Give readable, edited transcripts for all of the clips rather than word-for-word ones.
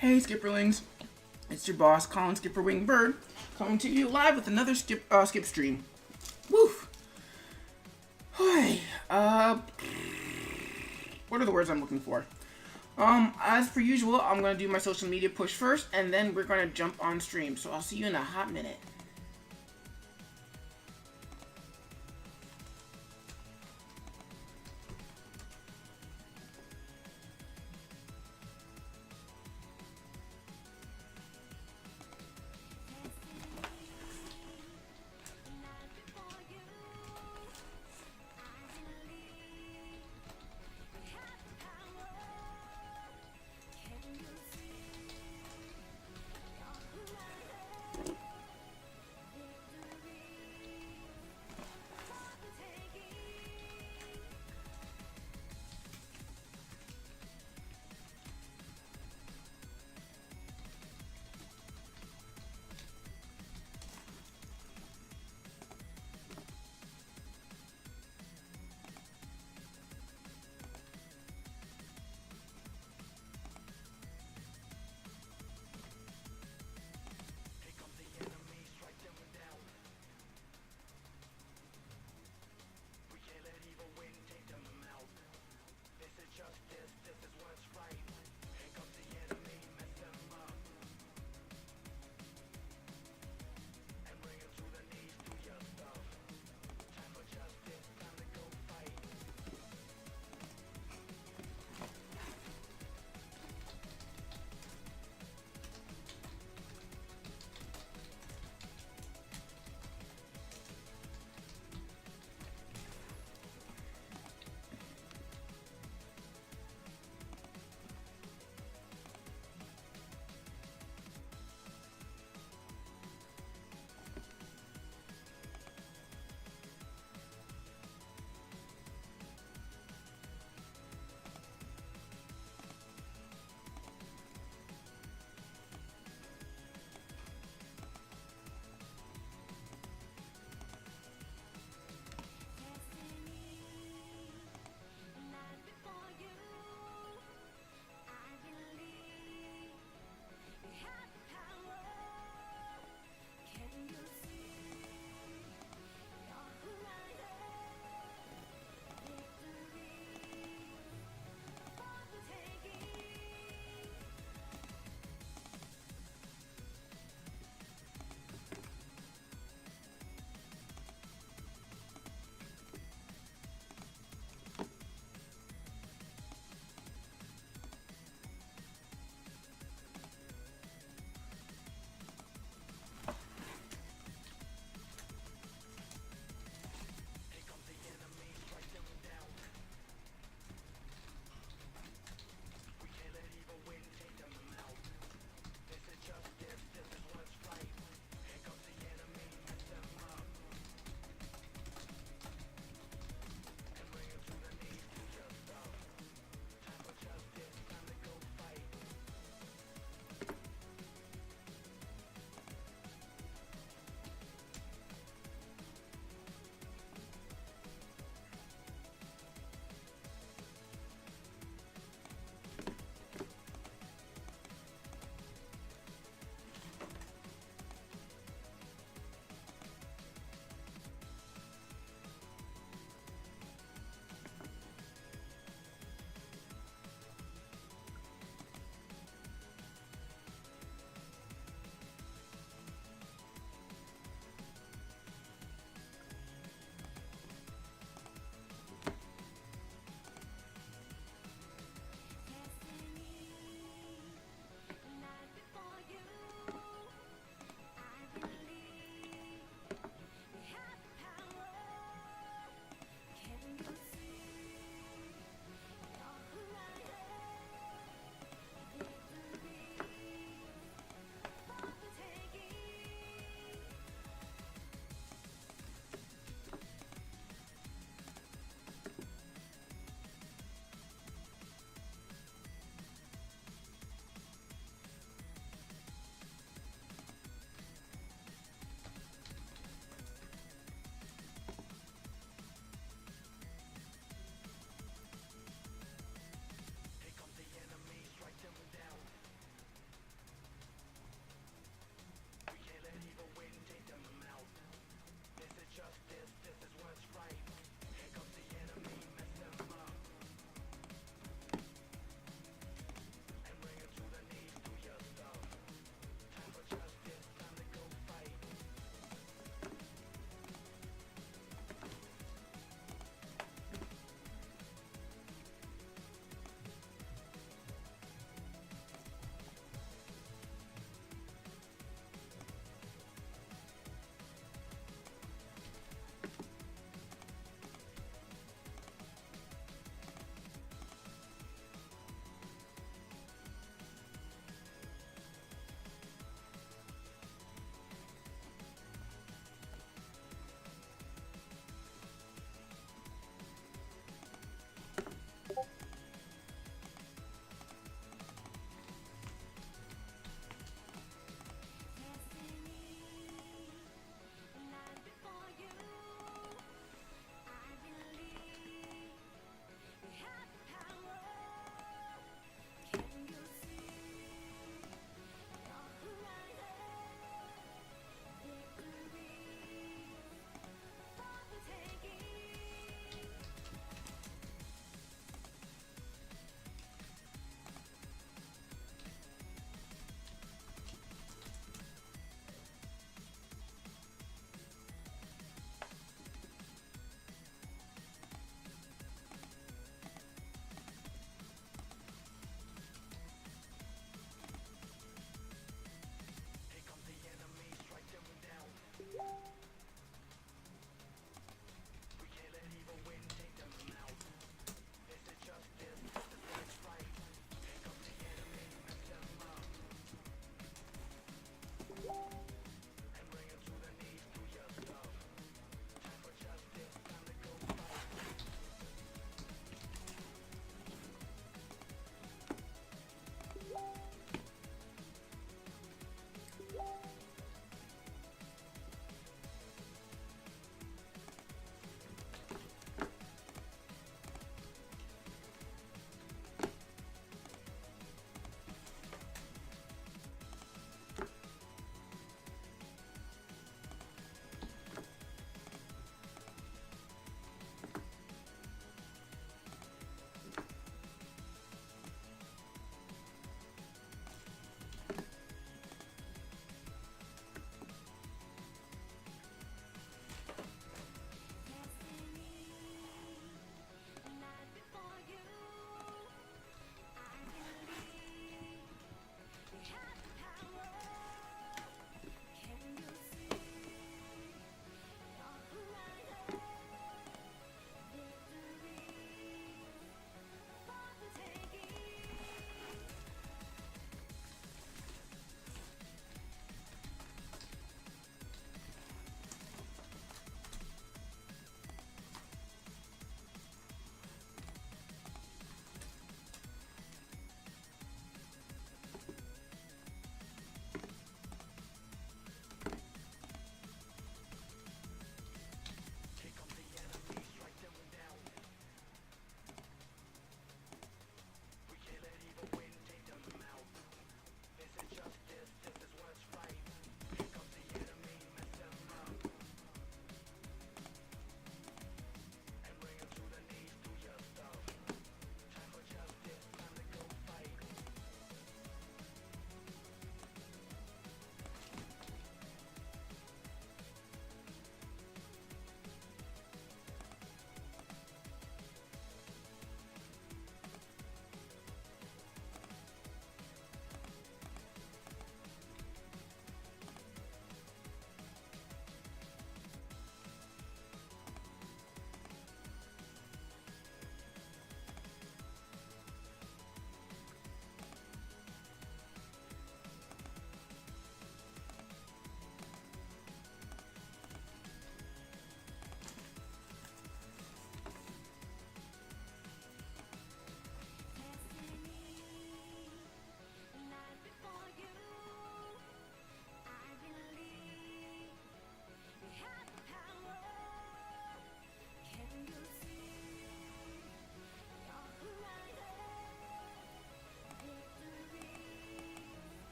Hey Skipperlings, it's your boss Colin SkipperWing Bird coming to you live with another skip stream. Woof. Hi. What are the words I'm looking for? As per usual, I'm gonna do my social media push first, and then we're gonna jump on stream. So I'll see you in a hot minute.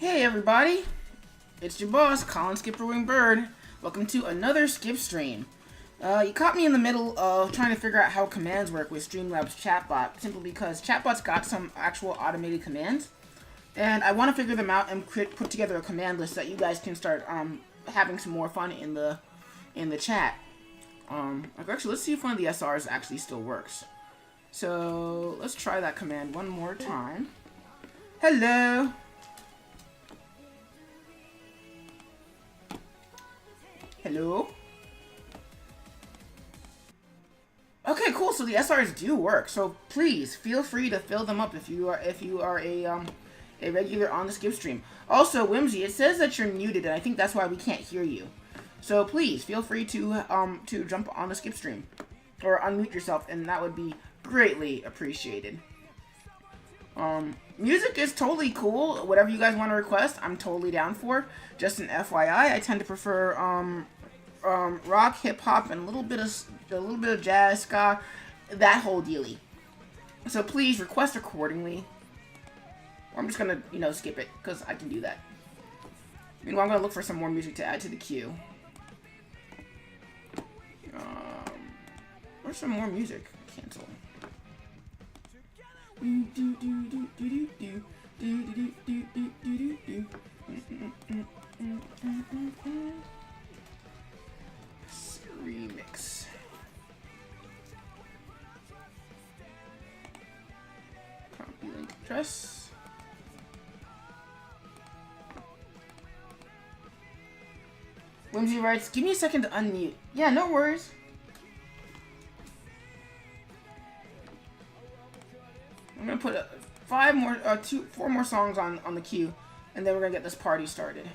Hey everybody, it's your boss, Colin SkipperWing Bird. Welcome to another Skip stream. You caught me in the middle of trying to figure out how commands work with Streamlabs chatbot, simply because chatbot's got some actual automated commands, and I want to figure them out and put together a command list so that you guys can start having some more fun in the chat. Actually, let's see if one of the SRs actually still works. So let's try that command one more time. Hello. Hello. Okay, cool. So the SRs do work. So please feel free to fill them up if you are a regular on the Skip stream. Also, Whimsy, it says that you're muted, and I think that's why we can't hear you. So please feel free to jump on the Skip stream or unmute yourself, and that would be greatly appreciated. Music is totally cool. Whatever you guys want to request, I'm totally down for. Just an FYI, I tend to prefer rock, hip hop, and a little bit of jazz, ska, that whole dealie. So please request accordingly. Or I'm just gonna, skip it because I can do that. Meanwhile, I'm gonna look for some more music to add to the queue. Where's some more music? Cancel. Remix. Copy link address. Whimsy writes, "Give me a second to unmute." Yeah, no worries. I'm gonna put four more songs on the queue, and then we're gonna get this party started.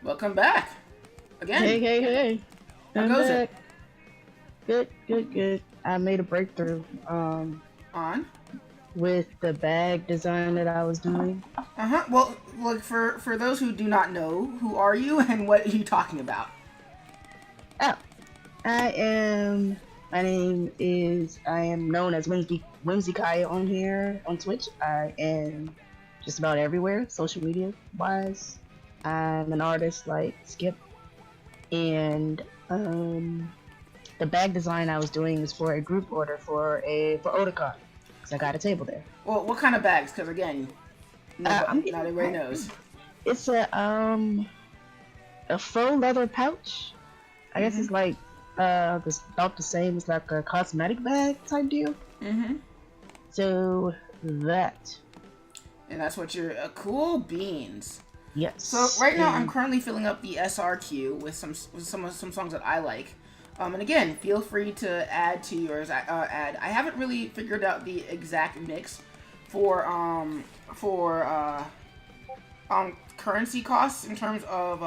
Welcome back again. Hey. How goes it? Good. I made a breakthrough On? with the bag design that I was doing. Well, look, for those who do not know, who are you and what are you talking about? Oh, I am known as Whimsy Kaya on here on Twitch. I am just about everywhere, social media wise. I'm an artist like Skip, and the bag design I was doing is for a group order for Otakon, because I got a table there. Well, what kind of bags? Because again, not everybody knows. It's a faux leather pouch. I guess it's like about the same as like a cosmetic bag type deal. So that. And that's what you're cool beans. Yes. So right now I'm currently filling up the SR queue with some songs that I like. And again, feel free to add to yours. I haven't really figured out the exact mix for currency costs in terms of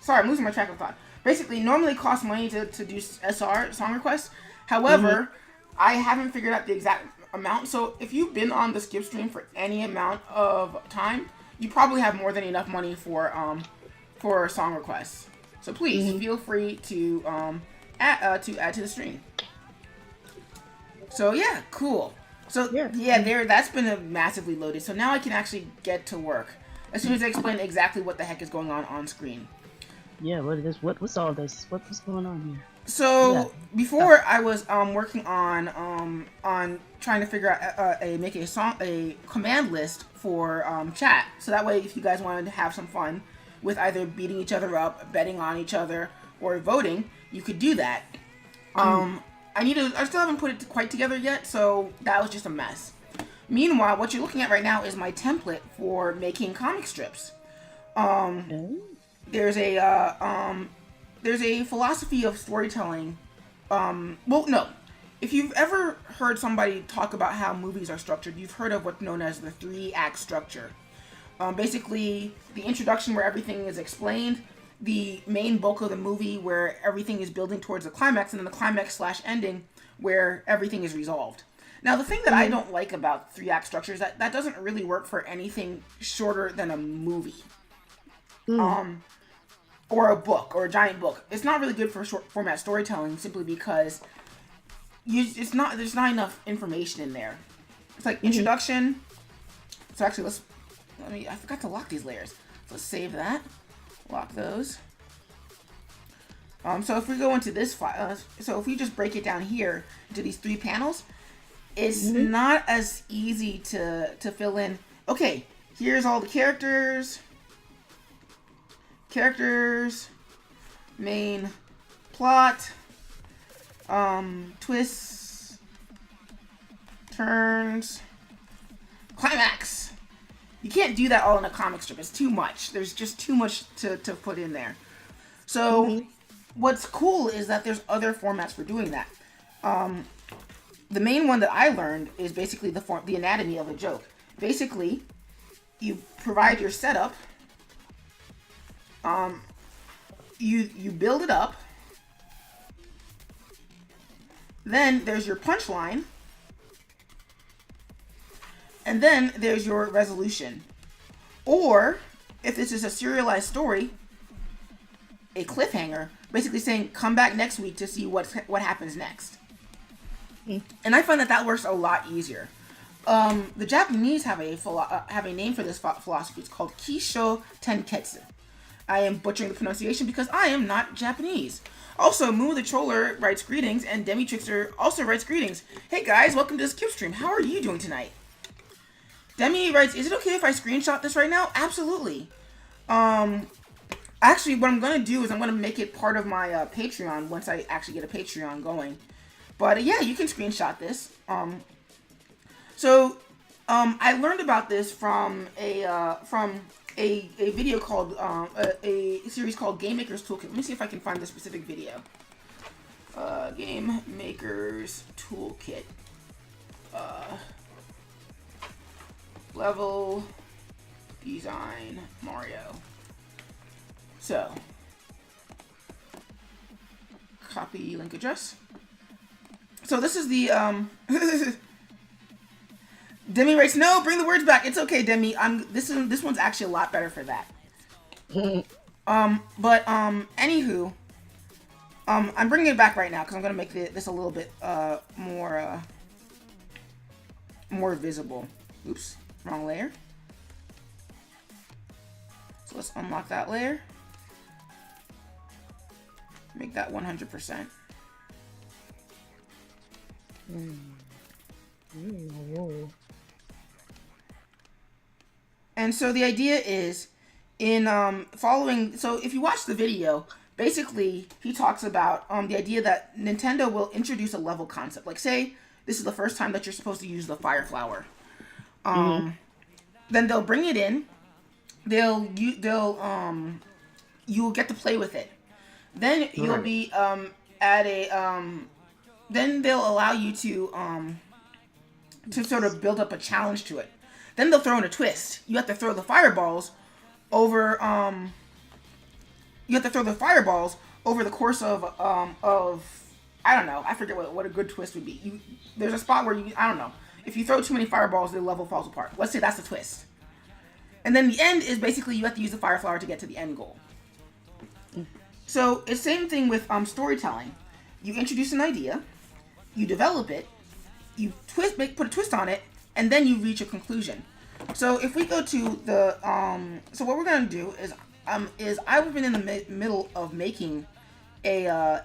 sorry, I'm losing my track of thought. Basically, normally it costs money to do SR song requests. However, I haven't figured out the exact amount. So if you've been on the Skip stream for any amount of time, you probably have more than enough money for song requests. So please feel free to add to the stream. So yeah, cool. So that's been massively loaded. So now I can actually get to work as soon as I explain exactly what the heck is going on screen. Yeah, what's all this? What's going on here? So before I was working on trying to figure out make a command list for chat. So that way, if you guys wanted to have some fun with either beating each other up, betting on each other, or voting, you could do that. I still haven't put it quite together yet, so that was just a mess. Meanwhile, what you're looking at right now is my template for making comic strips. There's a philosophy of storytelling. If you've ever heard somebody talk about how movies are structured, you've heard of what's known as the 3-act structure. Basically, the introduction where everything is explained, the main bulk of the movie where everything is building towards the climax, and then the climax / ending where everything is resolved. Now, the thing that I don't like about 3-act structure is that doesn't really work for anything shorter than a movie. Or a book, or a giant book. It's not really good for short format storytelling simply because there's not enough information in there. It's like introduction. So actually, I forgot to lock these layers. So let's save that. Lock those. So if we go into this file, so if we just break it down here into these 3 panels, it's not as easy to fill in. Okay, here's all the characters, main plot, twists, turns, climax. You can't do that all in a comic strip. It's too much. There's just too much to put in there. So what's cool is that there's other formats for doing that. The main one that I learned is basically the anatomy of a joke. Basically, you provide your setup. You build it up. Then there's your punchline. And then there's your resolution. Or, if this is a serialized story, a cliffhanger, basically saying, come back next week to see what happens next. And I find that works a lot easier. The Japanese have a name for this philosophy. It's called Kisho Tenketsu. I am butchering the pronunciation because I am not Japanese. Also, Moo the Troller writes greetings, and Demi Trickster also writes greetings. Hey guys, welcome to the Skip Stream. How are you doing tonight? Demi writes, is it okay if I screenshot this right now? Absolutely. Actually, what I'm going to do is I'm going to make it part of my Patreon once I actually get a Patreon going. But yeah, you can screenshot this. I learned about this from a video called a series called Game Maker's Toolkit. Let me see if I can find the specific video. Game Maker's Toolkit. Level design Mario. So, copy link address. So this is the Demi writes, no, bring the words back. It's okay, Demi. This one's actually a lot better for that. Anywho, I'm bringing it back right now because I'm gonna make this a little bit more visible. Oops, wrong layer. So let's unlock that layer. Make that 100%. And so the idea is in following. So if you watch the video, basically he talks about the idea that Nintendo will introduce a level concept. Like, say this is the first time that you're supposed to use the fire flower. Then they'll bring it in. You'll get to play with it. Then you'll be at a then they'll allow you to sort of build up a challenge to it. Then they'll throw in a twist. You have to throw the fireballs over the course of I don't know. I forget what a good twist would be. There's a spot where I don't know. If you throw too many fireballs, the level falls apart. Let's say that's the twist. And then the end is basically you have to use the fire flower to get to the end goal. So it's the same thing with storytelling. You introduce an idea, you develop it, you put a twist on it, and then you reach a conclusion. So if we go to the so what we're gonna do is I've been in the middle of making following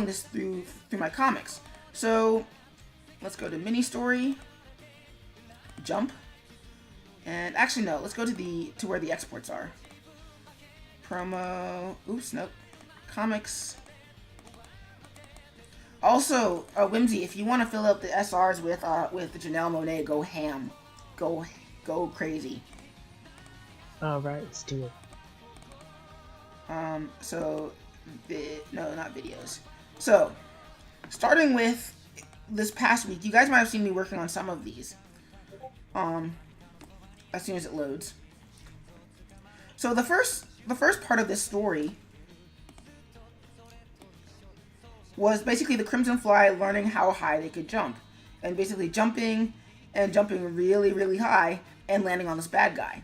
this through my comics. So let's go to mini story, jump, and actually no, let's go to where the exports are. Promo. Oops, nope. Comics. Also, Whimsy, if you want to fill up the SRs with Janelle Monáe, go ham, go crazy. All right, let's do it. So, no, not videos. So, starting with this past week, you guys might have seen me working on some of these. As soon as it loads. So the first part of this story was basically the Crimson Fly learning how high they could jump. and basically jumping really, really high and landing on this bad guy.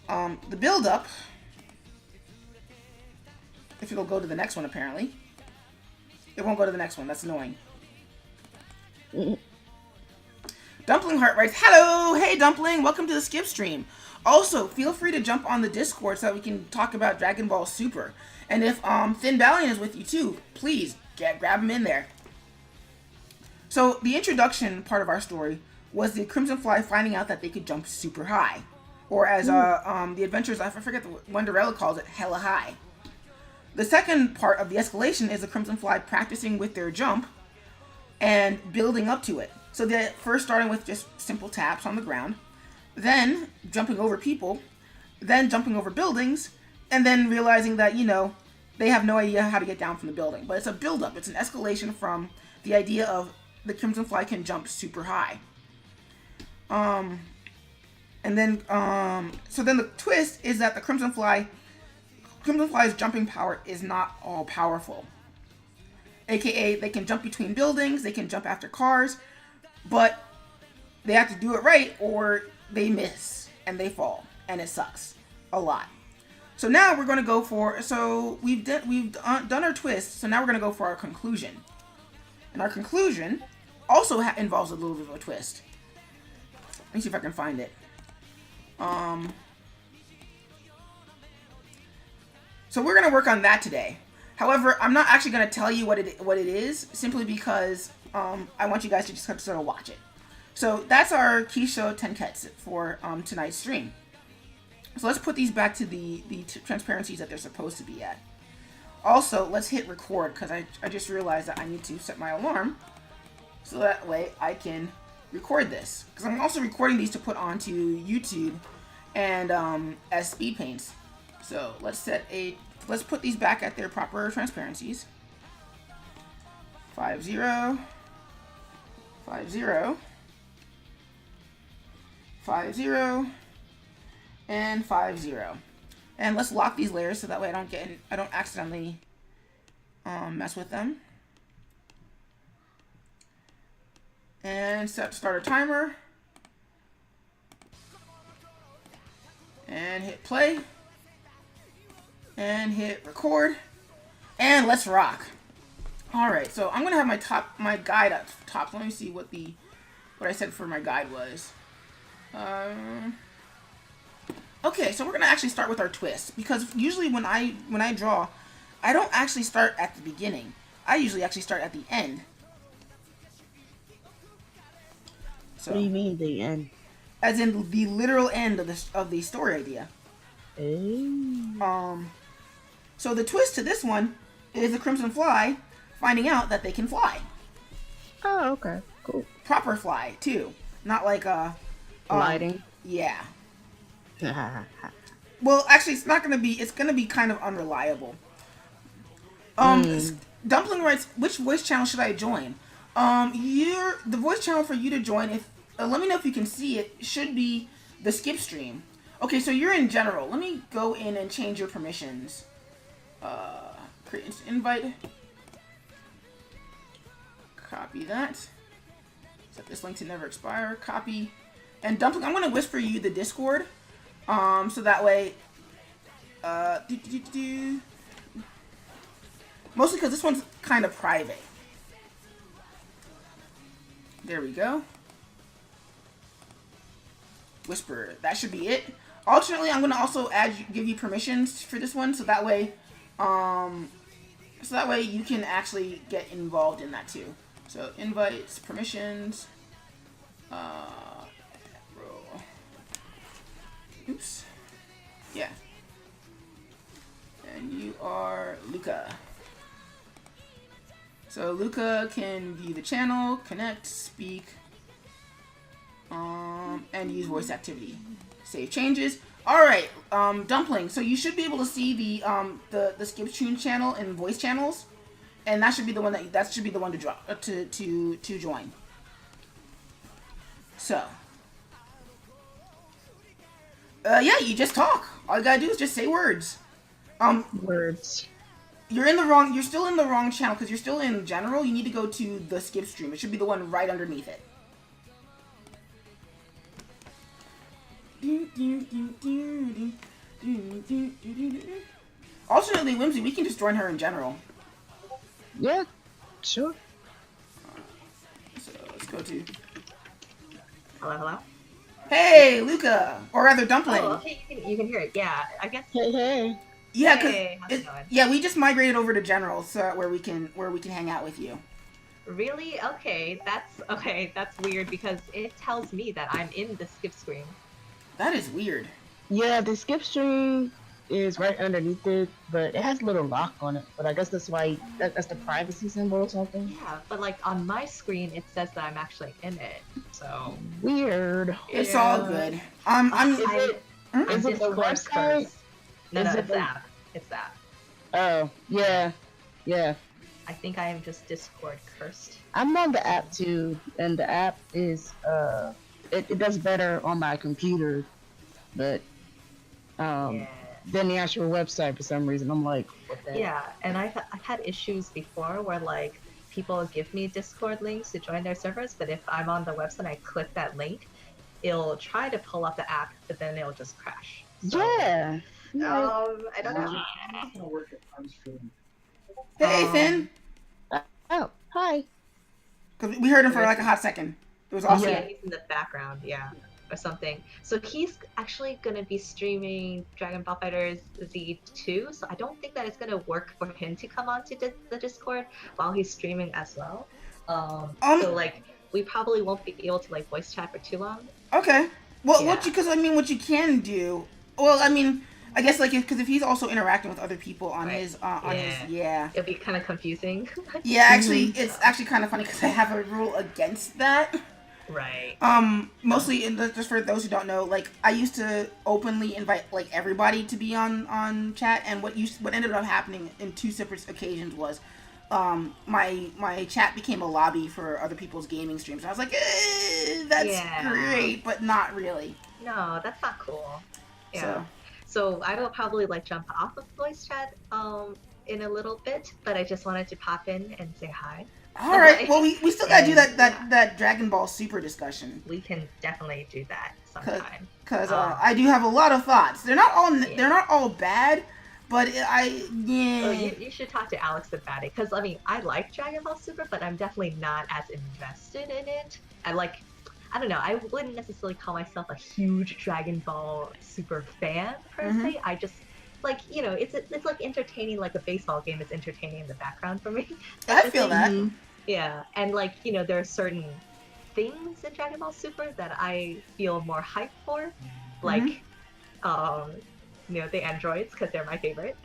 The build up, if it'll go to the next one, apparently. It won't go to the next one. That's annoying. Dumpling Heart writes, "Hello! Hey, Dumpling! Welcome to the Skip stream. Also, feel free to jump on the Discord so that we can talk about Dragon Ball Super. And if Thin Valiant is with you too, please grab him in there." So, the introduction part of our story was the Crimson Fly finding out that they could jump super high. Or as the adventures, I forget what Wonderella calls it, hella high. The second part of the escalation is the Crimson Fly practicing with their jump and building up to it. So they're first starting with just simple taps on the ground, then jumping over people, then jumping over buildings, and then realizing that, you know, they have no idea how to get down from the building. But it's a build-up. It's an escalation from the idea of the Crimson Fly can jump super high. So then the twist is that the Crimson Fly's jumping power is not all powerful. AKA, they can jump between buildings, they can jump after cars, but they have to do it right or they miss and they fall, and it sucks a lot. So now we're going to go for, we've done our twist, so now we're going to go for our conclusion. And our conclusion also involves a little bit of a twist. Let me see if I can find it. So we're going to work on that today. However, I'm not actually going to tell you what it is, simply because I want you guys to just sort of watch it. So that's our Kisho Tenketsu for tonight's stream. So let's put these back to the transparencies that they're supposed to be at. Also, let's hit record, because I just realized that I need to set my alarm so that way I can record this. Because I'm also recording these to put onto YouTube and as speed paints. So let's put these back at their proper transparencies. 50, 50, 50, and 50. And let's lock these layers so that way I don't accidentally mess with them. And start a timer. And hit play. And hit record. And let's rock. Alright, so I'm gonna have my guide up top. Let me see what I said for my guide was. Okay, so we're gonna actually start with our twist, because usually when I draw, I don't actually start at the beginning. I usually actually start at the end. So, what do you mean the end? As in the literal end of the story idea. Oh. So the twist to this one is the Crimson Fly finding out that they can fly. Oh, okay, cool. Proper fly too, not like gliding. Yeah. Well, actually, it's not gonna be. It's gonna be kind of unreliable. Dumpling writes, "Which voice channel should I join?" The voice channel for you to join. If let me know if you can see it. Should be the Skip stream. Okay, so you're in general. Let me go in and change your permissions. Create instant invite. Copy that. Set this link to never expire. Copy. And Dumpling, I'm gonna whisper you the Discord. So that way, mostly because this one's kind of private. There we go. Whisper. That should be it. Alternately, I'm gonna also give you permissions for this one, so that way, you can actually get involved in that too. So invites, permissions. Oops. Yeah. And you are Luca. So Luca can view the channel, connect, speak, and use voice activity. Save changes. Alright, Dumpling, so you should be able to see the Skip Tune channel and voice channels. And that should be the one to drop to join. So yeah, you just talk. All you gotta do is just say words. Words. You're in the wrong. You're still in the wrong channel because you're still in general. You need to go to the skip stream. It should be the one right underneath it. Alternately, Whimsy, we can just join her in general. Yeah, sure. So let's go to. Hello, hello. Hey, Luca, or rather, Dumpling. Oh, okay, you can hear it. Yeah, I guess. Hey. Yeah, Hey, how's it going? yeah, we just migrated over to general, so where we can hang out with you. Really? Okay, that's weird because it tells me that I'm in the skip screen. That is weird. Yeah, the skip stream is right underneath it, but it has a little lock on it. But I guess that's why that's the privacy symbol or something. Yeah, but like on my screen it says that I'm actually in it. So Weird. It's all good. I'm Is it the Discord website? cursed. No, Is it it's the app. It's the app. Oh, yeah. I think I am just Discord cursed. I'm on the app too, and the app is it does better on my computer, but Yeah. than the actual website for some reason. I'm like, what the heck? Yeah, and I've had issues before where like people give me Discord links to join their servers, but if I'm on the website and I click that link, it'll try to pull up the app, but then it'll just crash. So, Yeah. I don't know. It's gonna work if I'm streaming. Hey, Finn. Oh, hi. Cause we heard him for like a hot second. It was awesome. Yeah, he's in the background, yeah, or something. So he's actually gonna be streaming Dragon Ball FighterZ Z2. So I don't think that it's gonna work for him to come onto the Discord while he's streaming as well. So like we probably won't be able to like voice chat for too long. Okay. Well, Yeah. what you can do. Well, I mean, I guess like because if he's also interacting with other people on Right. his Yeah. It'll be kind of confusing. Yeah, actually, it's actually kind of funny because I have a rule against that. Right. Mostly just for those who don't know, like I used to openly invite like everybody to be on chat, and what ended up happening in two separate occasions was, my chat became a lobby for other people's gaming streams. And I was like, that's great, but not really. No, that's not cool. Yeah. So. So I will probably like jump off of voice chat in a little bit, but I just wanted to pop in and say hi. All right. Well, we still gotta do And, that Dragon Ball Super discussion. We can definitely do that sometime. Cause I do have a lot of thoughts. They're not all bad, but So you should talk to Alex about it, because I mean I like Dragon Ball Super, but I'm definitely not as invested in it. I don't know, I wouldn't necessarily call myself a huge Dragon Ball Super fan per se. I just like, you know, it's like entertaining, like a baseball game is entertaining in the background for me. I feel that. Yeah, and like, you know, there are certain things in Dragon Ball Super that I feel more hype for, like, you know, the androids, because they're my favorite.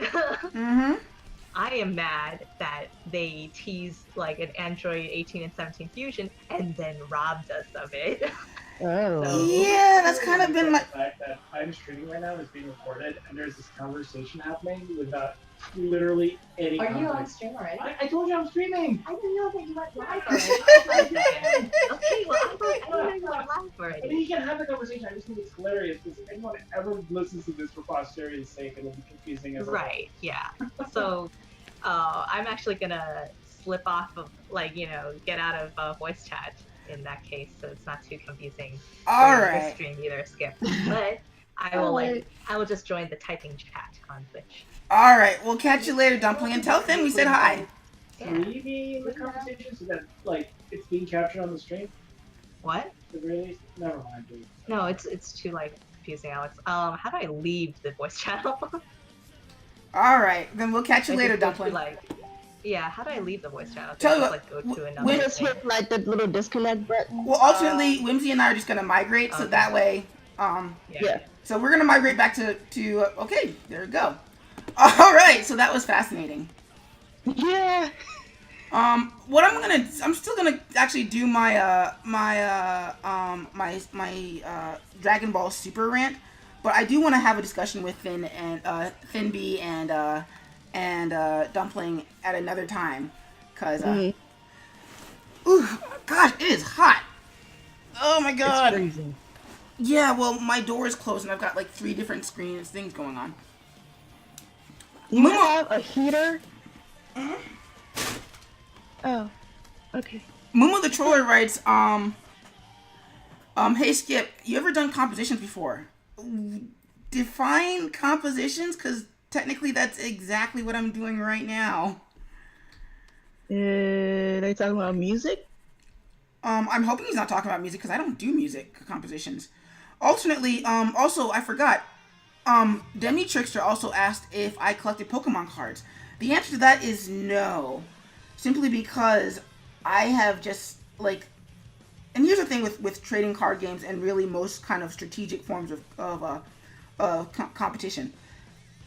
I am mad that they teased like an Android 18 and 17 fusion and then robbed us of it. Oh. So- Yeah, that's kind of been my. The fact that I'm streaming right now is being recorded, and there's this conversation happening without literally any. Are you on context. stream already? I told you I'm streaming. I didn't know that you went live already. Okay, well, I didn't know you went live I mean, already. you can have the conversation. I just think it's hilarious because if anyone ever listens to this for posterity's sake, it'll be confusing as Right, yeah. So, I'm actually gonna slip off of, like, you know, get out of voice chat in that case, so it's not too confusing. All for right. This stream either, Skip. But I will just join the typing chat on Twitch. All right. We'll catch you later, Dumpling, and tell Finn we said hi. well. Can we be in the conversation so that like it's being captured on the stream? What? At the very least? Never mind, dude. No, it's too like confusing, Alex. How do I leave the voice channel? All right. Then we'll catch you I later, just go to, Dumpling. like, yeah, how do I leave the voice channel? Tell Do you I what, just, like, go to we another Just thing? hit like the little disconnect button. Well, ultimately, Whimsy and I are just gonna migrate, so Okay. that way, Yeah. so we're gonna migrate back to okay, there we go. All right, so that was fascinating. Yeah. What I'm still gonna actually do my Dragon Ball Super rant, but I do want to have a discussion with Finn and Finn B and Dumpling at another time, cause ooh, gosh, it is hot. Oh my god. It's freezing. Yeah, well, my door is closed and I've got like 3 different things going on. You have a heater Oh, okay. Mumu the Troller writes, hey Skip, you ever done compositions before? Define compositions, because technically that's exactly what I'm doing right now. They talking about music? I'm hoping he's not talking about music, because I don't do music compositions. Alternately, also, I forgot, Demi Trickster also asked if I collected Pokemon cards. The answer to that is no. Simply because I have just, like, and here's the thing with trading card games and really most kind of strategic forms of competition.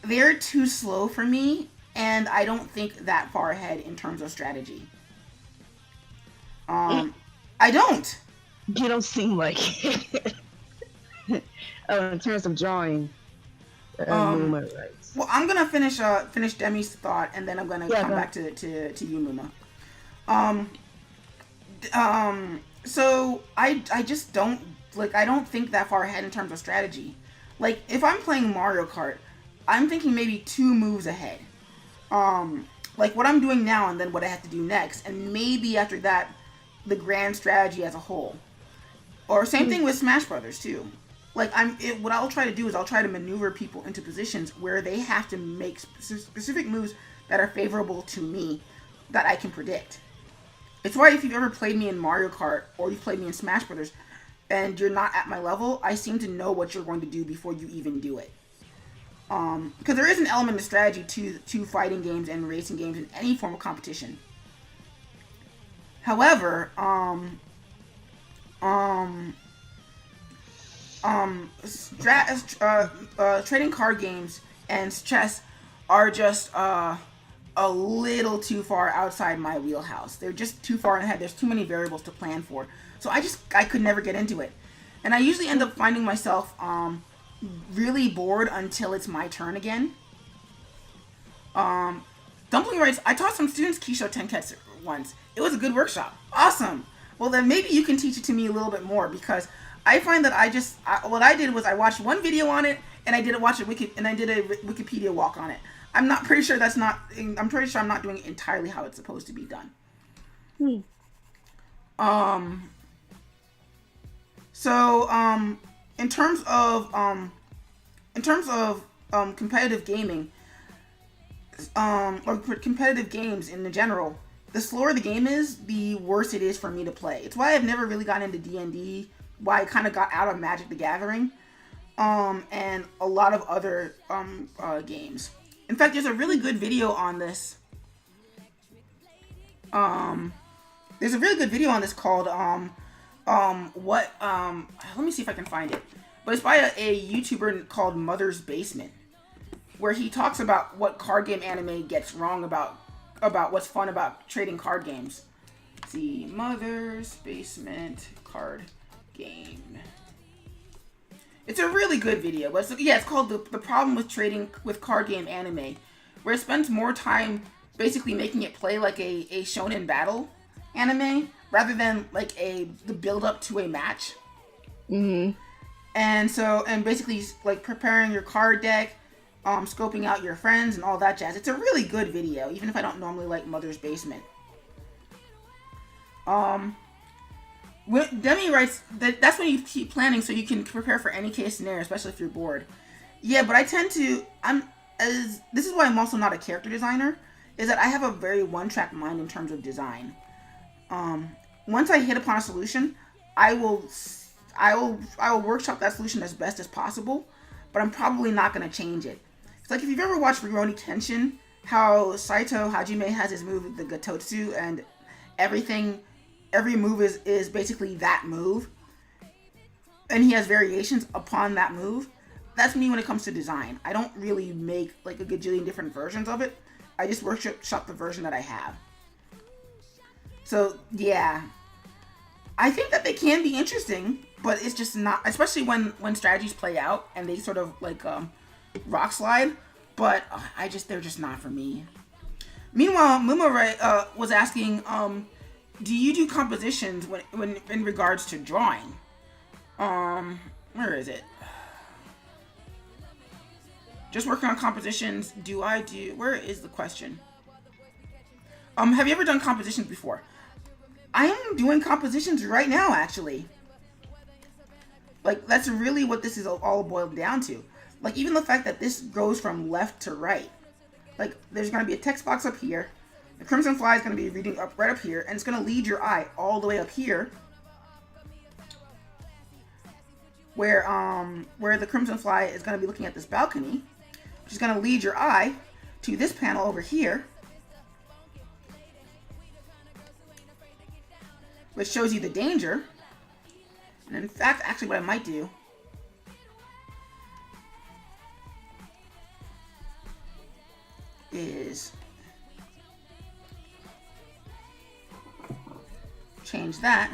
They're too slow for me, and I don't think that far ahead in terms of strategy. I don't. You don't seem like it. Oh, in terms of drawing, Muma writes. Well, I'm gonna finish Demi's thought, and then I'm gonna come back to you, Muma. So I just don't like. I don't think that far ahead in terms of strategy. Like, if I'm playing Mario Kart, I'm thinking maybe 2 moves ahead. Like what I'm doing now, and then what I have to do next, and maybe after that, the grand strategy as a whole. Or same thing with Smash Brothers too. Like what I'll try to do is I'll try to maneuver people into positions where they have to make specific moves that are favorable to me that I can predict. It's why if you've ever played me in Mario Kart or you've played me in Smash Brothers and you're not at my level, I seem to know what you're going to do before you even do it. Because there is an element of strategy to fighting games and racing games in any form of competition. However, trading card games and chess are just a little too far outside my wheelhouse. They're just too far ahead. There's too many variables to plan for. So I could never get into it. And I usually end up finding myself really bored until it's my turn again. Dumpling writes, I taught some students Kisho Tenketsu once. It was a good workshop. Awesome. Well, then maybe you can teach it to me a little bit more, because I find that what I did was I watched one video on it, and I did a Wikipedia walk on it. I'm pretty sure I'm not doing it entirely how it's supposed to be done. So in terms of competitive gaming, or competitive games in general, the slower the game is, the worse it is for me to play. It's why I've never really gotten into D&D, why I kind of got out of Magic the Gathering, and a lot of other games. In fact, there's a really good video on this. There's a really good video on this called let me see if I can find it. But it's by a YouTuber called Mother's Basement, where he talks about what card game anime gets wrong about what's fun about trading card games. Let's see, Mother's Basement card game. It's a really good video, but it's called the problem with trading with card game anime, where it spends more time basically making it play like a shonen battle anime rather than like the build up to a match. And basically like preparing your card deck, scoping out your friends and all that jazz. It's a really good video, even if I don't normally like Mother's Basement. Demi writes that's when you keep planning so you can prepare for any case scenario, especially if you're bored. Yeah, but I tend to this is why I'm also not a character designer, is that I have a very one-track mind in terms of design. Once I hit upon a solution, I will workshop that solution as best as possible, but I'm probably not going to change it. It's like if you've ever watched Rurouni Kenshin, how Saito Hajime has his move, the Gatotsu, and every move is basically that move, and he has variations upon that move. That's me when it comes to design. I don't really make like a gajillion different versions of it. I just workshop the version that I have. So yeah, I think that they can be interesting, but it's just not, especially when strategies play out and they sort of like rock slide. But they're just not for me. Meanwhile, Muma was asking, do you do compositions when in regards to drawing? Where is it? Just working on compositions. Where is the question? Have you ever done compositions before? I am doing compositions right now, actually. Like, that's really what this is all boiled down to. Like, even the fact that this goes from left to right. Like, there's going to be a text box up here. The Crimson Fly is going to be reading up right up here. And it's going to lead your eye all the way up here. Where the Crimson Fly is going to be looking at this balcony. Which is going to lead your eye to this panel over here. Which shows you the danger. And in fact, actually what I might do is change that.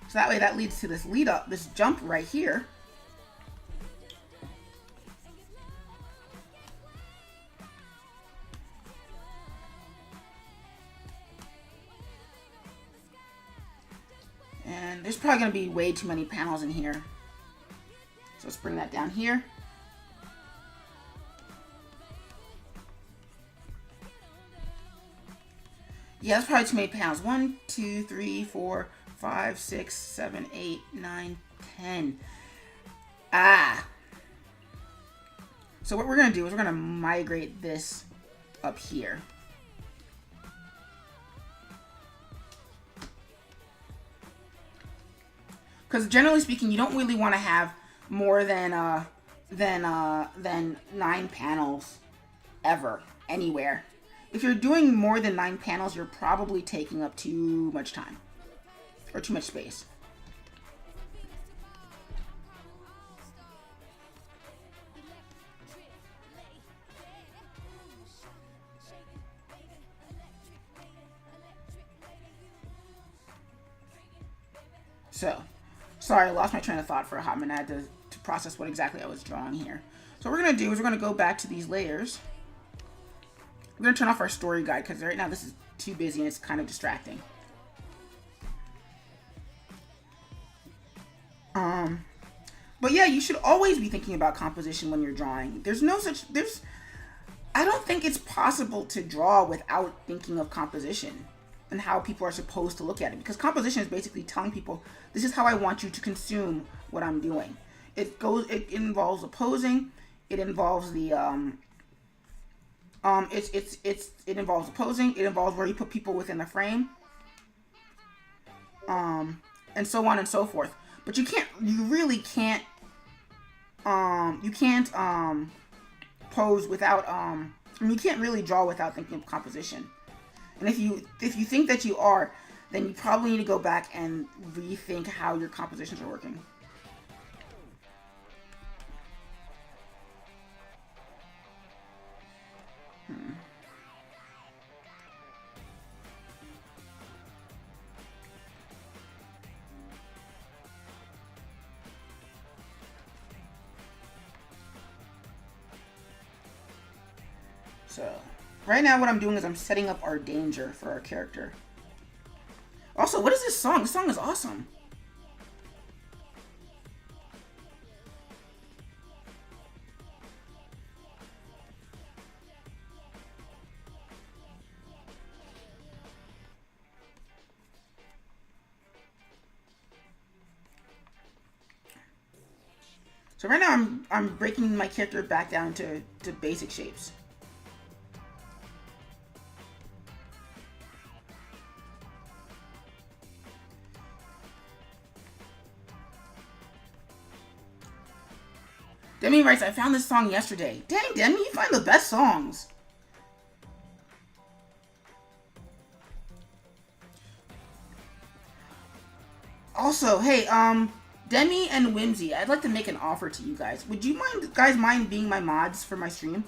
So that way that leads to this this jump right here. And there's probably going to be way too many panels in here. So let's bring that down here. Yeah, that's probably too many panels. 1, 2, 3, 4, 5, 6, 7, 8, 9, 10. Ah. So what we're going to do is we're going to migrate this up here. Because generally speaking, you don't really want to have more than 9 panels ever, anywhere. If you're doing more than 9 panels, you're probably taking up too much time. Or too much space. So, sorry, I lost my train of thought for a hot minute. I had to process what exactly I was drawing here. So what we're going to do is we're going to go back to these layers. We're going to turn off our story guide because right now this is too busy and it's kind of distracting. But yeah, you should always be thinking about composition when you're drawing. I don't think it's possible to draw without thinking of composition and how people are supposed to look at it. Because composition is basically telling people, this is how I want you to consume what I'm doing. It involves opposing. It involves the it involves opposing. It involves where you put people within the frame. And so on and so forth. But you really can't pose without you can't really draw without thinking of composition. And if you think that you are, then you probably need to go back and rethink how your compositions are working. So, right now what I'm doing is I'm setting up our danger for our character. Also, what is this song? This song is awesome. So right now I'm breaking my character back down to basic shapes. Demi writes, I found this song yesterday. Dang, Demi, you find the best songs. Also, hey, Demi and Whimsy, I'd like to make an offer to you guys. Would you guys mind being my mods for my stream?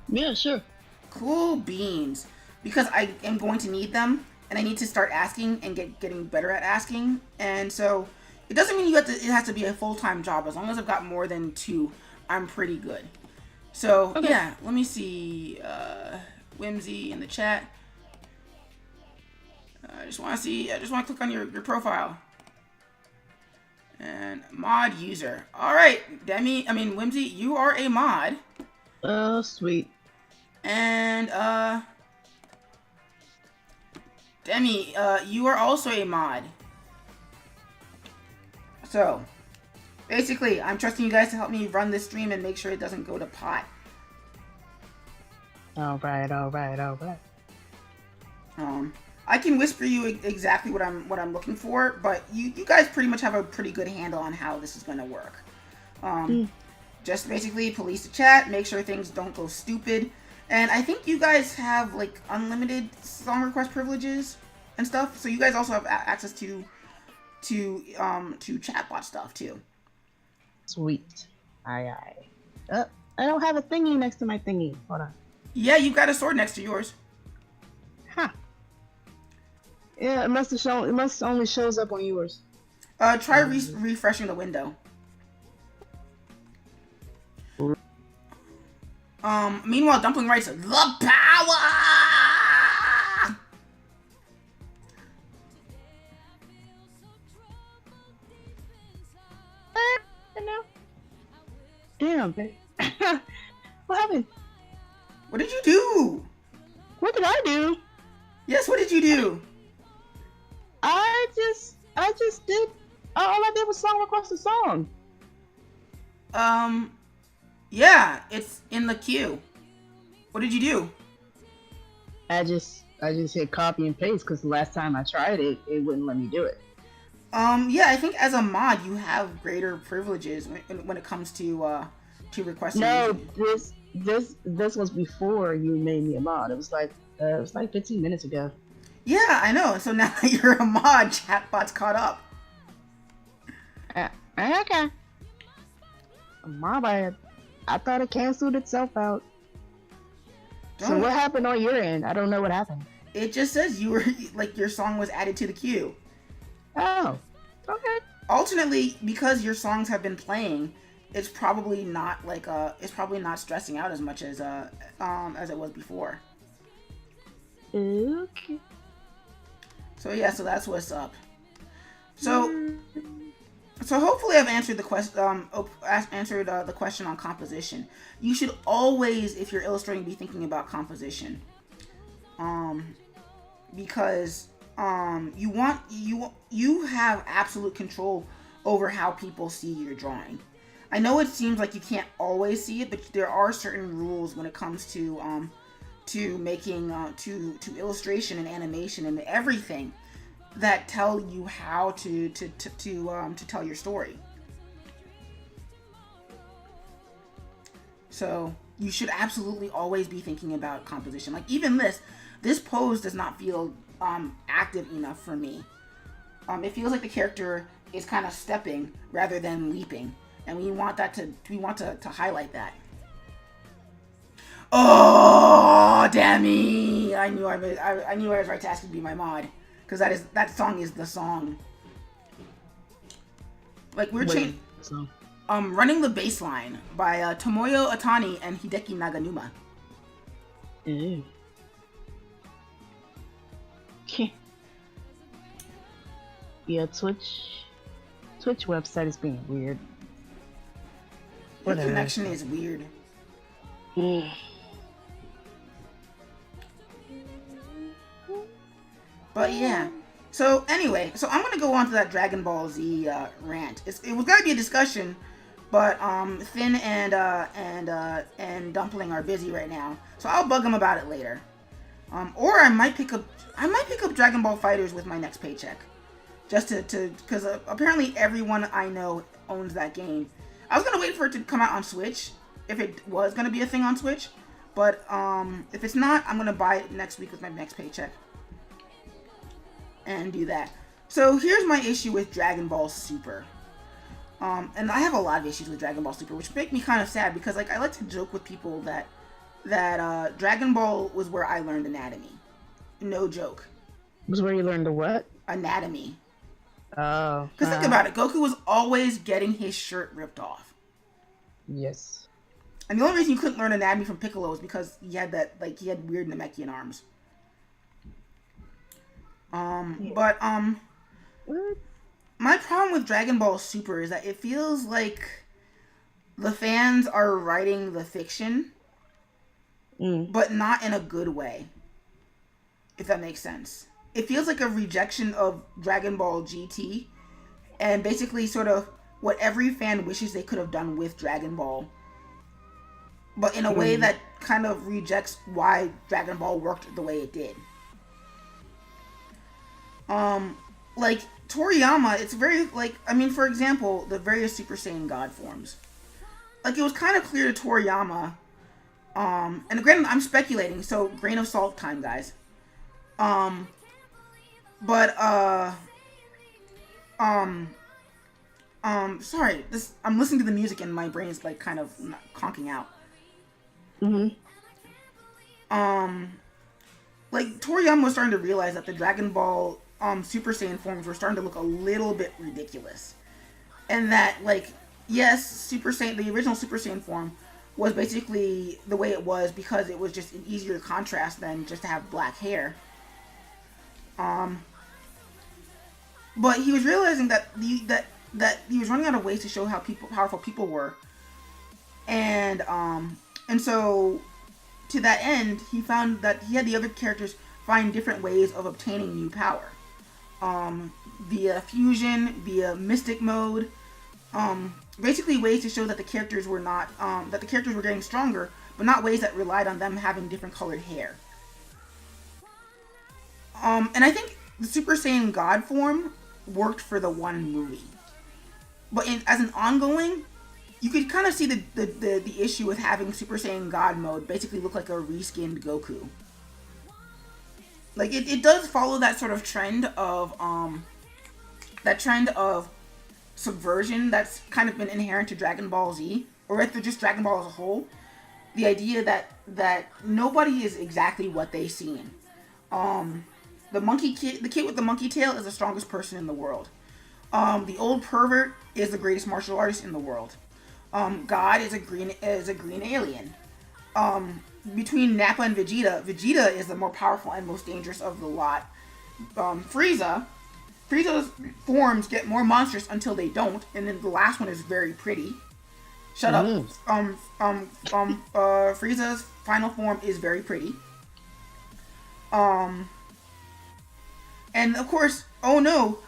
Yeah, sure. Cool beans. Because I am going to need them, and I need to start asking and getting better at asking. And so, it doesn't mean it has to be a full-time job. As long as I've got more than 2, I'm pretty good. So, okay. Yeah, let me see. Whimsy in the chat. I just want to click on your profile. And mod user. Alright, Whimsy, you are a mod. Oh, sweet. And, Demi, you are also a mod. So, basically, I'm trusting you guys to help me run this stream and make sure it doesn't go to pot. Alright. I can whisper you exactly what I'm looking for, but you guys pretty much have a pretty good handle on how this is gonna work. Just basically police the chat, make sure things don't go stupid, and I think you guys have like unlimited song request privileges and stuff, so you guys also have access to chatbot stuff too. Sweet. Aye. I don't have a thingy next to my thingy. Hold on. Yeah, you got a sword next to yours. Huh. Yeah, it must have shown. It must only shows up on yours. Try refreshing the window. Meanwhile, Dumpling writes, "The power!" Damn, babe. What happened? What did you do? What did I do? Yes, what did you do? I just did. All I did was song request a song. Yeah, it's in the queue. What did you do? I just hit copy and paste because the last time I tried it, it wouldn't let me do it. Yeah, I think as a mod you have greater privileges when it comes to requesting. No, this was before you made me a mod. It was like 15 minutes ago. Yeah, I know. So now that you're a mod, chatbot's caught up. Okay. My bad. I thought it canceled itself out. So what happened on your end? I don't know what happened. It just says you were like your song was added to the queue. Oh, okay. Alternately, because your songs have been playing, it's probably not like it's probably not stressing out as much as it was before. Okay. So yeah, so that's what's up. So hopefully I've answered the question. Answered the question on composition. You should always, if you're illustrating, be thinking about composition. Because you have absolute control over how people see your drawing. I know it seems like you can't always see it, but there are certain rules when it comes to making to illustration and animation and everything that tell you how to tell your story. So you should absolutely always be thinking about composition. Like even this pose does not feel active enough for me. It feels like the character is kind of stepping rather than leaping, and we want to highlight that. Oh, Demi! I knew I was right to ask you to be my mod. Because that song is the song. Like we're changing. Running the Bassline by Tomoyo Otani and Hideki Naganuma. Ew. Yeah, Twitch website is being weird. Your connection is weird. But yeah. So anyway, I'm gonna go on to that Dragon Ball Z rant. It was gonna be a discussion, but Finn and Dumpling are busy right now, so I'll bug them about it later. Or I might pick up Dragon Ball Fighters with my next paycheck, just to because apparently everyone I know owns that game. I was gonna wait for it to come out on Switch if it was gonna be a thing on Switch, but if it's not, I'm gonna buy it next week with my next paycheck. And do that. So here's my issue with Dragon Ball Super. And I have a lot of issues with Dragon Ball Super, which make me kind of sad because like I like to joke with people that Dragon Ball was where I learned anatomy. No joke. Was where you learned the what? Anatomy. Oh. Because think about it, Goku was always getting his shirt ripped off. Yes. And the only reason you couldn't learn anatomy from Piccolo is because he had weird Namekian arms. But my problem with Dragon Ball Super is that it feels like the fans are writing the fiction, but not in a good way. If that makes sense. it feels like a rejection of Dragon Ball GT, and basically sort of what every fan wishes they could have done with Dragon Ball, but in a way that kind of rejects why Dragon Ball worked the way it did. Like Toriyama, it's very like, I mean, for example, the various Super Saiyan God forms. Like, it was kind of clear to Toriyama, and granted, I'm speculating, so grain of salt time, guys. Sorry, I'm listening to the music and my brain is like kind of conking out. Like, Toriyama was starting to realize that the Dragon Ball Super Saiyan forms were starting to look a little bit ridiculous, and that, like, yes, the original Super Saiyan form was basically the way it was because it was just an easier contrast than just to have black hair. But he was realizing that that he was running out of ways to show how powerful people were, and so to that end, he found that he had the other characters find different ways of obtaining new power, via fusion, via mystic mode, basically ways to show that the characters were not getting stronger, but not ways that relied on them having different colored hair. And I think the Super Saiyan God form worked for the one movie, but as an ongoing, you could kind of see the issue with having Super Saiyan God mode basically look like a reskinned Goku. Like, it does follow that sort of trend of subversion that's kind of been inherent to Dragon Ball Z, or rather just Dragon Ball as a whole. The idea that nobody is exactly what they seem. The kid with the monkey tail is the strongest person in the world. The old pervert is the greatest martial artist in the world. God is a green alien. Between Nappa and Vegeta is the more powerful and most dangerous of the lot. Frieza's forms get more monstrous until they don't, and then the last one is very pretty. Shut up. Frieza's final form is very pretty. And of course, oh no,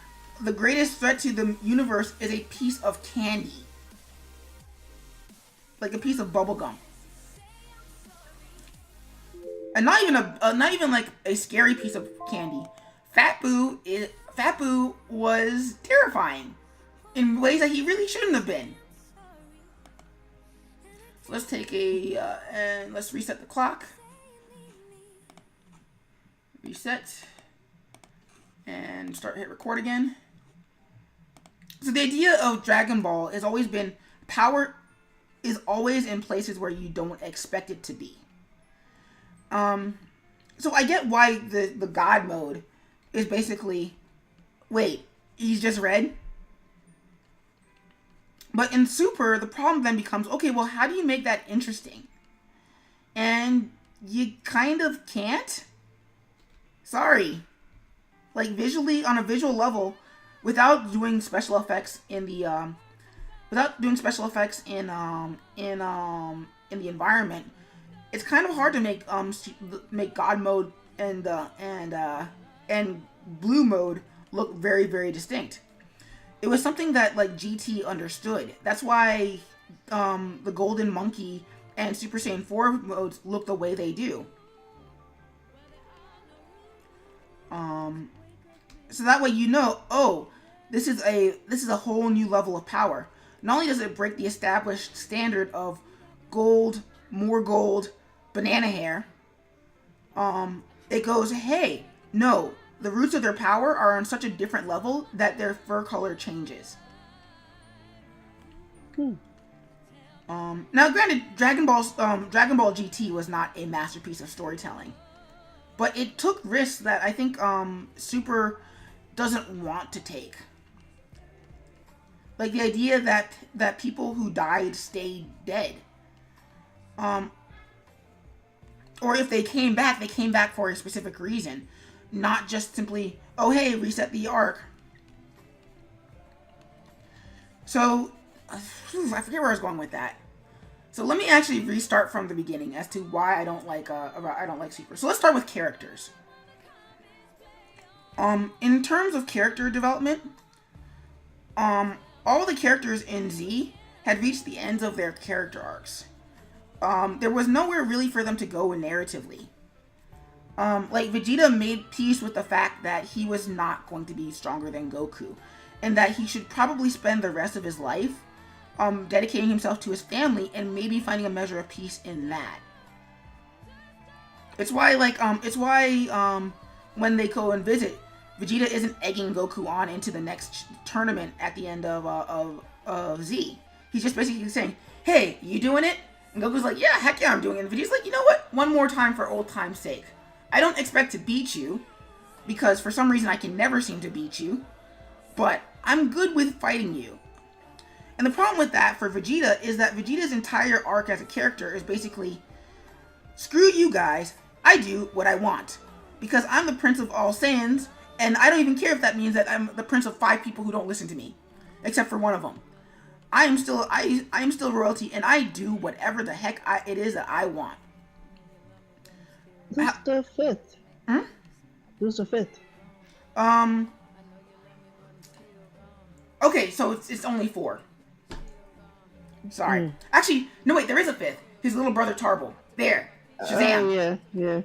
the greatest threat to the universe is a piece of candy. Like a piece of bubblegum. And not even like a scary piece of candy. Fat Boo was terrifying in ways that he really shouldn't have been. So let's take and let's reset the clock. Reset. And hit record again. So the idea of Dragon Ball has always been power is always in places where you don't expect it to be. So I get why the God mode is basically, wait, he's just red? But in Super, the problem then becomes, okay, well, how do you make that interesting? And you kind of can't? Sorry. Like, visually, on a visual level, without doing special effects in the environment, it's kind of hard to make God mode and blue mode look very, very distinct. It was something that, like, GT understood. That's why the Golden Monkey and Super Saiyan 4 modes look the way they do. So that way you know, oh, this is a whole new level of power. Not only does it break the established standard of gold, more gold, banana hair, it goes, hey, no, the roots of their power are on such a different level that their fur color changes. Now, granted, Dragon Ball GT was not a masterpiece of storytelling, but it took risks that I think Super doesn't want to take. Like the idea that people who died stayed dead. Or if they came back for a specific reason. Not just simply, oh hey, reset the arc. So, I forget where I was going with that. So let me actually restart from the beginning as to why I don't like Super. So let's start with characters. In terms of character development, all the characters in Z had reached the ends of their character arcs. There was nowhere really for them to go narratively. Like, Vegeta made peace with the fact that he was not going to be stronger than Goku, and that he should probably spend the rest of his life dedicating himself to his family and maybe finding a measure of peace in that. It's why, when they go and visit, Vegeta isn't egging Goku on into the next tournament at the end of Z. He's just basically saying, "Hey, you doing it?" And Goku's like, "Yeah, heck yeah, I'm doing it." And Vegeta's like, "You know what? One more time for old time's sake. I don't expect to beat you, because for some reason I can never seem to beat you, but I'm good with fighting you." And the problem with that for Vegeta is that Vegeta's entire arc as a character is basically, screw you guys, I do what I want. Because I'm the Prince of all Saiyans, and I don't even care if that means that I'm the Prince of 5 people who don't listen to me. Except for one of them. I am still royalty, and I do whatever the heck it is that I want. Who's the fifth? Hmm? Who's the fifth? Okay, so it's only 4. Sorry. Actually, no wait, there is a 5th. His little brother Tarble. There. Shazam. Yeah.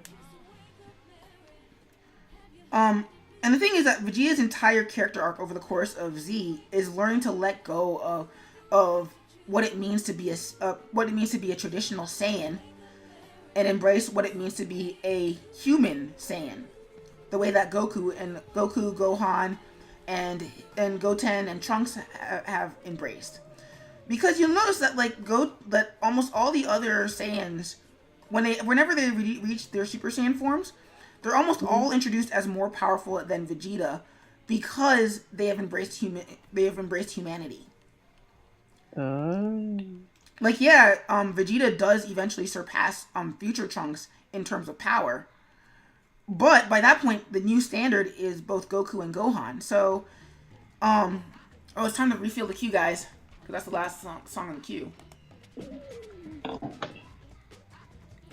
And the thing is that Vegeta's entire character arc over the course of Z is learning to let go of what it means to be a traditional Saiyan, and embrace what it means to be a human Saiyan, the way that Goku, Gohan, and Goten and Trunks have embraced. Because you'll notice that that almost all the other Saiyans, whenever they reach their Super Saiyan forms, they're almost all introduced as more powerful than Vegeta, because they have embraced humanity. Vegeta does eventually surpass future Trunks in terms of power, but by that point the new standard is both Goku and Gohan. So, it's time to refill the queue, guys, because that's the last song on the queue.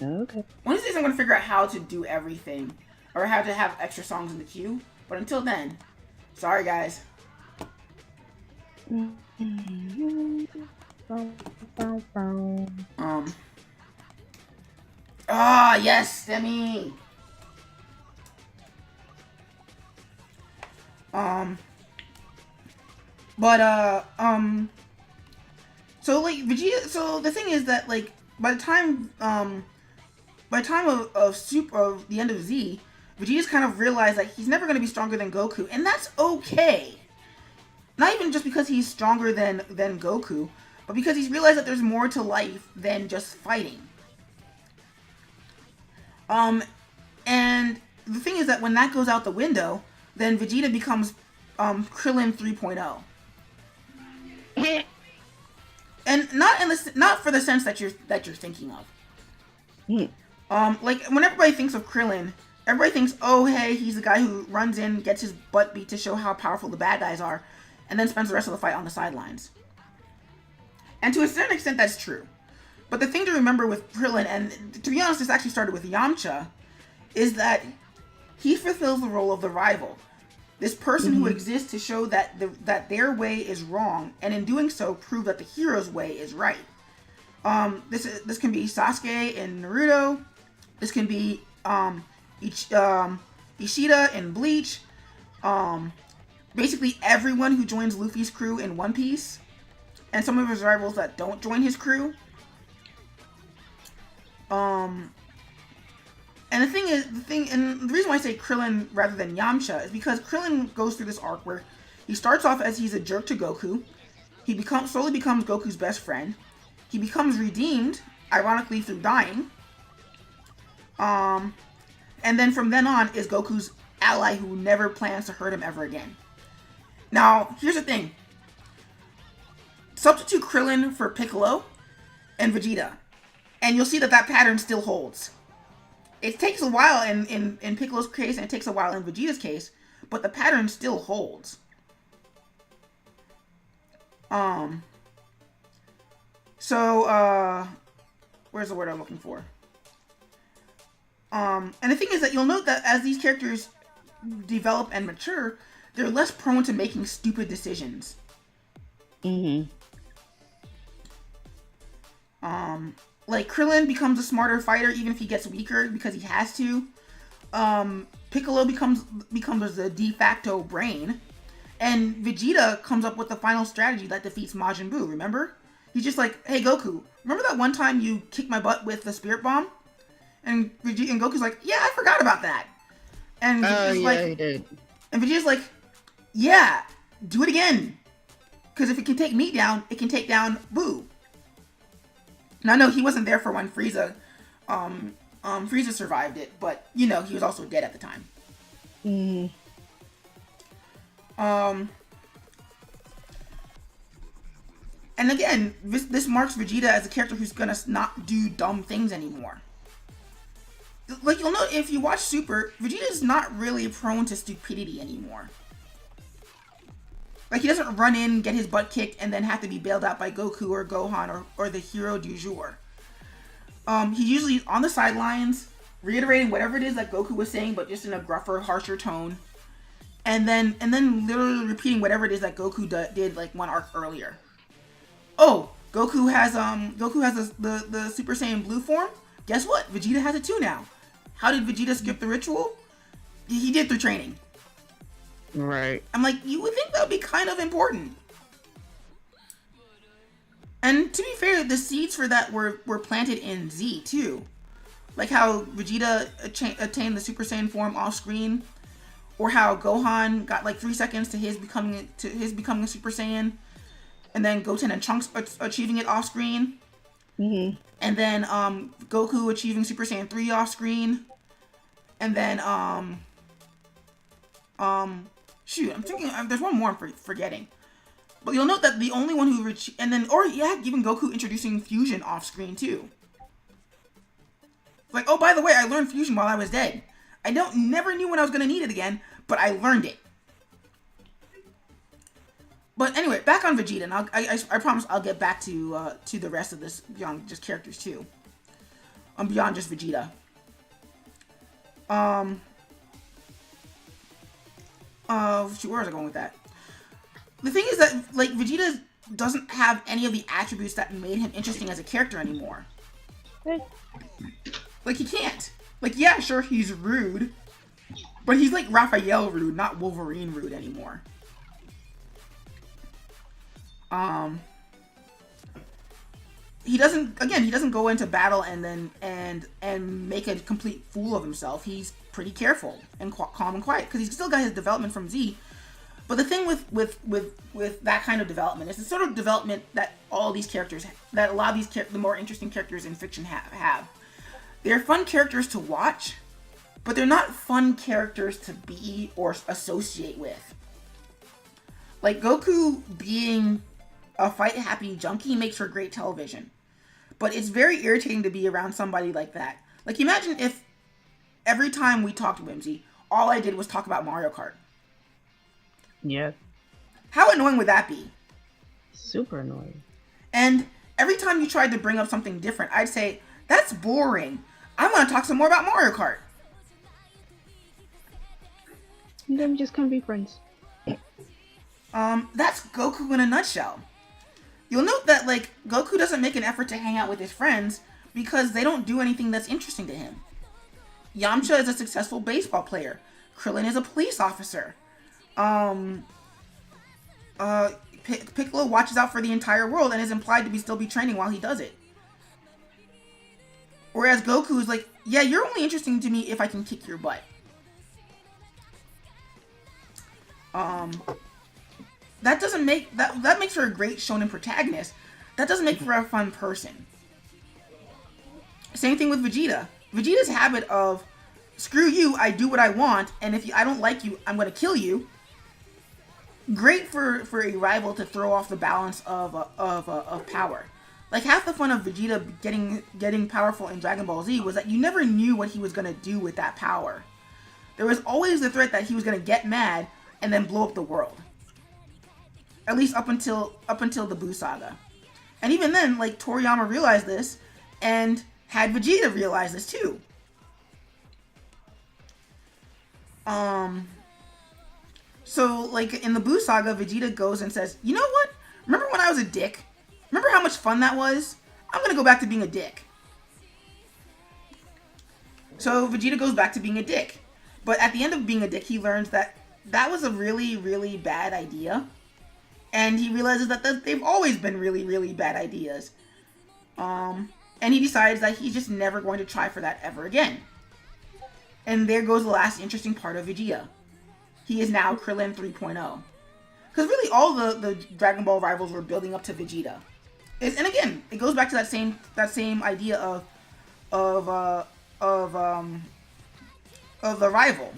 Okay. One of these days I'm going to figure out how to do everything, or how to have extra songs in the queue. But until then, sorry guys. Yes, Demi. So Vegeta. So the thing is that by the time of the end of Z, Vegeta's kind of realized that he's never going to be stronger than Goku, and that's okay. Not even just because he's stronger than Goku, but because he's realized that there's more to life than just fighting. And the thing is that when that goes out the window, then Vegeta becomes Krillin 3.0. And not for the sense that you're thinking of. When everybody thinks of Krillin, everybody thinks, oh hey, he's the guy who runs in, gets his butt beat to show how powerful the bad guys are, and then spends the rest of the fight on the sidelines. And to a certain extent, that's true. But the thing to remember with Krillin, and to be honest, this actually started with Yamcha, is that he fulfills the role of the rival. This person who exists to show that their way is wrong, and in doing so, prove that the hero's way is right. This can be Sasuke in Naruto. This can be Ishida in Bleach. Basically everyone who joins Luffy's crew in One Piece, and some of his rivals that don't join his crew. And the reason why I say Krillin rather than Yamcha is because Krillin goes through this arc where he starts off as he's a jerk to Goku. He slowly becomes Goku's best friend. He becomes redeemed, ironically, through dying. And then from then on is Goku's ally who never plans to hurt him ever again. Now, here's the thing. Substitute Krillin for Piccolo and Vegeta, and you'll see that pattern still holds. It takes a while in Piccolo's case, and it takes a while in Vegeta's case, but the pattern still holds. Where's the word I'm looking for? And the thing is that you'll note that as these characters develop and mature, they're less prone to making stupid decisions. Like Krillin becomes a smarter fighter even if he gets weaker because he has to. Piccolo becomes the de facto brain, and Vegeta comes up with the final strategy that defeats Majin Buu. Remember? He's just like, "Hey Goku, remember that one time you kicked my butt with the Spirit Bomb?" And Goku's like, "Yeah, I forgot about that." And Vegeta's he did. And Vegeta's like, "Yeah, do it again. Because if it can take me down, it can take down Buu." Now, no, he wasn't there for when Frieza survived it, but, you know, he was also dead at the time. And again, this marks Vegeta as a character who's gonna not do dumb things anymore. Like, you'll note, if you watch Super, Vegeta's not really prone to stupidity anymore. Like, he doesn't run in, get his butt kicked, and then have to be bailed out by Goku or Gohan or the hero du jour. He's usually on the sidelines, reiterating whatever it is that Goku was saying, but just in a gruffer, harsher tone. And then literally repeating whatever it is that Goku did, like, one arc earlier. Oh, Goku has the Super Saiyan Blue form? Guess what? Vegeta has it too now. How did Vegeta skip the ritual? He did through training. Right. I'm like, you would think that would be kind of important. And to be fair, the seeds for that were planted in Z too. Like how Vegeta attained the Super Saiyan form off screen, or how Gohan got like 3 seconds to his becoming a Super Saiyan, and then Goten and Trunks achieving it off screen. And then Goku achieving Super Saiyan 3 off screen. And then shoot, I'm thinking there's one more I'm forgetting. But you'll note that the only one who even Goku introducing fusion off screen too. Like, oh, by the way, I learned fusion while I was dead. I never knew when I was gonna need it again, but I learned it. But anyway, back on Vegeta, and I promise I'll get back to the rest of this beyond just characters too. Beyond just Vegeta. Shoot, where was I going with that? The thing is that, like, Vegeta doesn't have any of the attributes that made him interesting as a character anymore. Like, he can't. Like, yeah, sure, he's rude, but he's like Raphael rude, not Wolverine rude anymore. He doesn't go into battle and make a complete fool of himself. He's pretty careful and calm and quiet because he's still got his development from Z. But the thing with that kind of development is the sort of development that all these characters, that a lot of these the more interesting characters in fiction have. They're fun characters to watch, but they're not fun characters to be or associate with. Like, Goku being a fight-happy junkie makes for great television. But it's very irritating to be around somebody like that. Like, imagine if every time we talked to Whimsy, all I did was talk about Mario Kart. Yeah. How annoying would that be? Super annoying. And every time you tried to bring up something different, I'd say, that's boring. I want to talk some more about Mario Kart. And then we just come be friends. That's Goku in a nutshell. You'll note that, like, Goku doesn't make an effort to hang out with his friends because they don't do anything that's interesting to him. Yamcha is a successful baseball player. Krillin is a police officer. Piccolo watches out for the entire world and is implied to still be training while he does it. Whereas Goku is like, yeah, you're only interesting to me if I can kick your butt. That doesn't make that makes for a great shonen protagonist. That doesn't make for a fun person. Same thing with Vegeta. Vegeta's habit of screw you, I do what I want, and if I don't like you, I'm gonna kill you. Great for a rival to throw off the balance of power. Like, half the fun of Vegeta getting powerful in Dragon Ball Z was that you never knew what he was gonna do with that power. There was always the threat that he was gonna get mad and then blow up the world. At least up until the Buu saga. And even then, like, Toriyama realized this and had Vegeta realize this too. So, like, in the Buu Saga, Vegeta goes and says, you know what? Remember when I was a dick? Remember how much fun that was? I'm gonna go back to being a dick. So, Vegeta goes back to being a dick. But at the end of being a dick, he learns that that was a really, really bad idea. And he realizes that they've always been really, really bad ideas. And he decides that he's just never going to try for that ever again. And there goes the last interesting part of Vegeta. He is now Krillin 3.0. Because really all the Dragon Ball rivals were building up to Vegeta. And again, it goes back to that same idea of the rival.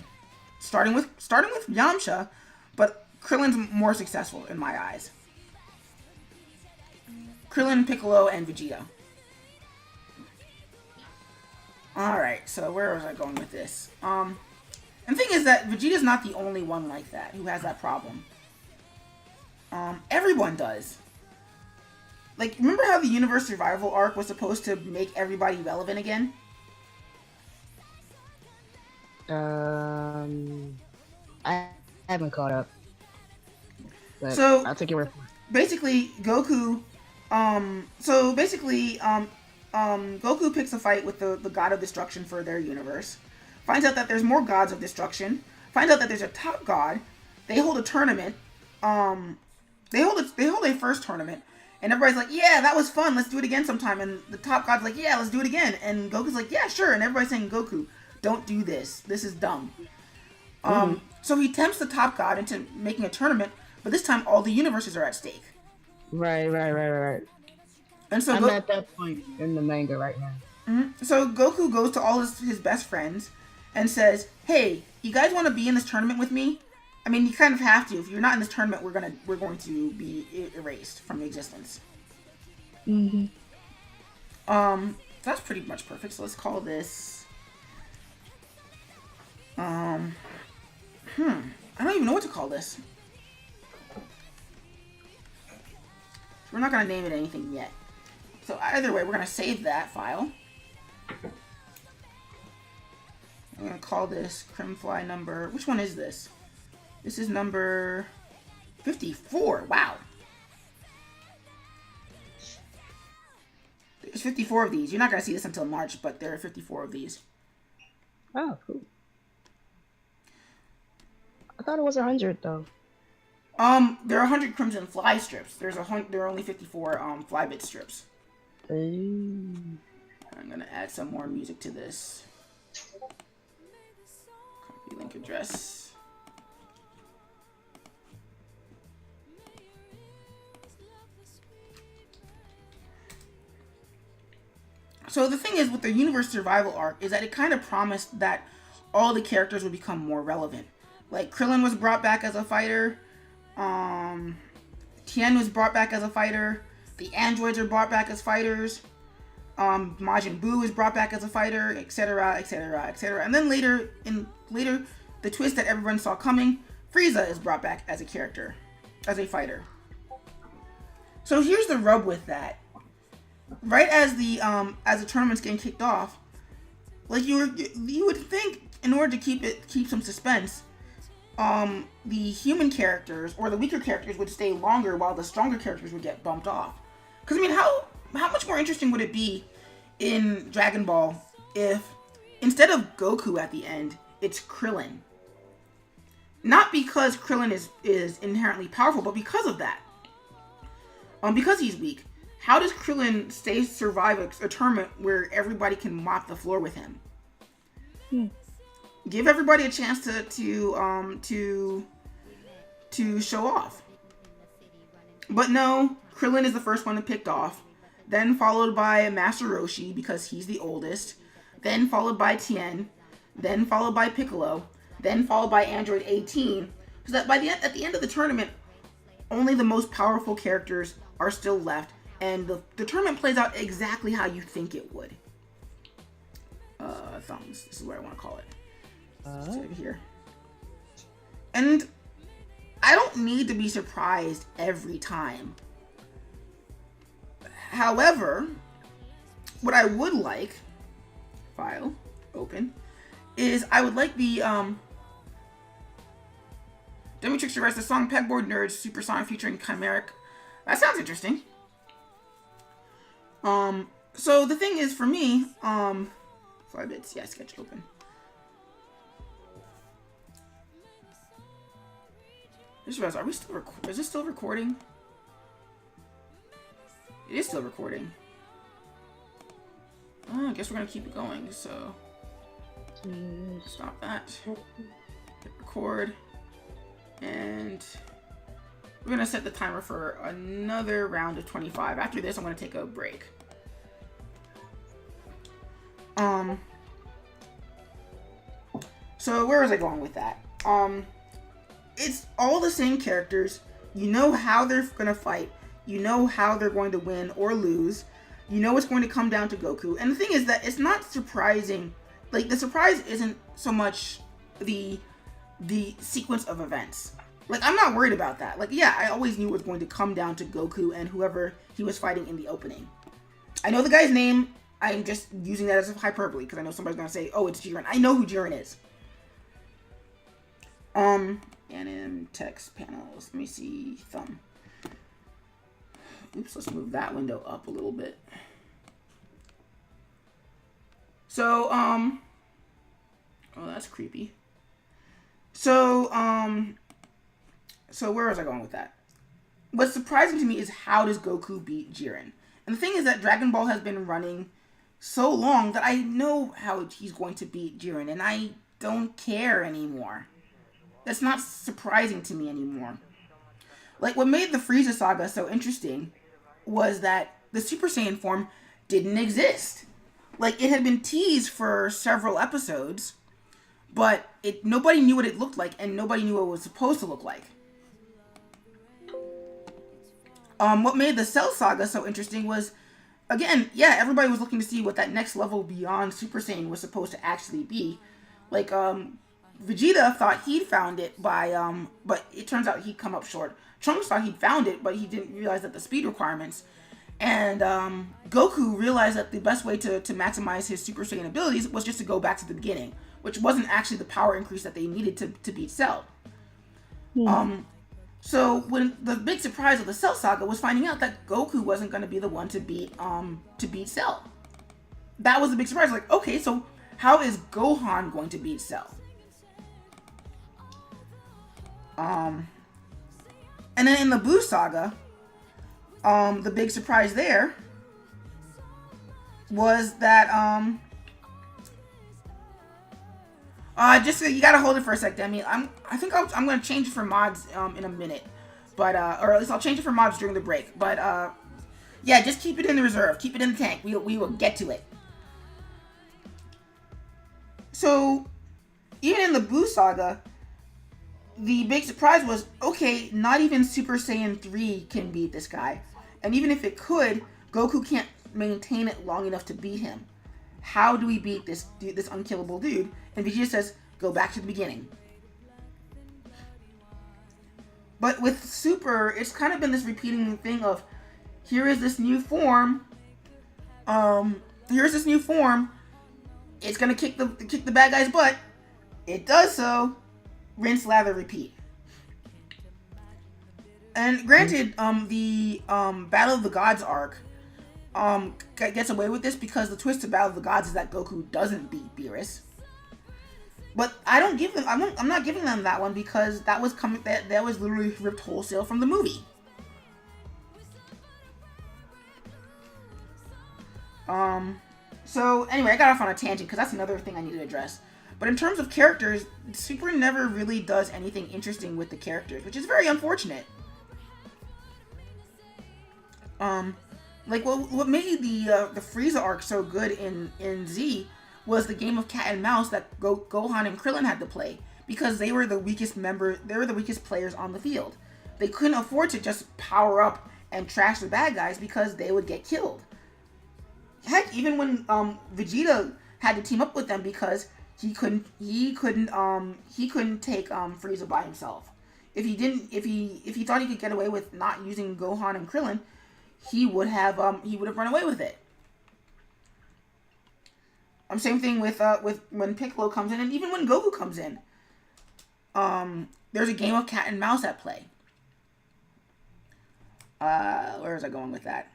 Starting with Yamcha, but Krillin's more successful in my eyes. Krillin, Piccolo, and Vegeta. Alright, so where was I going with this? And the thing is that Vegeta's not the only one like that who has that problem. Everyone does. Like, remember how the Universe Survival arc was supposed to make everybody relevant again? I haven't caught up. But So I'll take your word for it. basically, Goku Goku picks a fight with the God of Destruction for their universe. Finds out that there's more gods of destruction. Finds out that there's a top god. They hold a tournament. They hold a first tournament, and everybody's like, "Yeah, that was fun. Let's do it again sometime." And the top god's like, "Yeah, let's do it again." And Goku's like, "Yeah, sure." And everybody's saying, "Goku, don't do this. This is dumb." So he tempts the top god into making a tournament, but this time all the universes are at stake. Right. And so I'm at that point in the manga right now. So Goku goes to all his best friends and says, "Hey, you guys want to be in this tournament with me? I mean, you kind of have to. If you're not in this tournament, we're going to be erased from existence." That's pretty much perfect. So let's call this. I don't even know what to call this. We're not gonna name it anything yet. So either way, we're gonna save that file. I'm gonna call this Crimfly number. Which one is this? This is number 54. Wow. There's 54 of these. You're not gonna see this until March, but there are 54 of these. Oh, cool. I thought it was 100 though. There are 100 Crimson Fly strips. There are only 54 Flybits strips. I'm gonna add some more music to this. Copy link address. So the thing is with the Universe Survival arc is that it kind of promised that all the characters would become more relevant. Like Krillin was brought back as a fighter. Tien was brought back as a fighter. The androids are brought back as fighters. Majin Buu is brought back as a fighter, etc., etc., etc. And then later, the twist that everyone saw coming, Frieza is brought back as a character, as a fighter. So here's the rub with that. Right as the tournament's getting kicked off, like you would think in order to keep some suspense, the human characters or the weaker characters would stay longer while the stronger characters would get bumped off. Because I mean, how much more interesting would it be in Dragon Ball if instead of Goku at the end, it's Krillin? Not because Krillin is inherently powerful, but because of that. Because he's weak. How does Krillin survive a tournament where everybody can mop the floor with him? Give everybody a chance to show off. But no, Krillin is the first one to picked off. Then followed by Master Roshi because he's the oldest. Then followed by Tien. Then followed by Piccolo. Then followed by Android 18. So that at the end of the tournament, only the most powerful characters are still left. And the tournament plays out exactly how you think it would. Thumbs. This is what I want to call it. Over here. And I don't need to be surprised every time. However, what I would like, file, open, is I would like the Dummy Trickster writes the song Pegboard Nerds Super Song featuring Chimeric. That sounds interesting. So the thing is for me, Flybits, yeah, sketch open. Just realized, are we still is this still recording? It is still recording. Oh, I guess we're gonna keep it going, so stop that. Hit record. And we're gonna set the timer for another round of 25. After this, I'm gonna take a break. So where was I going with that? It's all the same characters. You know how they're gonna fight. You know how they're going to win or lose. You know it's going to come down to Goku. And the thing is that it's not surprising. Like, the surprise isn't so much the sequence of events. Like, I'm not worried about that. Like, yeah, I always knew it was going to come down to Goku and whoever he was fighting in the opening. I know the guy's name. I'm just using that as a hyperbole because I know somebody's going to say, oh, it's Jiren. I know who Jiren is. Anim text panels. Let me see. Thumb. Oops, let's move that window up a little bit. So, oh, that's creepy. So where was I going with that? What's surprising to me is how does Goku beat Jiren? And the thing is that Dragon Ball has been running so long that I know how he's going to beat Jiren, and I don't care anymore. That's not surprising to me anymore. Like, what made the Frieza saga so interesting was that the Super Saiyan form didn't exist. Like, it had been teased for several episodes, but nobody knew what it looked like, and nobody knew what it was supposed to look like. What made the Cell saga so interesting was, again, yeah, everybody was looking to see what that next level beyond Super Saiyan was supposed to actually be. Like, Vegeta thought he'd found it but it turns out he'd come up short. Trunks thought he'd found it, but he didn't realize that the speed requirements. And Goku realized that the best way to maximize his Super Saiyan abilities was just to go back to the beginning, which wasn't actually the power increase that they needed to beat Cell. So when the big surprise of the Cell saga was finding out that Goku wasn't going to be the one to beat Cell. That was the big surprise. Like, okay, so how is Gohan going to beat Cell? And then in the Buu saga, the big surprise there was that just you gotta hold it for a sec, Demi. I think I'm gonna change it for mods in a minute, but or at least I'll change it for mods during the break. But yeah, just keep it in the reserve, keep it in the tank. We will get to it. So even in the Buu saga, the big surprise was, okay, not even Super Saiyan 3 can beat this guy. And even if it could, Goku can't maintain it long enough to beat him. How do we beat this unkillable dude? And Vegeta says, go back to the beginning. But with Super, it's kind of been this repeating thing of, here is this new form. Here's this new form. It's gonna kick the bad guy's butt. It does so. Rinse, lather, repeat. And granted, the Battle of the Gods arc gets away with this because the twist to Battle of the Gods is that Goku doesn't beat Beerus. But I'm not giving them that one because that was that was literally ripped wholesale from the movie. So anyway, I got off on a tangent because that's another thing I need to address. But in terms of characters, Super never really does anything interesting with the characters, which is very unfortunate. Like what made the Frieza arc so good in Z was the game of cat and mouse that Gohan and Krillin had to play because they were the weakest players on the field. They couldn't afford to just power up and trash the bad guys because they would get killed. Heck, even when Vegeta had to team up with them because he couldn't take Frieza by himself. If he thought he could get away with not using Gohan and Krillin, he would have run away with it. Same thing with when Piccolo comes in, and even when Goku comes in. there's a game of cat and mouse at play. Where was I going with that?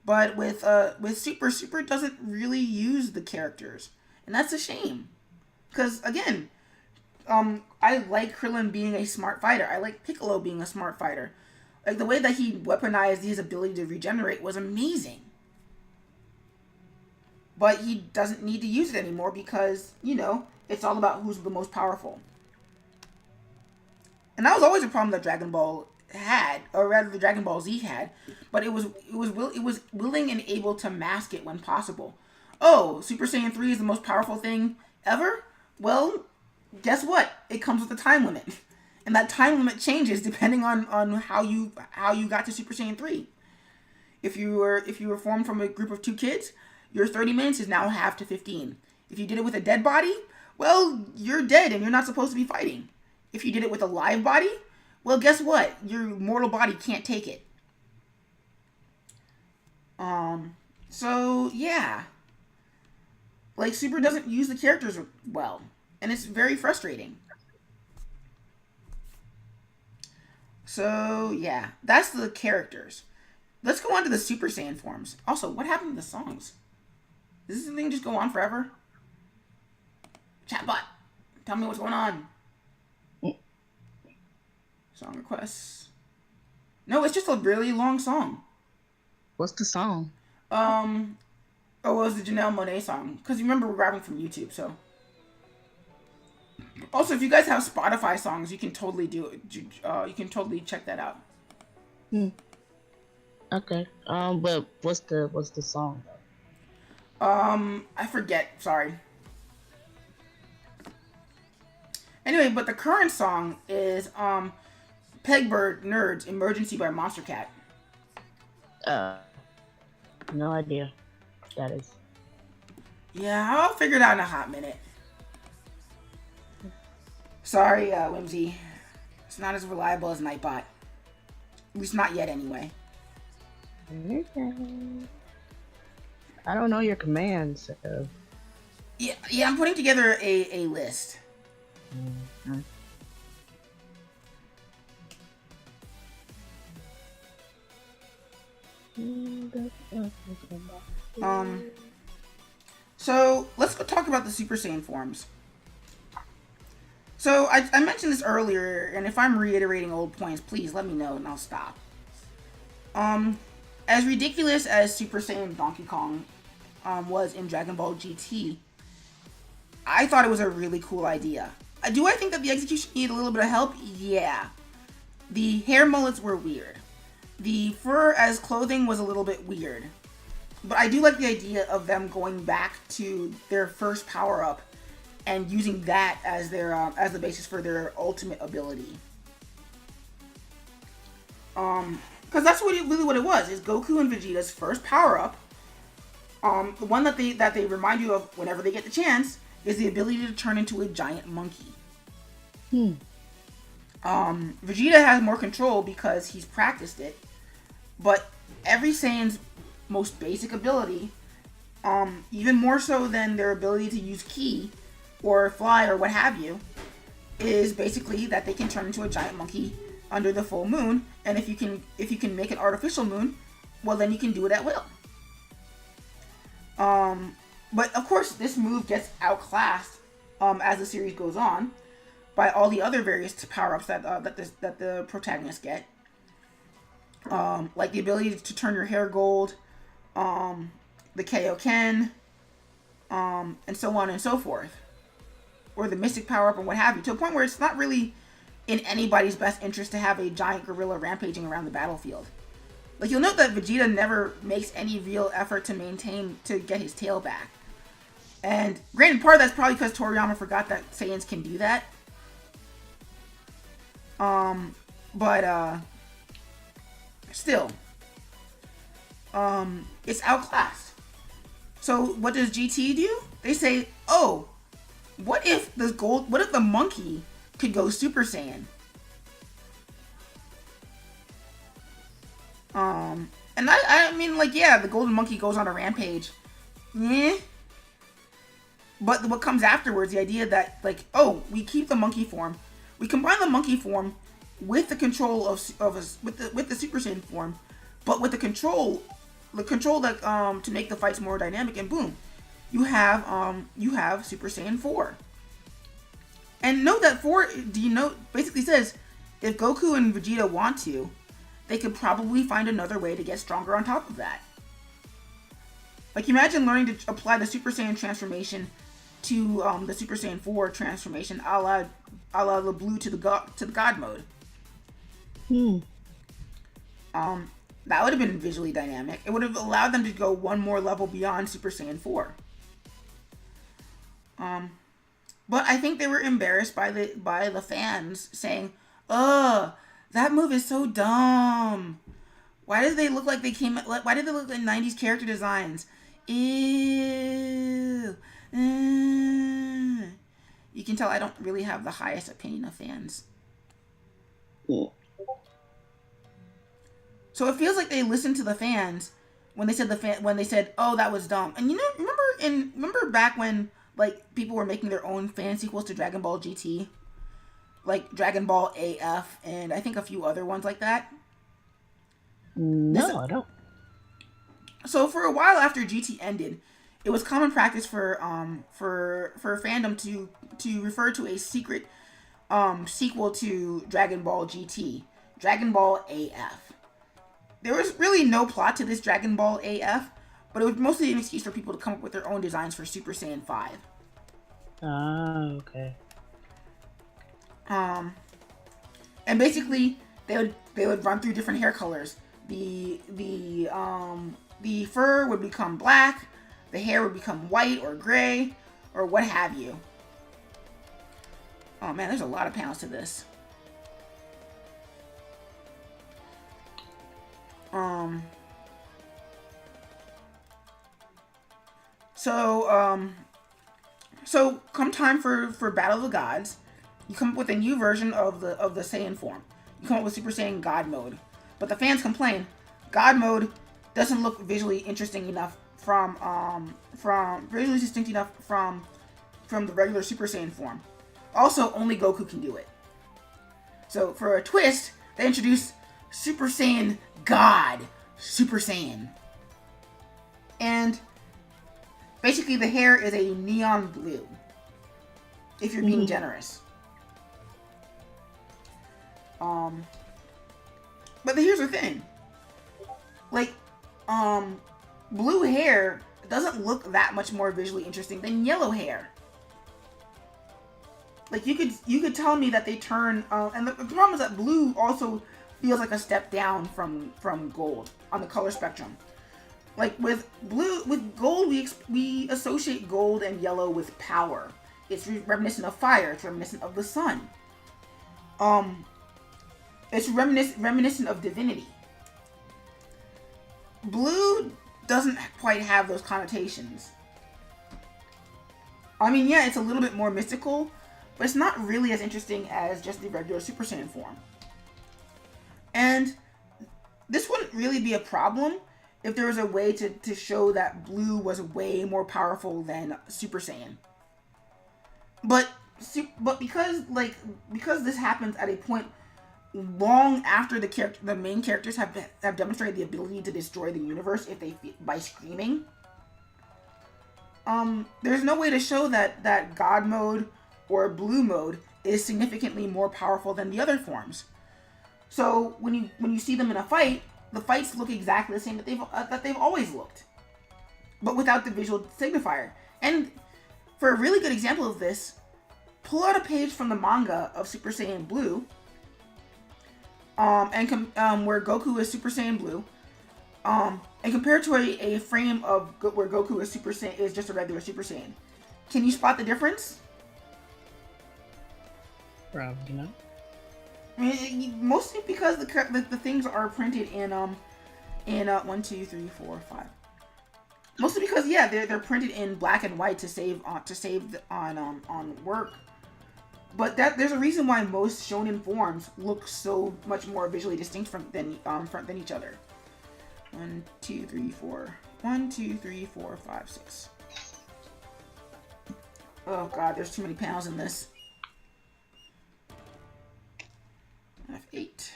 But with Super doesn't really use the characters, and that's a shame. Because again, I like Krillin being a smart fighter. I like Piccolo being a smart fighter. Like, the way that he weaponized his ability to regenerate was amazing. But he doesn't need to use it anymore because, it's all about who's the most powerful. And that was always a problem that Dragon Ball had, or rather the Dragon Ball Z had, but it was willing and able to mask it when possible. Oh, Super Saiyan 3 is the most powerful thing ever? Well, guess what? It comes with a time limit. And that time limit changes depending on how you got to Super Saiyan 3. If you were formed from a group of 2 kids, your 30 minutes is now half to 15. If you did it with a dead body, well, you're dead and you're not supposed to be fighting. If you did it with a live body, well, guess what? Your mortal body can't take it. So yeah. Like, Super doesn't use the characters well, and it's very frustrating. So, yeah, that's the characters. Let's go on to the Super Saiyan forms. Also, what happened to the songs? Does this thing just go on forever? Chatbot, tell me what's going on. Song requests. No, it's just a really long song. What's the song? Oh, it was the Janelle Monáe song. Because remember, we're grabbing from YouTube, so. Also, if you guys have Spotify songs, you can totally do it. You can totally check that out. Okay. But what's the song? I forget. Sorry. Anyway, but the current song is Pegbird Nerds Emergency by Monster Cat. No idea. That is. Yeah, I'll figure it out in a hot minute. Sorry, Whimsy. It's not as reliable as Nightbot. At least not yet, anyway. Okay. I don't know your commands, so. Yeah, I'm putting together a list. Mm-hmm. So let's go talk about the Super Saiyan forms. So I mentioned this earlier, and if I'm reiterating old points, please let me know and I'll stop. As ridiculous as Super Saiyan Donkey Kong was in Dragon Ball GT, I thought it was a really cool idea. Do I think that the execution needed a little bit of help? Yeah. The hair mullets were weird. The fur as clothing was a little bit weird. But I do like the idea of them going back to their first power-up and using that as their as the basis for their ultimate ability. Because that's really what it was, is Goku and Vegeta's first power-up. The one that they remind you of whenever they get the chance is the ability to turn into a giant monkey. Vegeta has more control because he's practiced it, but every Saiyan's most basic ability, even more so than their ability to use ki or fly or what have you, is basically that they can turn into a giant monkey under the full moon, and if you can make an artificial moon, well, then you can do it at will. But of course, this move gets outclassed as the series goes on by all the other various power-ups that the protagonists get, like the ability to turn your hair gold, the Kaioken, and so on and so forth, or the Mystic power-up and what have you, to a point where it's not really in anybody's best interest to have a giant gorilla rampaging around the battlefield. Like, you'll note that Vegeta never makes any real effort to get his tail back. And granted, part of that's probably because Toriyama forgot that Saiyans can do that. But still, it's outclassed. So what does GT do? They say, oh, what if the monkey could go Super Saiyan? And I mean, like, yeah, the golden monkey goes on a rampage. Yeah. But what comes afterwards, the idea that, like, oh, we keep the monkey form, We combine the monkey form with the control with the Super Saiyan form, but with the control that to make the fights more dynamic, and boom, you have Super Saiyan 4. And note that 4 basically says if Goku and Vegeta want to, they could probably find another way to get stronger on top of that. Like, imagine learning to apply the Super Saiyan transformation to the Super Saiyan 4 transformation, a la the blue to the God mode. That would have been visually dynamic. It would have allowed them to go one more level beyond Super Saiyan 4. But I think they were embarrassed by the fans saying, "Ugh, that move is so dumb. Why did they look like they came? Why did they look like 90s character designs? Ew." You can tell I don't really have the highest opinion of fans. Yeah. So it feels like they listened to the fans when they said, "Oh, that was dumb." And remember back when like people were making their own fan sequels to Dragon Ball GT, like Dragon Ball AF, and I think a few other ones like that. No, I don't. So for a while after GT ended, it was common practice for fandom to refer to a secret sequel to Dragon Ball GT, Dragon Ball AF. There was really no plot to this Dragon Ball AF, but it was mostly an excuse for people to come up with their own designs for Super Saiyan 5. Ah, okay. And basically they would run through different hair colors. The fur would become black, the hair would become white or gray, or what have you. Oh man, there's a lot of panels to this. So come time for Battle of the Gods, you come up with a new version of the Saiyan form. You come up with Super Saiyan God mode. But the fans complain, God mode doesn't look visually interesting enough from visually distinct enough from the regular Super Saiyan form. Also, only Goku can do it. So for a twist, they introduced Super Saiyan God Super Saiyan. And basically the hair is a neon blue, if you're being generous. But here's the thing. Like, blue hair doesn't look that much more visually interesting than yellow hair. Like, you could tell me that they turn, and the problem is that blue also feels like a step down from gold on the color spectrum. Like with gold, we associate gold and yellow with power. It's reminiscent of fire. It's reminiscent of the sun. It's reminiscent of divinity. Blue doesn't quite have those connotations. I mean, yeah, it's a little bit more mystical, but it's not really as interesting as just the regular Super Saiyan form. And this wouldn't really be a problem if there was a way to show that blue was way more powerful than Super Saiyan. But because this happens at a point long after the main characters have demonstrated the ability to destroy the universe by screaming, there's no way to show that God mode or blue mode is significantly more powerful than the other forms. So when you see them in a fight, the fights look exactly the same that they've always looked, but without the visual signifier. And for a really good example of this, pull out a page from the manga of Super Saiyan Blue, where Goku is Super Saiyan Blue, and compare it to a frame of where Goku is just a regular Super Saiyan. Can you spot the difference? Probably not. I mean, mostly because the things are printed in 1, 2, 3, 4, 5. Mostly because they're printed in black and white to save on work. But there's a reason why most shonen forms look so much more visually distinct than each other. 1, 2, 3, 4. 1, 2, 3, 4, 5, 6. Oh god, there's too many panels in this. F8.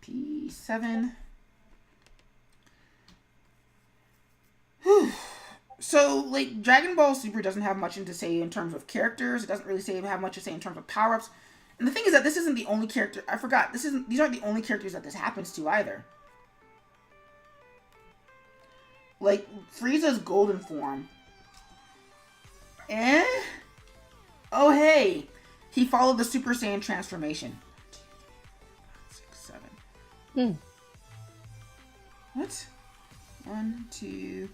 P7. Whew. So, like, Dragon Ball Super doesn't have much to say in terms of characters. It doesn't really have much to say in terms of power-ups. And the thing is that this isn't the only character. I forgot. These aren't the only characters that this happens to either. Like, Frieza's golden form. Oh, hey. He followed the Super Saiyan transformation. 6, 7. What? 1, 2,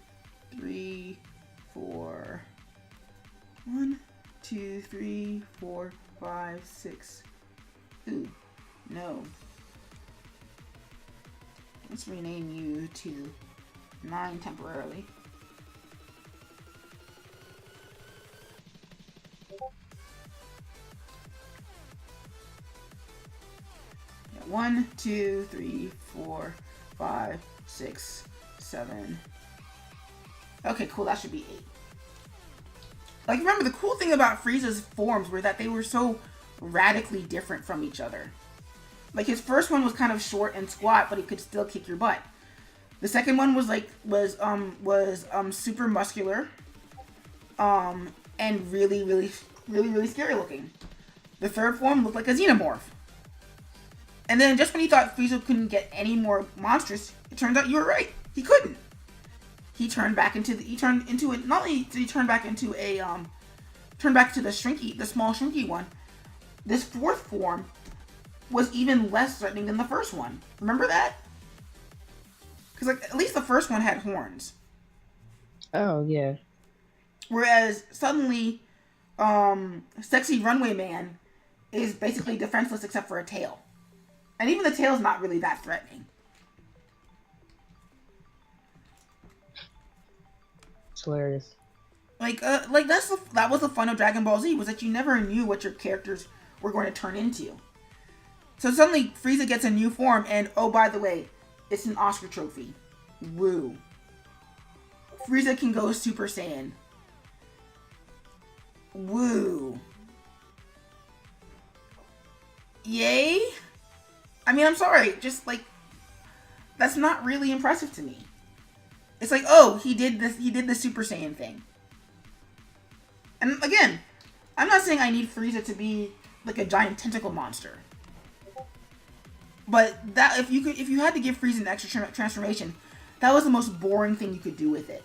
3, 4. 1, 2, 3, 4, 5, 6. Ooh, no. Let's rename you to 9 temporarily. Yeah, 1, 2, 3, 4, 5, 6, 7. Okay, cool. That should be 8. Like, remember, the cool thing about Frieza's forms were that they were so radically different from each other. Like, his first one was kind of short and squat, but he could still kick your butt. The second one was super muscular, and really scary looking. The third form looked like a xenomorph. And then just when you thought Frieza couldn't get any more monstrous, it turns out you were right. He couldn't. He turned back into not only did he turn back into the small shrinky one. This fourth form was even less threatening than the first one. Remember that? Because, like, at least the first one had horns. Oh, yeah. Whereas, suddenly, Sexy Runway Man is basically defenseless except for a tail. And even the tail's not really that threatening. It's hilarious. That was the fun of Dragon Ball Z, was that you never knew what your characters were going to turn into. So suddenly, Frieza gets a new form, and, oh, by the way, it's an Oscar trophy. Woo. Frieza can go Super Saiyan. Woo. Yay? I mean, I'm sorry. Just, like, that's not really impressive to me. It's like, oh, he did the Super Saiyan thing. And again, I'm not saying I need Frieza to be like a giant tentacle monster. But that if you had to give Frieza an extra transformation, that was the most boring thing you could do with it.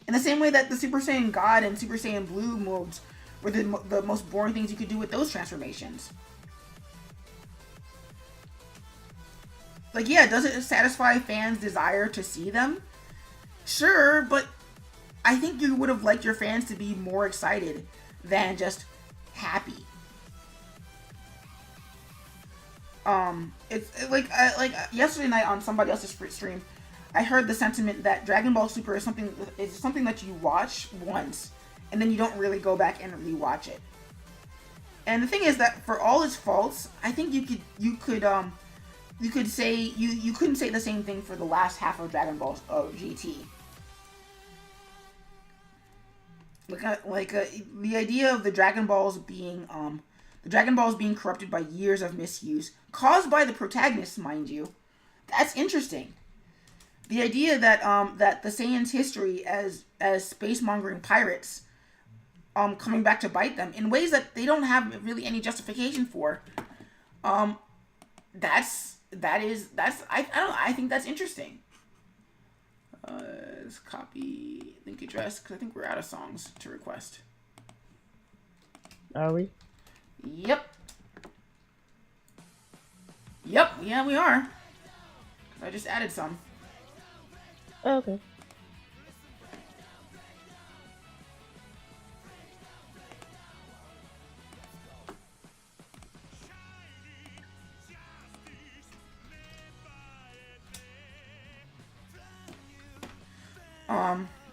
In the same way that the Super Saiyan God and Super Saiyan Blue modes were the most boring things you could do with those transformations. Like, yeah, does it satisfy fans' desire to see them? Sure, but I think you would have liked your fans to be more excited than just happy. It's like yesterday night on somebody else's stream, I heard the sentiment that Dragon Ball Super is something that you watch once and then you don't really go back and rewatch it. And the thing is that for all its faults, I think you couldn't say the same thing for the last half of Dragon Ball GT. The idea of the Dragon Balls being corrupted by years of misuse, caused by the protagonists, mind you, that's interesting. The idea that the Saiyans' history as space-mongering pirates, coming back to bite them in ways that they don't have really any justification for, I think that's interesting. Let's copy link address because I think we're out of songs to request. Are we? Yep. Yeah, we are. I just added some. Oh, okay.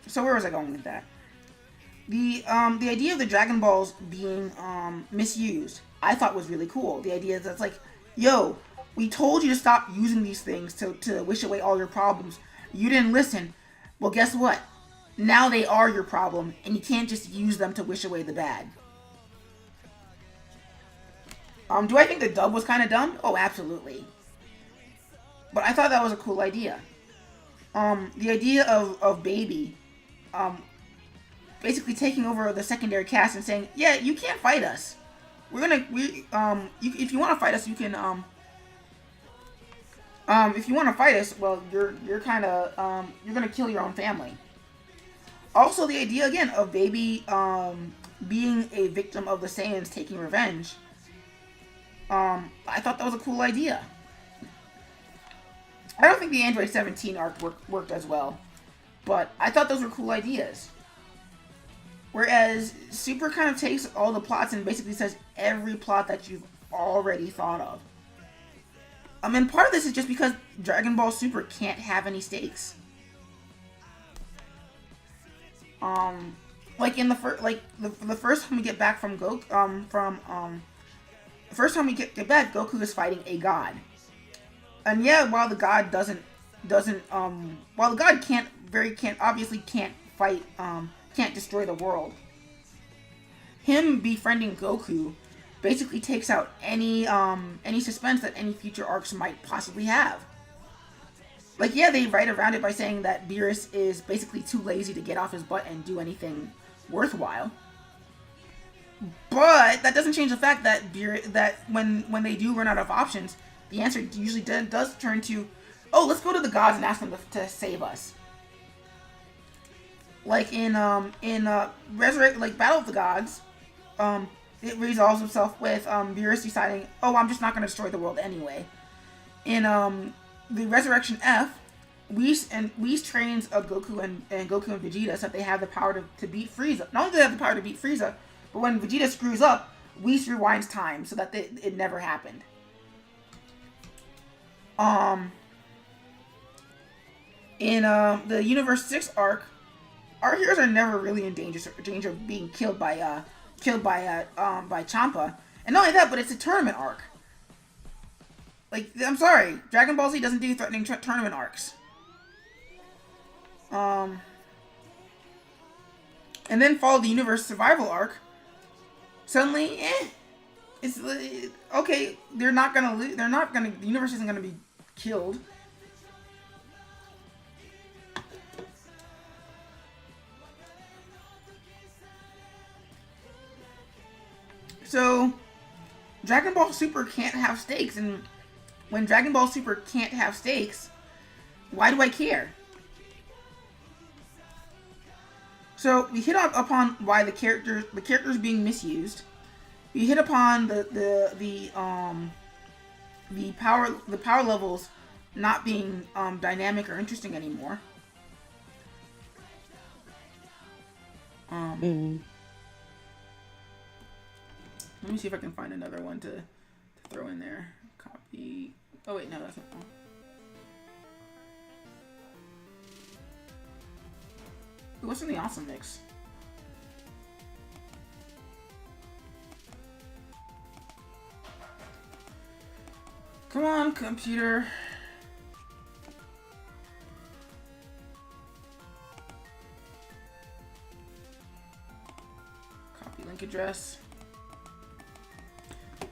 So where was I going with that? The idea of the Dragon Balls being misused, I thought was really cool. The idea that's like, yo, we told you to stop using these things to wish away all your problems. You didn't listen. Well, guess what? Now they are your problem, and you can't just use them to wish away the bad. Do I think the dub was kind of dumb? Oh, absolutely. But I thought that was a cool idea. The idea of Baby, basically taking over the secondary cast and saying, yeah, you can't fight us. If you want to fight us, you can, if you want to fight us, well, you're kind of, you're gonna kill your own family. Also, the idea, again, of Baby, being a victim of the Saiyans taking revenge, I thought that was a cool idea. I don't think the Android 17 arc worked as well, but I thought those were cool ideas. Whereas Super kind of takes all the plots and basically says every plot that you've already thought of. And part of this is just because Dragon Ball Super can't have any stakes. Like in the first time we get back from the first time we get back, Goku is fighting a god. And yeah, while the god obviously can't fight, can't destroy the world. Him befriending Goku basically takes out any suspense that any future arcs might possibly have. Like, yeah, they write around it by saying that Beerus is basically too lazy to get off his butt and do anything worthwhile. But that doesn't change the fact that when they do run out of options, the answer usually does turn to, oh, let's go to the gods and ask them to save us. Like in Battle of the Gods, it resolves itself with Beerus deciding, oh, I'm just not going to destroy the world anyway. In the Resurrection F, Whis trains Goku and Vegeta so that they have the power to beat Frieza. Not only do they have the power to beat Frieza, but when Vegeta screws up, Whis rewinds time so that it never happened. In the Universe 6 arc, our heroes are never really in danger of being killed by Champa. And not only that, but it's a tournament arc. Like, I'm sorry, Dragon Ball Z doesn't do threatening tournament arcs. And then follow the Universe Survival arc. Suddenly, it's okay. They're not gonna lose. The universe isn't gonna be killed. So, Dragon Ball Super can't have stakes, and when Dragon Ball Super can't have stakes, why do I care? So we hit upon why the characters being misused. We hit upon the power levels not being dynamic or interesting anymore. Let me see if I can find another one to throw in there. Copy. Oh wait, no, that's not one. What's in the awesome mix? Come on, computer. Copy link address.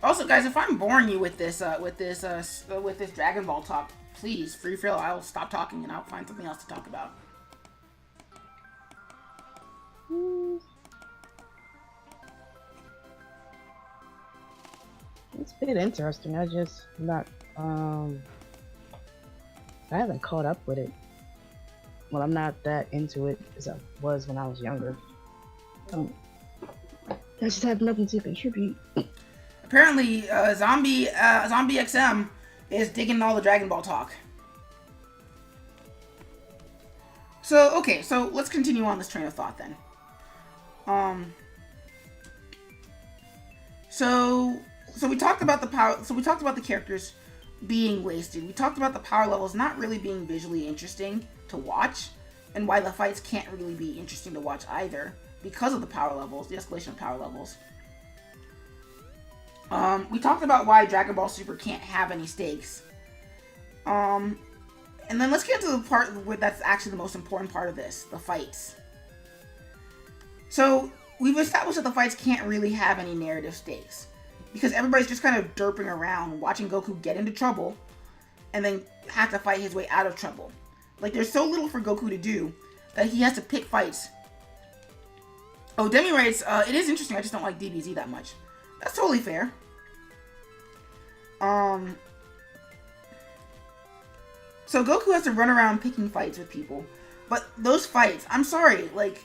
Also, guys, if I'm boring you with this Dragon Ball talk, please, free feel. I'll stop talking and I'll find something else to talk about. It's been interesting. I just not I haven't caught up with it. Well, I'm not that into it as I was when I was younger. I just have nothing to contribute. Apparently, Zombie XM is digging all the Dragon Ball talk. So, okay, so let's continue on this train of thought then. So we talked about the power. So we talked about the characters being wasted. We talked about the power levels not really being visually interesting to watch, and why the fights can't really be interesting to watch either because of the power levels, the escalation of power levels. We talked about why Dragon Ball Super can't have any stakes. And then let's get to the part where that's actually the most important part of this, the fights. So we've established that the fights can't really have any narrative stakes because everybody's just kind of derping around, watching Goku get into trouble, and then have to fight his way out of trouble. Like, there's so little for Goku to do that he has to pick fights. Oh, Demi writes, it is interesting, I just don't like DBZ that much. That's totally fair. So Goku has to run around picking fights with people. But those fights, I'm sorry, like,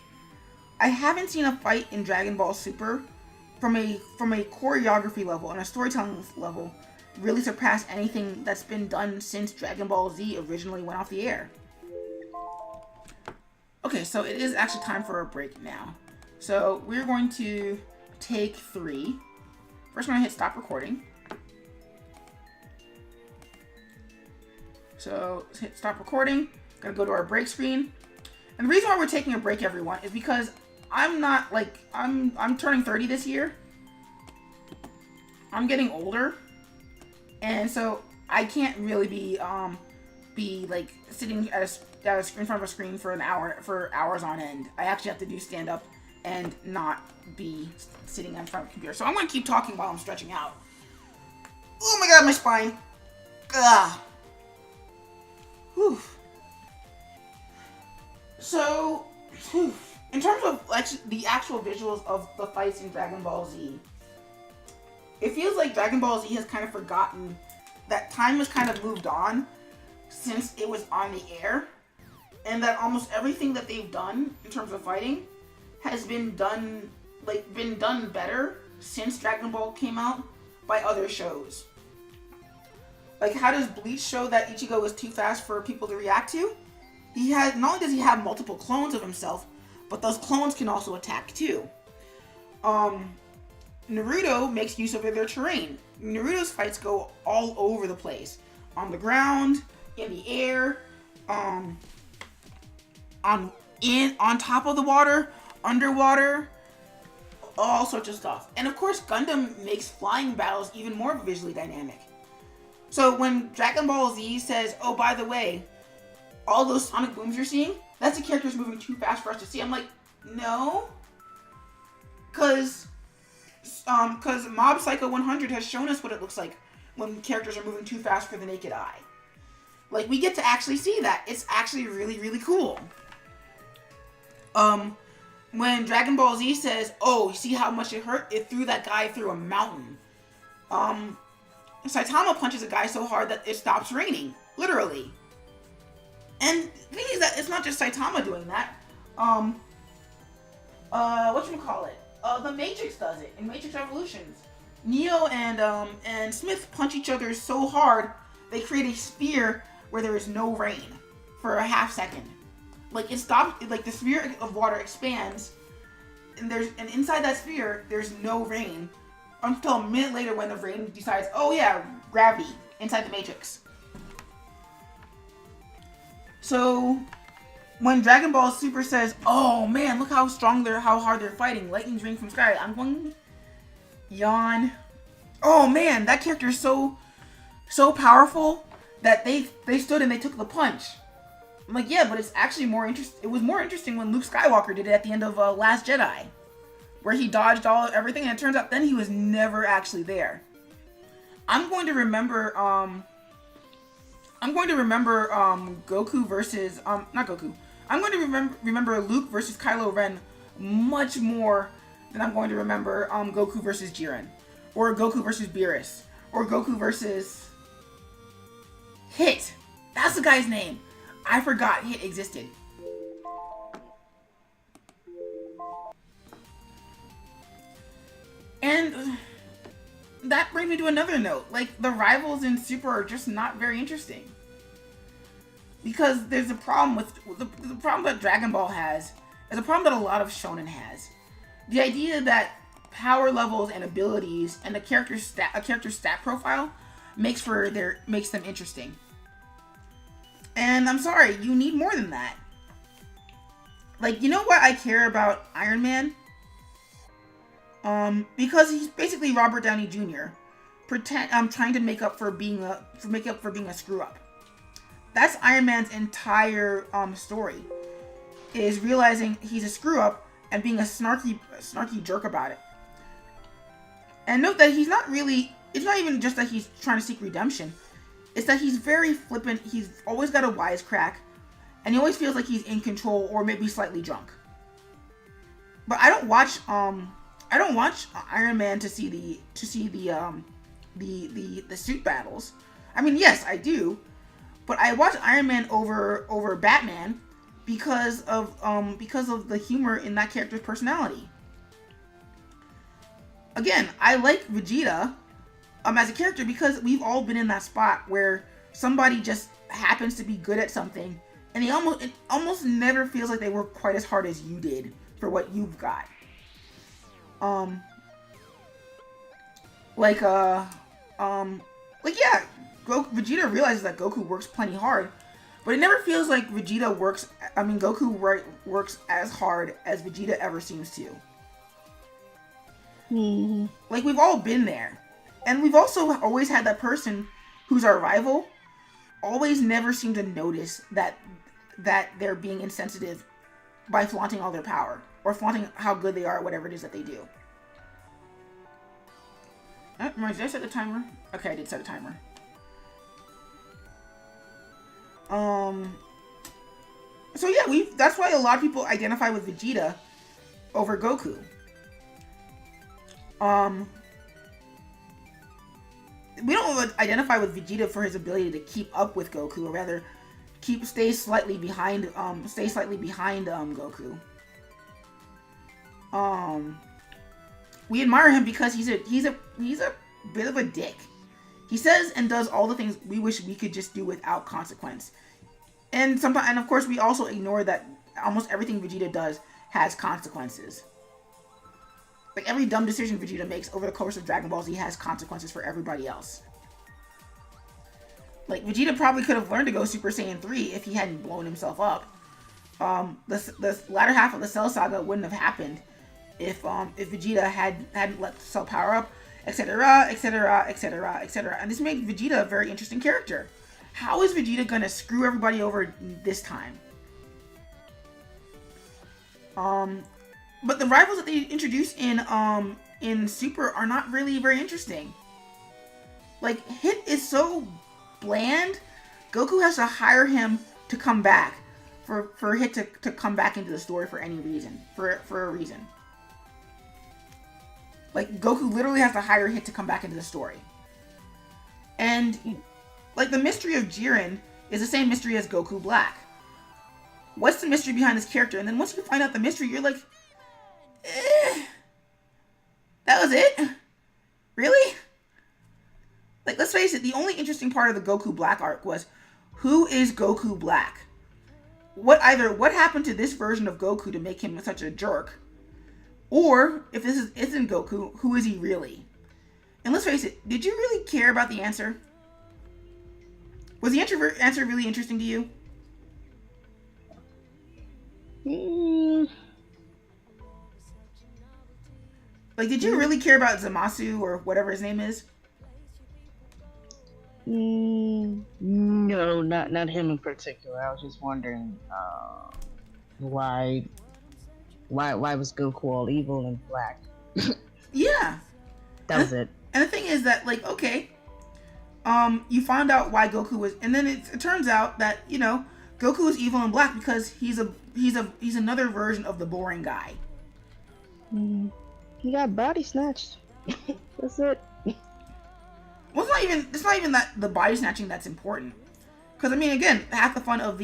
I haven't seen a fight in Dragon Ball Super from a choreography level and a storytelling level really surpass anything that's been done since Dragon Ball Z originally went off the air. Okay, so it is actually time for a break now. So we're going to take 3. First, I'm going to hit stop recording. So let's hit stop recording. Gonna go to our break screen. And the reason why we're taking a break, everyone, is because I'm not like I'm turning 30 this year. I'm getting older, and so I can't really be like sitting in front of a screen for hours on end. I actually have to do stand up and not be sitting in front of a computer. So I'm gonna keep talking while I'm stretching out. Oh my god, my spine. Ugh. Whew. So, in terms of the actual visuals of the fights in Dragon Ball Z, it feels like Dragon Ball Z has kind of forgotten that time has kind of moved on since it was on the air, and that almost everything that they've done in terms of fighting has been done better since Dragon Ball came out by other shows. Like, how does Bleach show that Ichigo is too fast for people to react to? Not only does he have multiple clones of himself, but those clones can also attack too. Naruto makes use of their terrain. Naruto's fights go all over the place. On the ground, in the air, on top of the water, underwater, all sorts of stuff. And of course, Gundam makes flying battles even more visually dynamic. So when Dragon Ball Z says, oh, by the way, all those sonic booms you're seeing, that's the characters moving too fast for us to see. I'm like, no. Because Mob Psycho 100 has shown us what it looks like when characters are moving too fast for the naked eye. Like, we get to actually see that. It's actually really, really cool. When Dragon Ball Z says, oh, you see how much it hurt? It threw that guy through a mountain. Saitama punches a guy so hard that it stops raining. Literally. And the thing is that it's not just Saitama doing that. Whatchamacallit? The Matrix does it in Matrix Revolutions. Neo and Smith punch each other so hard they create a sphere where there is no rain for a half second. Like, it stops, like the sphere of water expands, and inside that sphere there's no rain until a minute later when the rain decides, oh yeah, gravity inside the Matrix. So when Dragon Ball Super says, oh man, look how hard they're fighting, lightning's raining from the sky, I'm going, yawn. Oh man, that character is so powerful that they stood and they took the punch. I'm like, yeah, but it's actually more interesting. It was more interesting when Luke Skywalker did it at the end of Last Jedi, where he dodged everything, and it turns out then he was never actually there. I'm going to remember Goku versus not Goku. I'm going to remember Luke versus Kylo Ren much more than I'm going to remember Goku versus Jiren, or Goku versus Beerus, or Goku versus Hit. That's the guy's name. I forgot Hit existed. And that brings me to another note. Like, the rivals in Super are just not very interesting. Because there's a problem with the problem that Dragon Ball has is a problem that a lot of shonen has. The idea that power levels and abilities and a character's stat profile makes them interesting. And I'm sorry, you need more than that. Like, you know what I care about Iron Man? Because he's basically Robert Downey Jr. Trying to make up for being a screw up. That's Iron Man's entire story. Is realizing he's a screw up and being a snarky jerk about it. And note that he's not really, it's not even just that he's trying to seek redemption. It's that he's very flippant, he's always got a wisecrack, and he always feels like he's in control or maybe slightly drunk. But I don't watch Iron Man to see the suit battles. I mean, yes, I do, but I watch Iron Man over Batman because of the humor in that character's personality. Again, I like Vegeta as a character because we've all been in that spot where somebody just happens to be good at something, and it almost never feels like they work quite as hard as you did for what you've got. Vegeta realizes that Goku works plenty hard, but it never feels like Goku works as hard as Vegeta ever seems to. Mm-hmm. Like, we've all been there. And we've also always had that person who's our rival always never seem to notice that they're being insensitive by flaunting all their power or flaunting how good they are at whatever it is that they do. Did I set the timer? Okay, I did set a timer. So yeah, that's why a lot of people identify with Vegeta over Goku. We don't identify with Vegeta for his ability to keep up with Goku, or rather, stay slightly behind Goku. We admire him because he's a bit of a dick. He says and does all the things we wish we could just do without consequence. And of course, we also ignore that almost everything Vegeta does has consequences. Like, every dumb decision Vegeta makes over the course of Dragon Ball Z has consequences for everybody else. Like, Vegeta probably could have learned to go Super Saiyan 3 if he hadn't blown himself up. The latter half of the Cell Saga wouldn't have happened if Vegeta hadn't let the Cell power up, etc., etc., etc., etc. And this made Vegeta a very interesting character. How is Vegeta gonna screw everybody over this time? But the rivals that they introduce in Super are not really very interesting. Like, Hit is so bland, Goku has to hire him to come back for Hit to come back into the story for any reason, for a reason. Like, Goku literally has to hire Hit to come back into the story. And, like, the mystery of Jiren is the same mystery as Goku Black. What's the mystery behind this character? And then once you find out the mystery, you're like, that was it? Really? Like, let's face it, the only interesting part of the Goku Black arc was, who is Goku Black? What happened to this version of Goku to make him such a jerk? Or, if this isn't Goku, who is he really? And let's face it, did you really care about the answer? Was the answer really interesting to you? Like, did you really care about Zamasu or whatever his name is? No, not him in particular. I was just wondering why was Goku all evil and black? Yeah. That was it. And the thing is that, like, okay, you found out why Goku was, and then it turns out that, you know, Goku is evil and black because he's another version of the boring guy. He got body snatched. That's it. Well, it's not even that the body snatching that's important. Because, I mean, again, half the fun of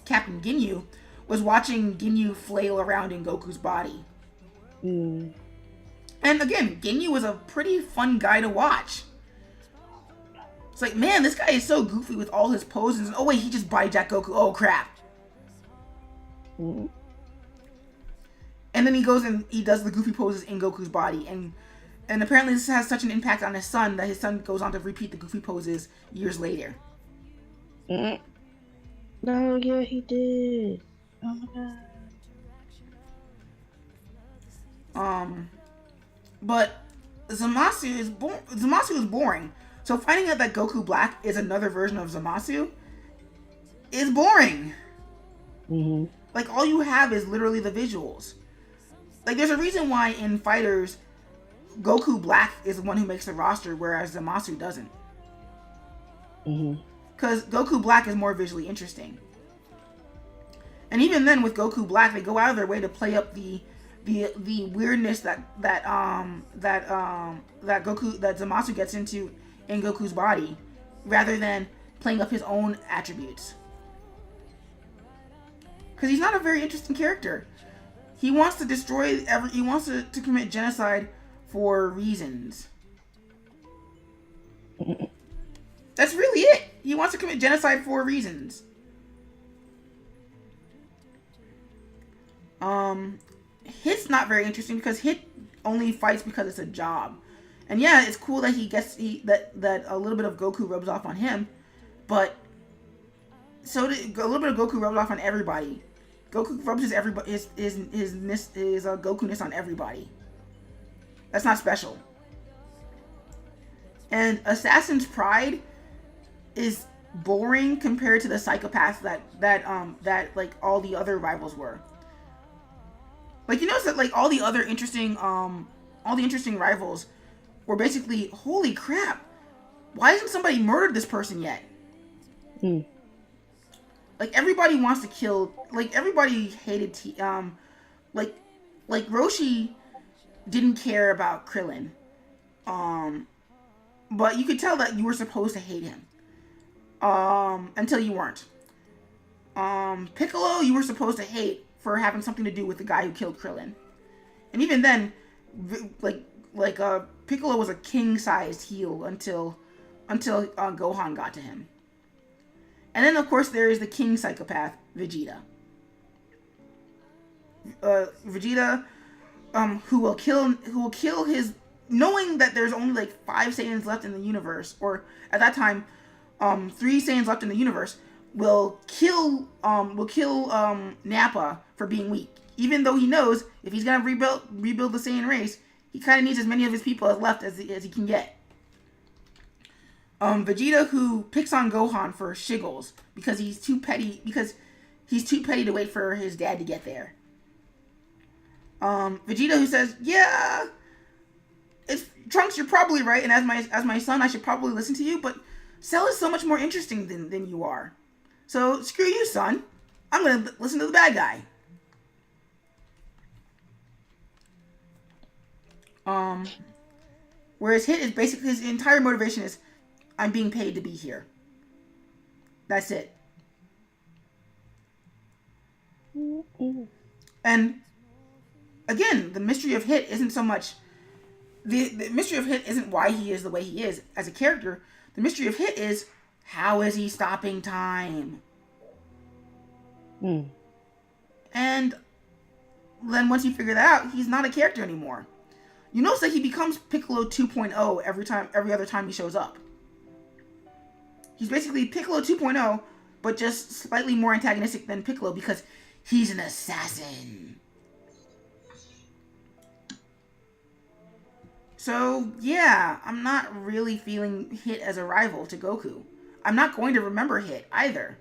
Captain Ginyu was watching Ginyu flail around in Goku's body. And again, Ginyu was a pretty fun guy to watch. It's like, man, this guy is so goofy with all his poses. Oh wait, he just bodyjacked Goku. Oh crap. And then he goes and he does the goofy poses in Goku's body. And apparently this has such an impact on his son that his son goes on to repeat the goofy poses years later. Oh yeah, he did. Oh my god. But Zamasu is boring. So finding out that Goku Black is another version of Zamasu is boring. Like, all you have is literally the visuals. Like, there's a reason why in Fighters, Goku Black is the one who makes the roster, whereas Zamasu doesn't. Because Goku Black is more visually interesting. And even then, with Goku Black, they go out of their way to play up the weirdness that Zamasu gets into in Goku's body, rather than playing up his own attributes. Because he's not a very interesting character. He wants to destroy he wants to commit genocide for reasons. That's really it. He wants to commit genocide for reasons. Hit's not very interesting because Hit only fights because it's a job. And yeah, it's cool that that a little bit of Goku rubs off on him, but a little bit of Goku rubs off on everybody. Goku rubs his Goku-ness on everybody. That's not special. And Assassin's Pride is boring compared to the psychopaths that like all the other rivals were. Like, you notice that like all the interesting rivals were basically, holy crap, why hasn't somebody murdered this person yet? Like, everybody wants to kill, like, everybody hated like Roshi didn't care about Krillin, but you could tell that you were supposed to hate him until you weren't. Piccolo you were supposed to hate for having something to do with the guy who killed Krillin. And even then, Piccolo was a king-sized heel until Gohan got to him. And then, of course, there is the king psychopath, Vegeta. Vegeta, who will kill his, knowing that there's only like 5 Saiyans left in the universe, or at that time, 3 Saiyans left in the universe, will kill Nappa for being weak. Even though he knows if he's gonna rebuild the Saiyan race, he kind of needs as many of his people left as he can get. Vegeta, who picks on Gohan for shiggles because he's too petty to wait for his dad to get there. Vegeta, who says, "Yeah, it's Trunks, you're probably right, and as my son, I should probably listen to you, but Cell is so much more interesting than you are. So screw you, son. I'm gonna listen to the bad guy." Whereas Hit is basically, his entire motivation is, I'm being paid to be here. That's it. And again, the mystery of Hit isn't so much the mystery of Hit isn't why he is the way he is as a character. The mystery of Hit is, how is he stopping time? And then once you figure that out, he's not a character anymore. You notice that he becomes Piccolo 2.0 every other time he shows up. He's basically Piccolo 2.0, but just slightly more antagonistic than Piccolo because he's an assassin. So, yeah, I'm not really feeling Hit as a rival to Goku. I'm not going to remember Hit either.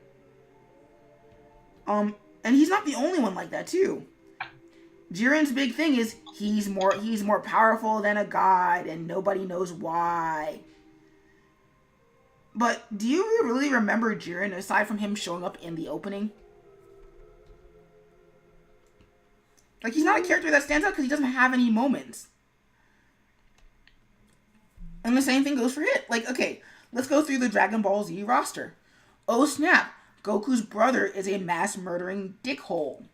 And he's not the only one like that, too. Jiren's big thing is he's more powerful than a god, and nobody knows why. But do you really remember Jiren aside from him showing up in the opening? Like, he's not a character that stands out because he doesn't have any moments. And the same thing goes for Hit. Like, okay, let's go through the Dragon Ball Z roster. Oh snap, Goku's brother is a mass-murdering dickhole.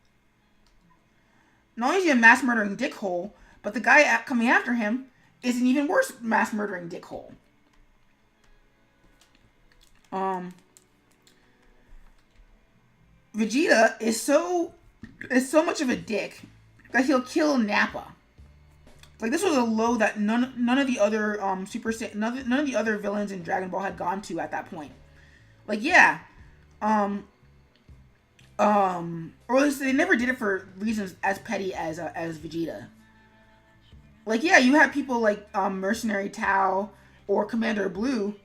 Not only is he a mass-murdering dickhole, but the guy coming after him is an even worse mass-murdering dickhole. Vegeta is so much of a dick that he'll kill Nappa. Like, this was a low that none of the other none of the other villains in Dragon Ball had gone to at that point. Like, yeah, or at least they never did it for reasons as petty as Vegeta. Like, yeah, you have people like Mercenary Tao or Commander Blue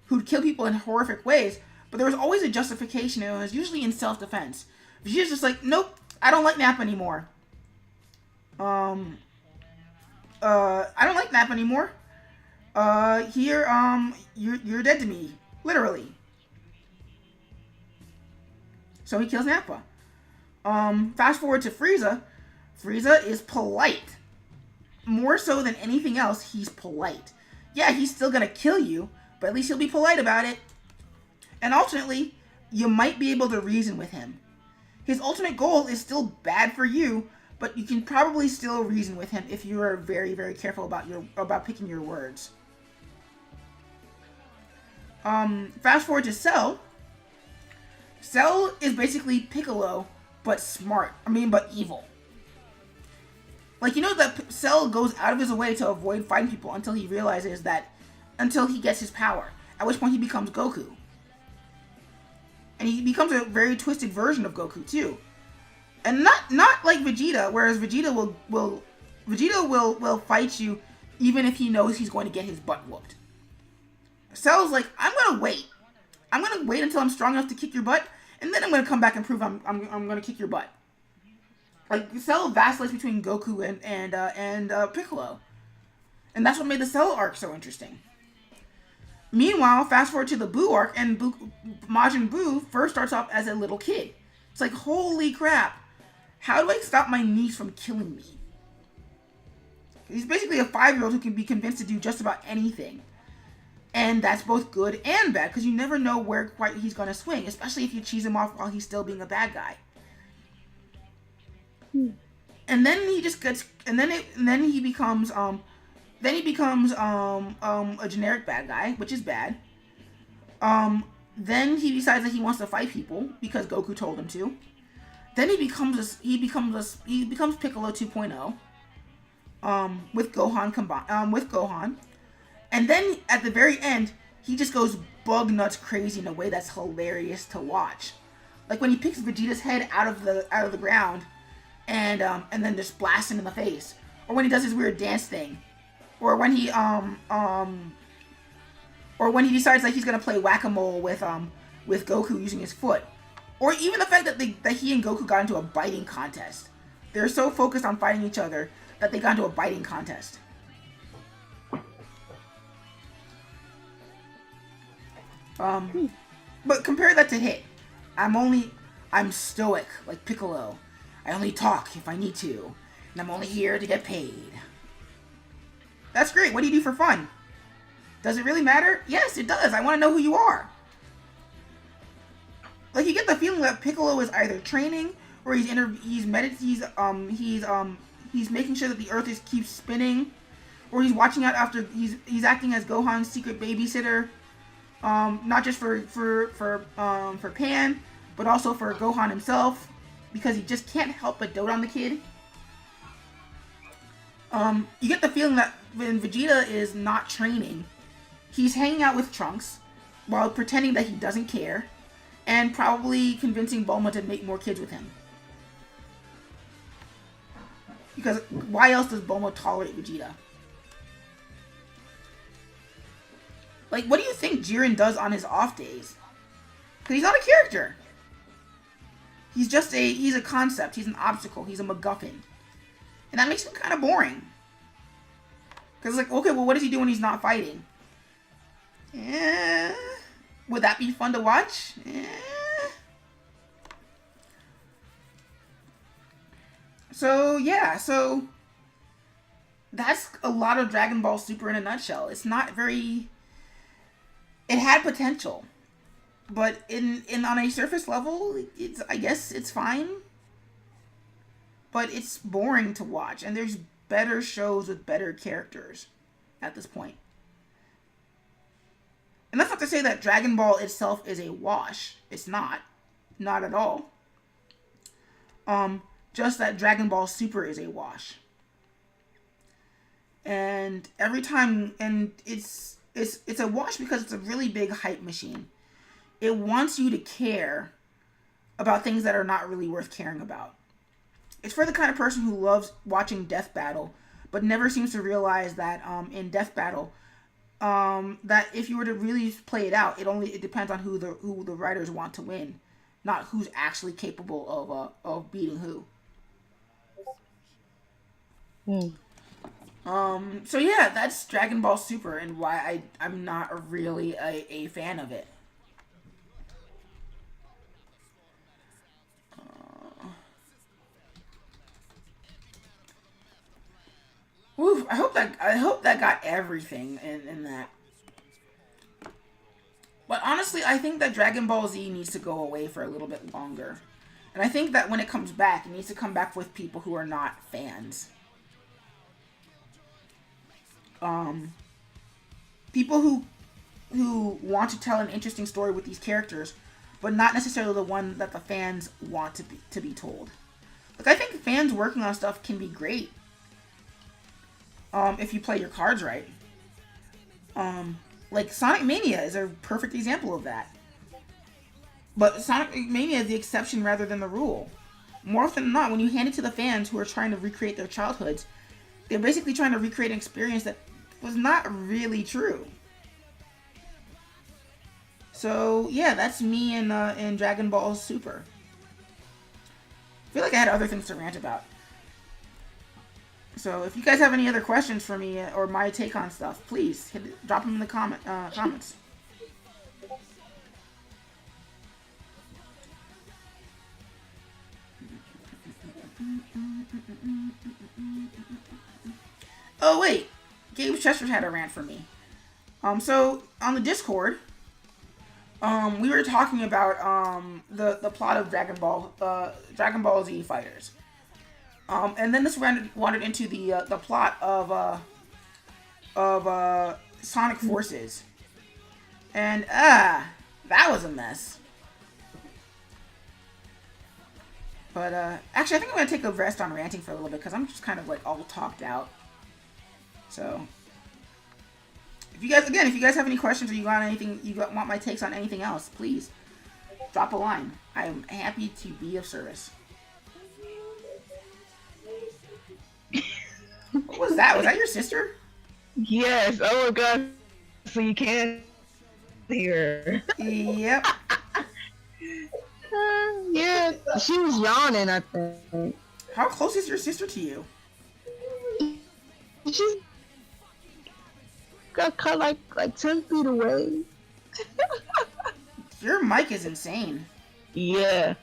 who'd kill people in horrific ways, but there was always a justification, and it was usually in self-defense. Vegeta's just like, nope, I don't like Nappa anymore. I don't like Nap anymore. Here, you're dead to me, literally. So he kills Nappa. Fast forward to Frieza. Frieza is polite. More so than anything else, he's polite. Yeah, he's still gonna kill you, but at least he'll be polite about it. And ultimately, you might be able to reason with him. His ultimate goal is still bad for you, but you can probably still reason with him if you are very, very careful about picking your words. Fast forward to Cell. Cell is basically Piccolo, but smart. But evil. Like, you know that Cell goes out of his way to avoid fighting people until he gets his power. At which point he becomes Goku. And he becomes a very twisted version of Goku too. And not like Vegeta, whereas Vegeta will fight you even if he knows he's going to get his butt whooped. Cell's like, I'm gonna wait. I'm gonna wait until I'm strong enough to kick your butt, and then I'm gonna come back and prove I'm gonna kick your butt. Like, Cell vacillates between Goku and Piccolo. And that's what made the Cell arc so interesting. Meanwhile, fast forward to the Buu arc, and Majin Buu first starts off as a little kid. It's like, holy crap, how do I stop my niece from killing me? He's basically a 5-year-old who can be convinced to do just about anything. And that's both good and bad, because you never know where quite he's going to swing, especially if you cheese him off while he's still being a bad guy. And then he just gets, and then he becomes a generic bad guy, which is bad. Then he decides that he wants to fight people because Goku told him to. Then he becomes Piccolo 2.0. With Gohan. And then at the very end, he just goes bug nuts crazy in a way that's hilarious to watch. Like when he picks Vegeta's head out of the ground, and then just blasts him in the face, or when he does his weird dance thing, or when he decides like he's gonna play whack-a-mole with Goku using his foot, or even the fact that he and Goku got into a biting contest. They're so focused on fighting each other that they got into a biting contest. But compare that to Hit. I'm stoic, like Piccolo. I only talk if I need to, and I'm only here to get paid. That's great. What do you do for fun? Does it really matter? Yes, it does. I want to know who you are. Like, you get the feeling that Piccolo is either training, or he's making sure that the Earth keeps spinning, or he's watching out after he's acting as Gohan's secret babysitter. Not just for Pan, but also for Gohan himself, because he just can't help but dote on the kid. You get the feeling that when Vegeta is not training, he's hanging out with Trunks while pretending that he doesn't care, and probably convincing Bulma to make more kids with him. Because why else does Bulma tolerate Vegeta? Like, what do you think Jiren does on his off days? Because he's not a character. He's a concept. He's an obstacle. He's a MacGuffin. And that makes him kind of boring. Because it's like, okay, well, what does he do when he's not fighting? Would that be fun to watch? So, yeah, that's a lot of Dragon Ball Super in a nutshell. It's not very... It had potential, but on a surface level, I guess it's fine. But it's boring to watch, and there's better shows with better characters at this point. And that's not to say that Dragon Ball itself is a wash. It's not at all. Just that Dragon Ball Super is a wash. And every time, and it's a wash because it's a really big hype machine. It wants you to care about things that are not really worth caring about. It's for the kind of person who loves watching Death Battle, but never seems to realize that in Death Battle, that if you were to really play it out, it depends on who the writers want to win, not who's actually capable of beating who. So yeah, that's Dragon Ball Super and why I'm not really a fan of it. Oof, I hope that got everything in that. But honestly, I think that Dragon Ball Z needs to go away for a little bit longer. And I think that when it comes back, it needs to come back with people who are not fans. People who want to tell an interesting story with these characters, but not necessarily the one that the fans want to be told. Like, I think fans working on stuff can be great. If you play your cards right. Like Sonic Mania is a perfect example of that. But Sonic Mania is the exception rather than the rule. More often than not, when you hand it to the fans who are trying to recreate their childhoods, they're basically trying to recreate an experience that was not really true. So yeah, that's me in Dragon Ball Super. I feel like I had other things to rant about. So if you guys have any other questions for me or my take on stuff, please drop them in the comments. Oh wait, Gabe Chester had a rant for me. So on the Discord, we were talking about the plot of Dragon Ball Z Fighters. And then this wandered into the plot of Sonic Forces, and that was a mess. But actually, I think I'm gonna take a rest on ranting for a little bit because I'm just kind of like all talked out. So, if you guys have any questions or you got anything want my takes on anything else, please drop a line. I am happy to be of service. What was that? Was that your sister? Yes. Oh my god. So you can't hear. Yep. Yeah. She was yawning, I think. How close is your sister to you? She's got cut like 10 feet away. Your mic is insane. Yeah.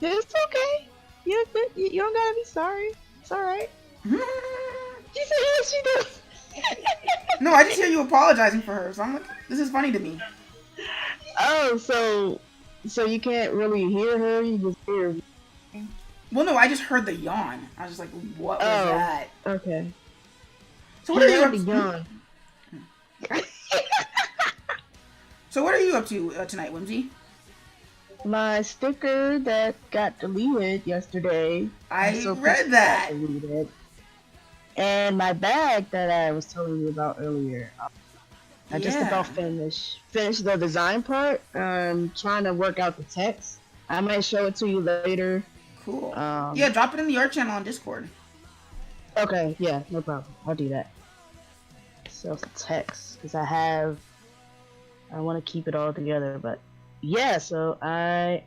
It's okay. You don't gotta be sorry. It's alright. She said yes, she does. No, I just hear you apologizing for her, so I'm like, this is funny to me. Oh, so you can't really hear her, you just hear her. Well, no, I just heard the yawn. I was just like, what was that? Okay. So what are you up to? to? So what are you up to tonight, Whimsy? My sticker that got deleted yesterday. I read that. Deleted. And my bag that I was telling you about earlier. I just about finished the design part. I'm trying to work out the text. I might show it to you later. Cool. Yeah, drop it in the art channel on Discord. Okay, yeah, no problem. I'll do that. So the text, because I want to keep it all together, but yeah, so I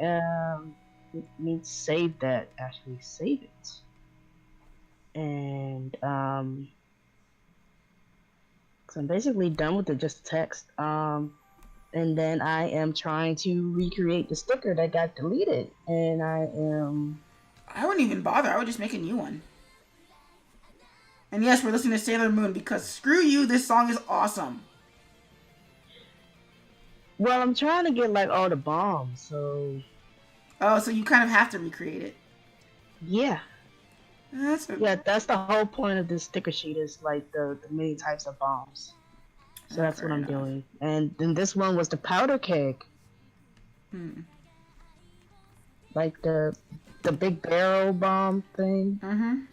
need to save that. Actually, save it. And so I'm basically done with just text. And then I am trying to recreate the sticker that got deleted. And I wouldn't even bother. I would just make a new one. And yes, we're listening to Sailor Moon because screw you, this song is awesome. Well, I'm trying to get like all the bombs, so. Oh, so you kind of have to recreate it. Yeah. That's the whole point of this sticker sheet is like the many types of bombs. So that's what I'm doing. And then this one was the powder keg. Like the big barrel bomb thing.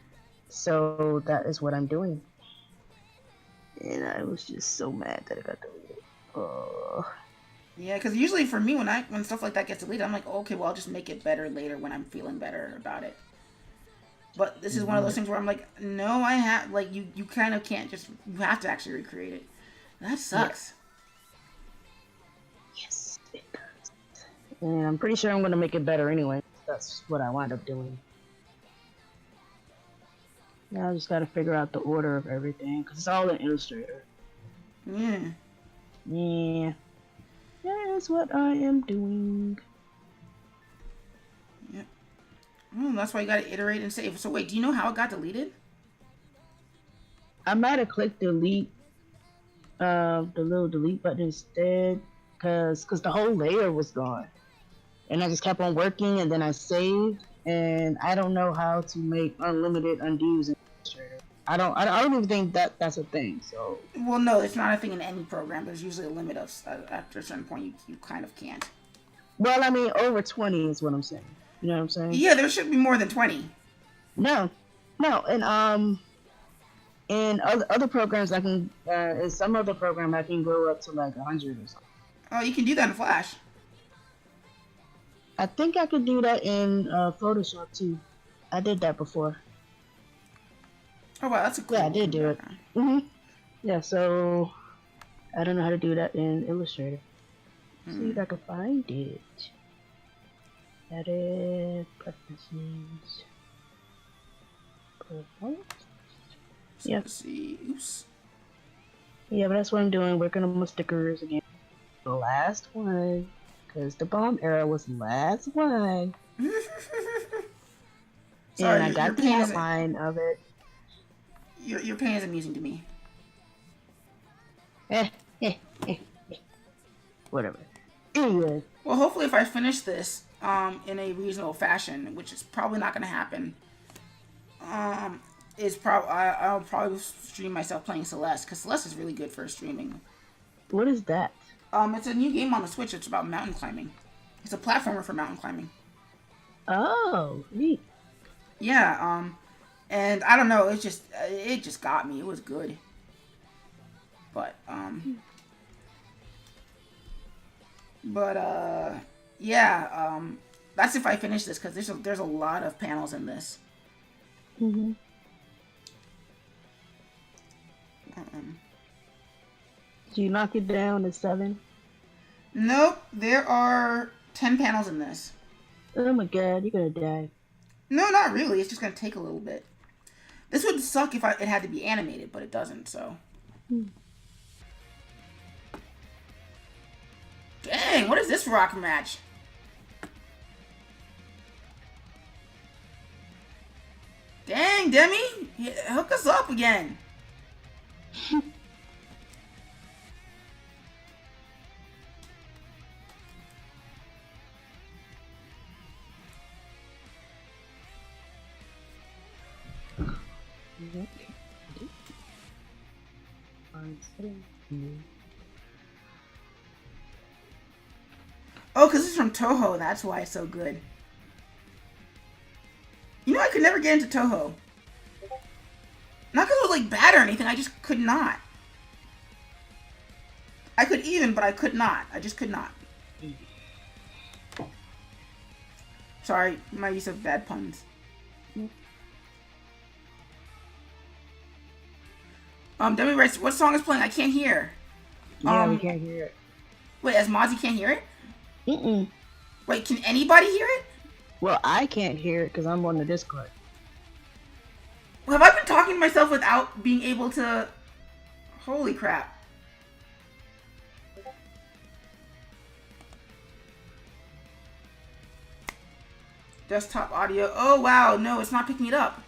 So that is what I'm doing. And I was just so mad that it got deleted. Yeah, because usually for me, when stuff like that gets deleted, I'm like, okay, well, I'll just make it better later when I'm feeling better about it. But this is one of those things where I'm like, no, you kind of can't just, you have to actually recreate it. That sucks. Yes, it does. And I'm pretty sure I'm going to make it better anyway. That's what I wind up doing. Now I just gotta figure out the order of everything, because it's all in Illustrator. Yeah. Yeah. That's what I am doing. Yep. That's why you gotta iterate and save. So wait, do you know how it got deleted? I might have clicked delete, the little delete button instead, because the whole layer was gone. And I just kept on working, and then I saved, and I don't know how to make unlimited undos in Illustrator. I don't even think that's a thing, so. Well, no, it's not a thing in any program. There's usually a limit of after a certain point you kind of can't. Well, I mean, over 20 is what I'm saying. You know what I'm saying? Yeah, there should be more than 20. No, and in other programs I can, in some other program I can go up to like 100 or something. Oh, you can do that in Flash. I think I could do that in Photoshop too. I did that before. Oh wow, that's a cool. Yeah, I did do it. Yeah, so I don't know how to do that in Illustrator. See if I can find it. Edit preferences. Perfect. Yep. Let's see. Oops. Yeah, but that's what I'm doing. Working on my stickers again. The last one, because the bomb era was the last one. Sorry, and I got the outline of it. Your pain is amusing to me. Whatever. Anyway. Well, hopefully, if I finish this in a reasonable fashion, which is probably not going to happen, I'll probably stream myself playing Celeste, because Celeste is really good for streaming. What is that? It's a new game on the Switch. It's about mountain climbing. It's a platformer for mountain climbing. Oh, neat. Yeah. And I don't know. It just got me. It was good. But yeah. That's if I finish this, because there's a lot of panels in this. Mm-hmm. Do you knock it down to 7? Nope, there are 10 panels in this. Oh my god, you're gonna die. No, not really. It's just gonna take a little bit. This would suck if it had to be animated, but it doesn't, so. Dang, what is this rock match? Dang, Demi! Hook us up again. Oh, because it's from Toho. That's why it's so good. You know, I could never get into Toho. Not because it was, like, bad or anything. I just could not. I could even, but I could not. I just could not. Sorry, my use of bad puns. Demi writes, what song is playing? I can't hear. Yeah, we can't hear it. Wait, as Mozzie can't hear it? Mm-mm. Wait, can anybody hear it? Well, I can't hear it because I'm on the Discord. Well, have I been talking to myself without being able to... Holy crap. Desktop audio. Oh, wow. No, it's not picking it up.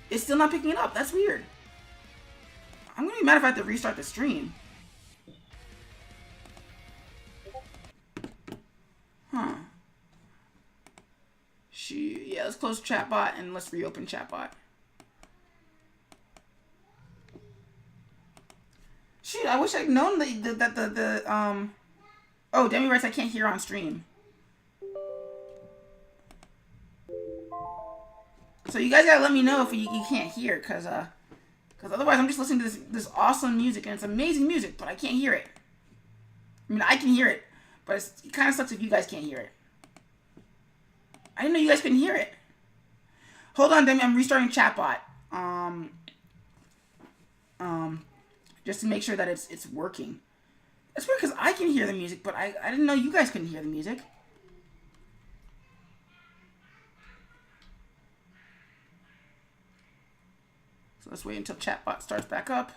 It's still not picking it up. That's weird. I'm gonna be mad if I have to restart the stream. Huh. Shoot. Yeah, let's close chatbot and let's reopen chatbot. Shoot, I wish I'd known that Oh, Demi writes I can't hear on stream. So you guys gotta let me know if you can't hear, cause otherwise I'm just listening to this awesome music, and it's amazing music, but I can't hear it. I mean, I can hear it, but it kind of sucks if you guys can't hear it. I didn't know you guys couldn't hear it. Hold on, Demi, I'm restarting chatbot. Just to make sure that it's working. That's weird, because I can hear the music, but I didn't know you guys couldn't hear the music. let's wait until chatbot starts back up.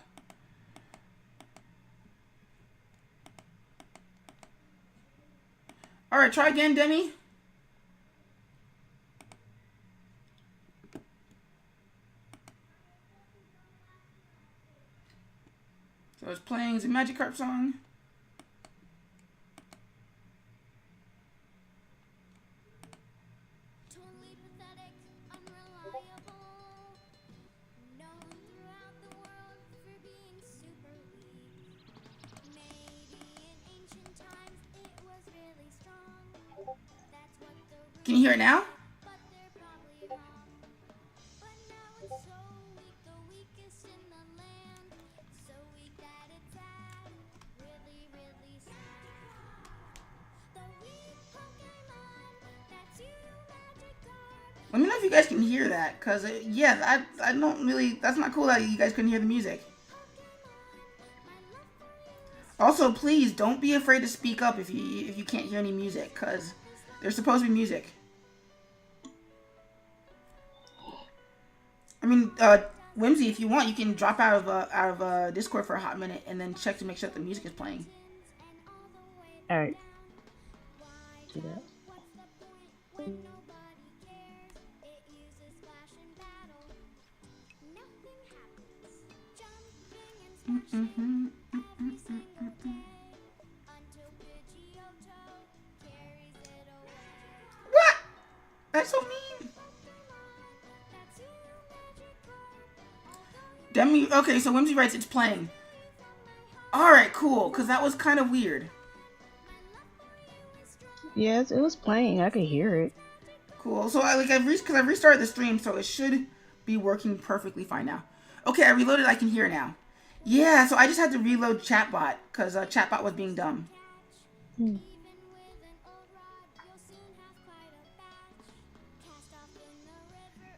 All right, try again, Demi. So it's playing the Magikarp song. Can you hear it now? Let me know if you guys can hear that, cause yeah, I don't really. That's not cool that you guys couldn't hear the music. Also, please don't be afraid to speak up if you can't hear any music, cause there's supposed to be music. I mean, Whimsy, if you want, you can drop out of Discord for a hot minute and then check to make sure that the music is playing. All right. Do that. What? That's so mean. Demi, okay, so Whimsy writes it's playing. Alright, cool, because that was kind of weird. Yes, it was playing. I could hear it. Cool, so I restarted the stream, so it should be working perfectly fine now. Okay, I reloaded, I can hear now. Yeah, so I just had to reload chatbot, because chatbot was being dumb.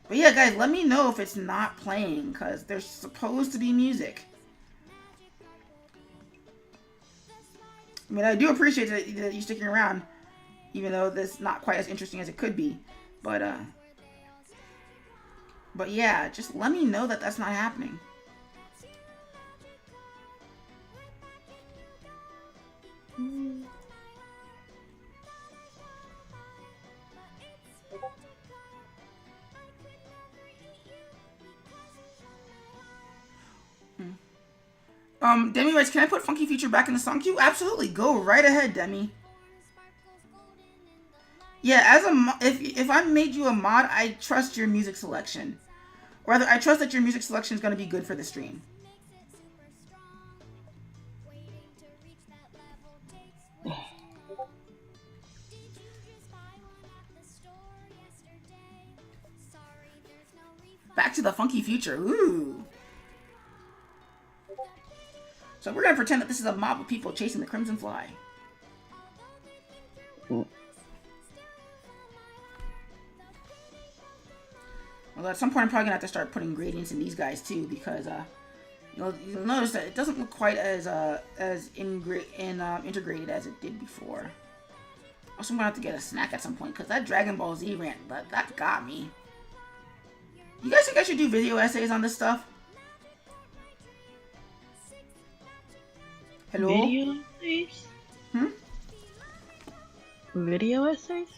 But yeah, guys, let me know if it's not playing, because there's supposed to be music. I mean, I do appreciate that you're sticking around, even though this is not quite as interesting as it could be. But yeah, just let me know that that's not happening. Demi writes, can I put Funky Future back in the song queue? Absolutely, go right ahead, Demi. Yeah, if I made you a mod, I trust your music selection. Or rather, I trust that your music selection is going to be good for the stream. Back to the Funky Future. Ooh. So we're going to pretend that this is a mob of people chasing the Crimson Fly. Ooh. Well, at some point I'm probably going to have to start putting gradients in these guys too, because you'll notice that it doesn't look quite as integrated as it did before. Also, I'm going to have to get a snack at some point, because that Dragon Ball Z rant, that got me. You guys think I should do video essays on this stuff? Hello? Video essays? Video essays?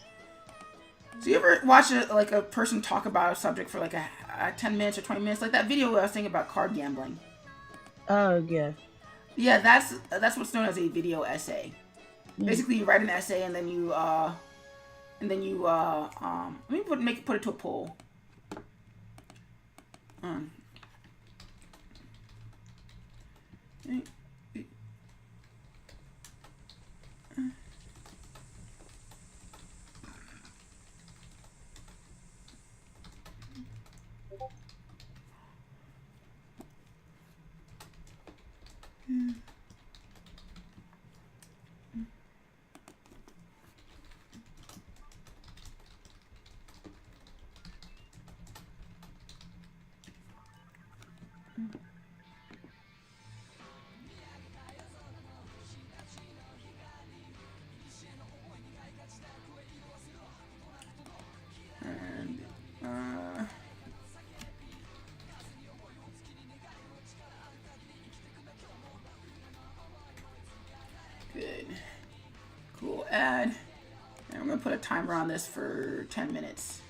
So you ever watch a person talk about a subject for like a 10 minutes or 20 minutes? Like that video I was saying about card gambling. Oh, yeah. Yeah, that's what's known as a video essay. Basically, you write an essay and then you let me put it to a poll. timer on this for 10 minutes.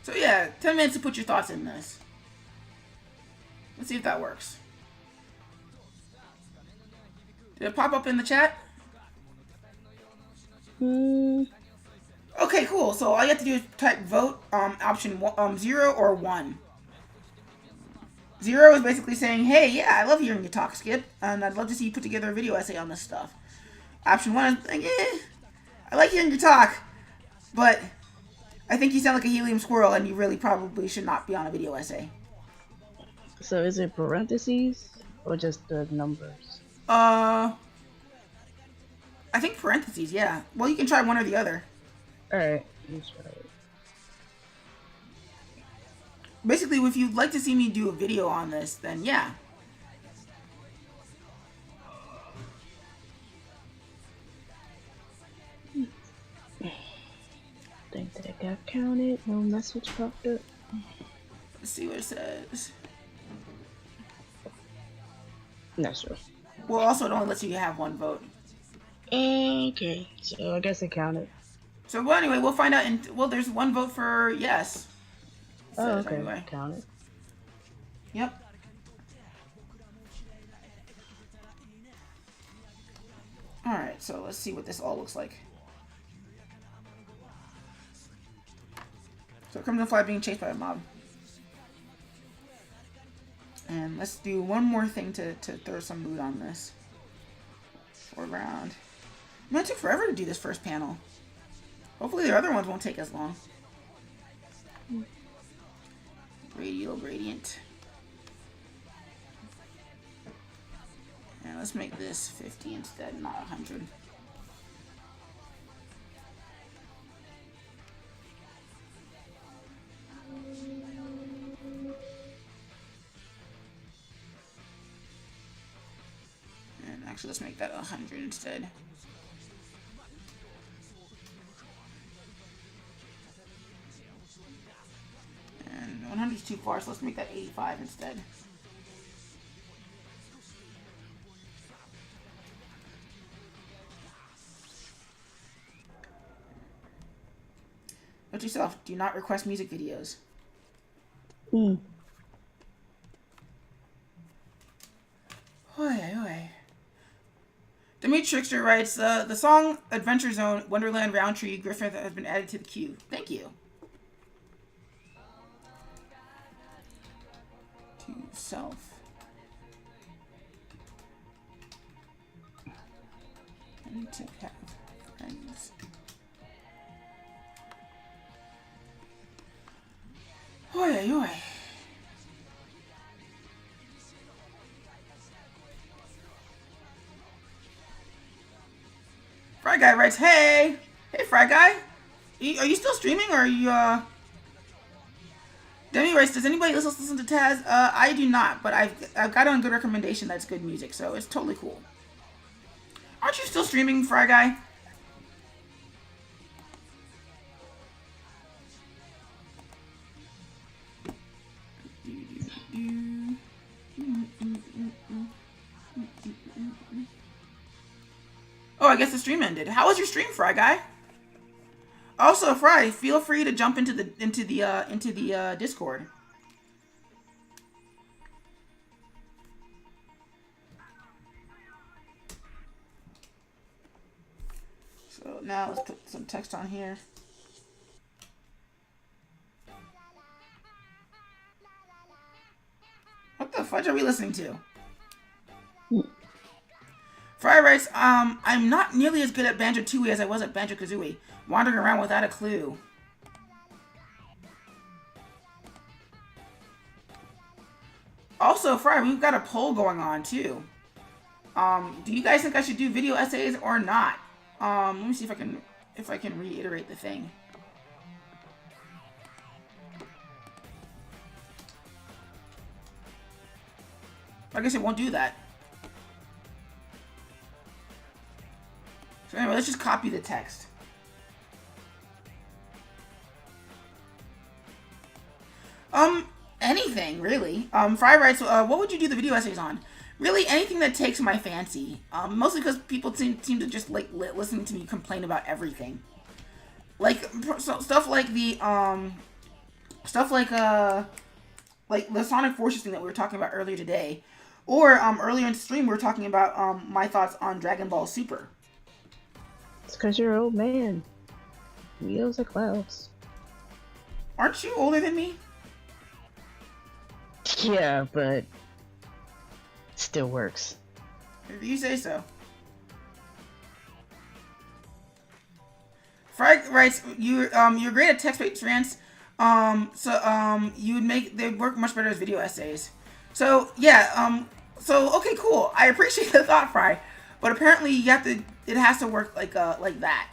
So yeah, 10 minutes to put your thoughts in this. Let's see if that works. Did it pop up in the chat? Okay, cool. So all you have to do is type vote option 0 or 1. 0 is basically saying, hey, yeah, I love hearing you talk, Skip, and I'd love to see you put together a video essay on this stuff. Option 1 is like, I like hearing you talk, but I think you sound like a helium squirrel, and you really probably should not be on a video essay. So is it parentheses or just the numbers? I think parentheses, yeah. Well, you can try one or the other. Alright, let's try it. Basically, if you'd like to see me do a video on this, then yeah. Think that I got counted. No message popped up. Let's see what it says. Not sure. Well, also, it only lets you have one vote. Okay, so I guess it counted. So, well, anyway, we'll find out. Well, there's one vote for yes. Oh, okay. Anyway. Counted. Yep. Alright, so let's see what this all looks like. So, Crimson Fly being chased by a mob. And let's do one more thing to throw some mood on this. Foreground. Man, it took forever to do this first panel. Hopefully the other ones won't take as long. Radial gradient. And let's make this 50 instead, not 100. And actually, let's make that 100 instead. And 100 is too far, so let's make that 85 instead. Note to yourself, do not request music videos. Mm. Oi. Demi Trickster writes, the song Adventure Zone, Wonderland Roundtree, Griffith has been added to the queue. Thank you. To self. And to have friends. Oi. Fry Guy writes, hey! Hey, Fry Guy! Are you still streaming, or are you, Demi writes, does anybody else listen to Taz? I do not, but I've got it on good recommendation that's good music, so it's totally cool. Aren't you still streaming, Fry Guy? Oh, I guess the stream ended. How was your stream, Fry Guy? Also, Fry, feel free to jump into the Discord. So now let's put some text on here. What the fudge are we listening to? Fry writes, I'm not nearly as good at Banjo-Tooie as I was at Banjo-Kazooie. Wandering around without a clue. Also, Fry, we've got a poll going on, too. Do you guys think I should do video essays or not? Let me see if I can reiterate the thing. I guess it won't do that. So anyway, let's just copy the text. anything, really. Fry writes, what would you do the video essays on? Really, anything that takes my fancy. Mostly because people seem to just like listening to me complain about everything. Like stuff like the like the Sonic Forces thing that we were talking about earlier today, or earlier in the stream we were talking about my thoughts on Dragon Ball Super. It's because you're an old man. Wheels are clouds. Aren't you older than me? Yeah, but still works. If you say so. Frag writes, you're great at text-based rants. They work much better as video essays. So yeah, okay, cool. I appreciate the thought, Fry, but apparently it has to work like that.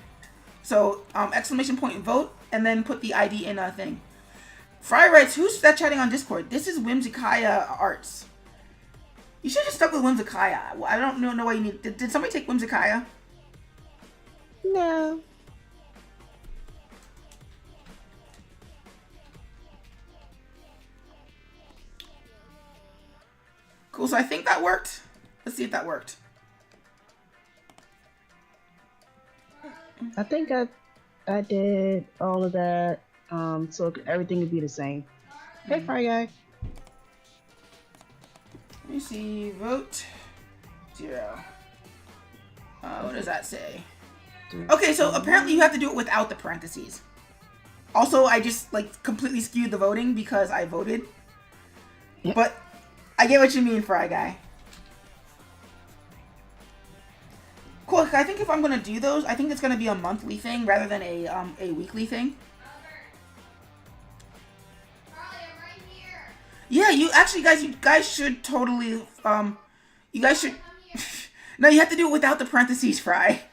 So exclamation point vote and then put the ID in a thing. Fry writes, who's that chatting on Discord? This is Whimsicaya Arts. You should have stuck with Whimsicaya. I don't know why you need. Did somebody take Whimsicaya? No. Cool, so I think that worked. Let's see if that worked. I think I did all of that, so everything would be the same. Hey, Fry Guy. Let me see. Vote 0. What does that say? Okay, so apparently you have to do it without the parentheses. Also, I just like completely skewed the voting because I voted. Yep. But I get what you mean, Fry Guy. Cool. I think if I'm gonna do those, I think it's gonna be a monthly thing rather than a weekly thing. Yeah, you guys should totally you guys should no, you have to do it without the parentheses, Fry.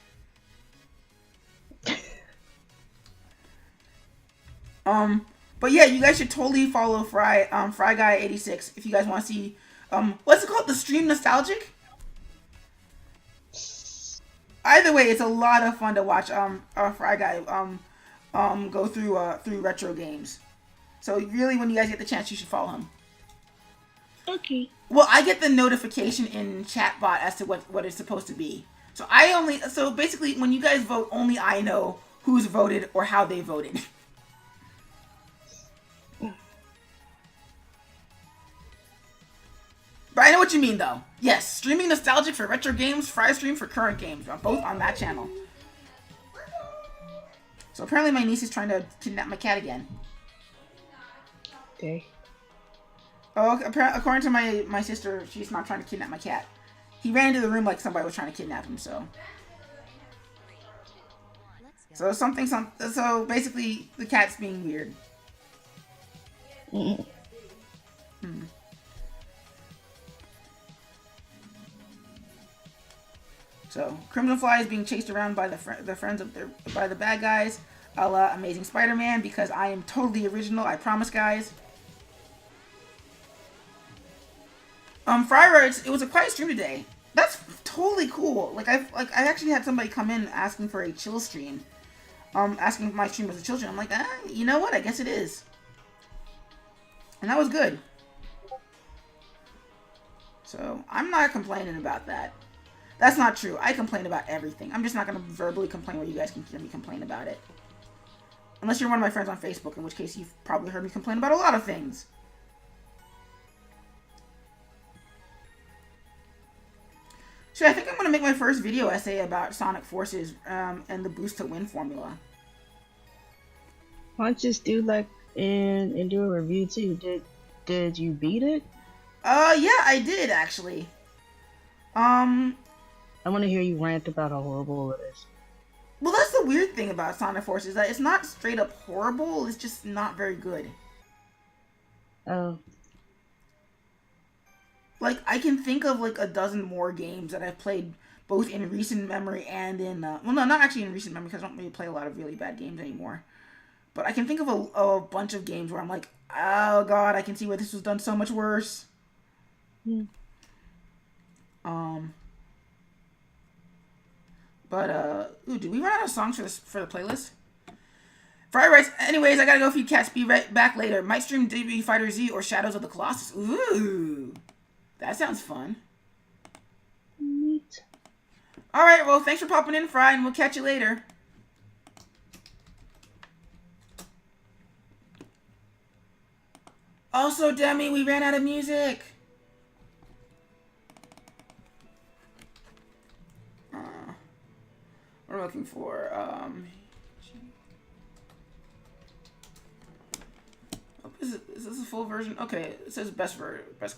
But yeah, you guys should totally follow Fry Guy 86 if you guys want to see what's it called? The stream nostalgic? Either way, it's a lot of fun to watch Fry Guy go through retro games. So really, when you guys get the chance, you should follow him. Okay. Well, I get the notification in chatbot as to what it's supposed to be. So so basically, when you guys vote, only I know who's voted or how they voted. But I know what you mean, though. Yes, streaming nostalgic for retro games, Fry stream for current games. Both on that channel. So apparently my niece is trying to kidnap my cat again. Okay. Oh, according to my sister, she's not trying to kidnap my cat. He ran into the room like somebody was trying to kidnap him, so. So basically, the cat's being weird. So, Crimson Fly is being chased around by by the bad guys, a la Amazing Spider-Man, because I am totally original, I promise, guys. Fry writes, it was a quiet stream today. That's totally cool. I actually had somebody come in asking for a chill stream. Asking if my stream was a chill stream. I'm like, you know what? I guess it is. And that was good. So, I'm not complaining about that. That's not true. I complain about everything. I'm just not going to verbally complain where you guys can hear me complain about it. Unless you're one of my friends on Facebook, in which case you've probably heard me complain about a lot of things. So I think I'm going to make my first video essay about Sonic Forces and the boost to win formula. Why don't you just do and do a review too? Did you beat it? Yeah, I did actually. I want to hear you rant about how horrible it is. Well, that's the weird thing about Sonic Forces, is that it's not straight up horrible, it's just not very good. Oh. I can think of a dozen more games that I've played both in recent memory and in well, no, not actually in recent memory because I don't really play a lot of really bad games anymore. But I can think of a bunch of games where I'm like, oh god, I can see where this was done so much worse. But ooh, did we run out of songs for the playlist? Fry writes, anyways, I gotta go feed cats. Be right back later. Might stream WWE Fighter Z or Shadows of the Colossus. Ooh. That sounds fun. Neat. Alright, well, thanks for popping in, Fry, and we'll catch you later. Also, Demi, we ran out of music. We're looking for, is this a full version? Okay, it says best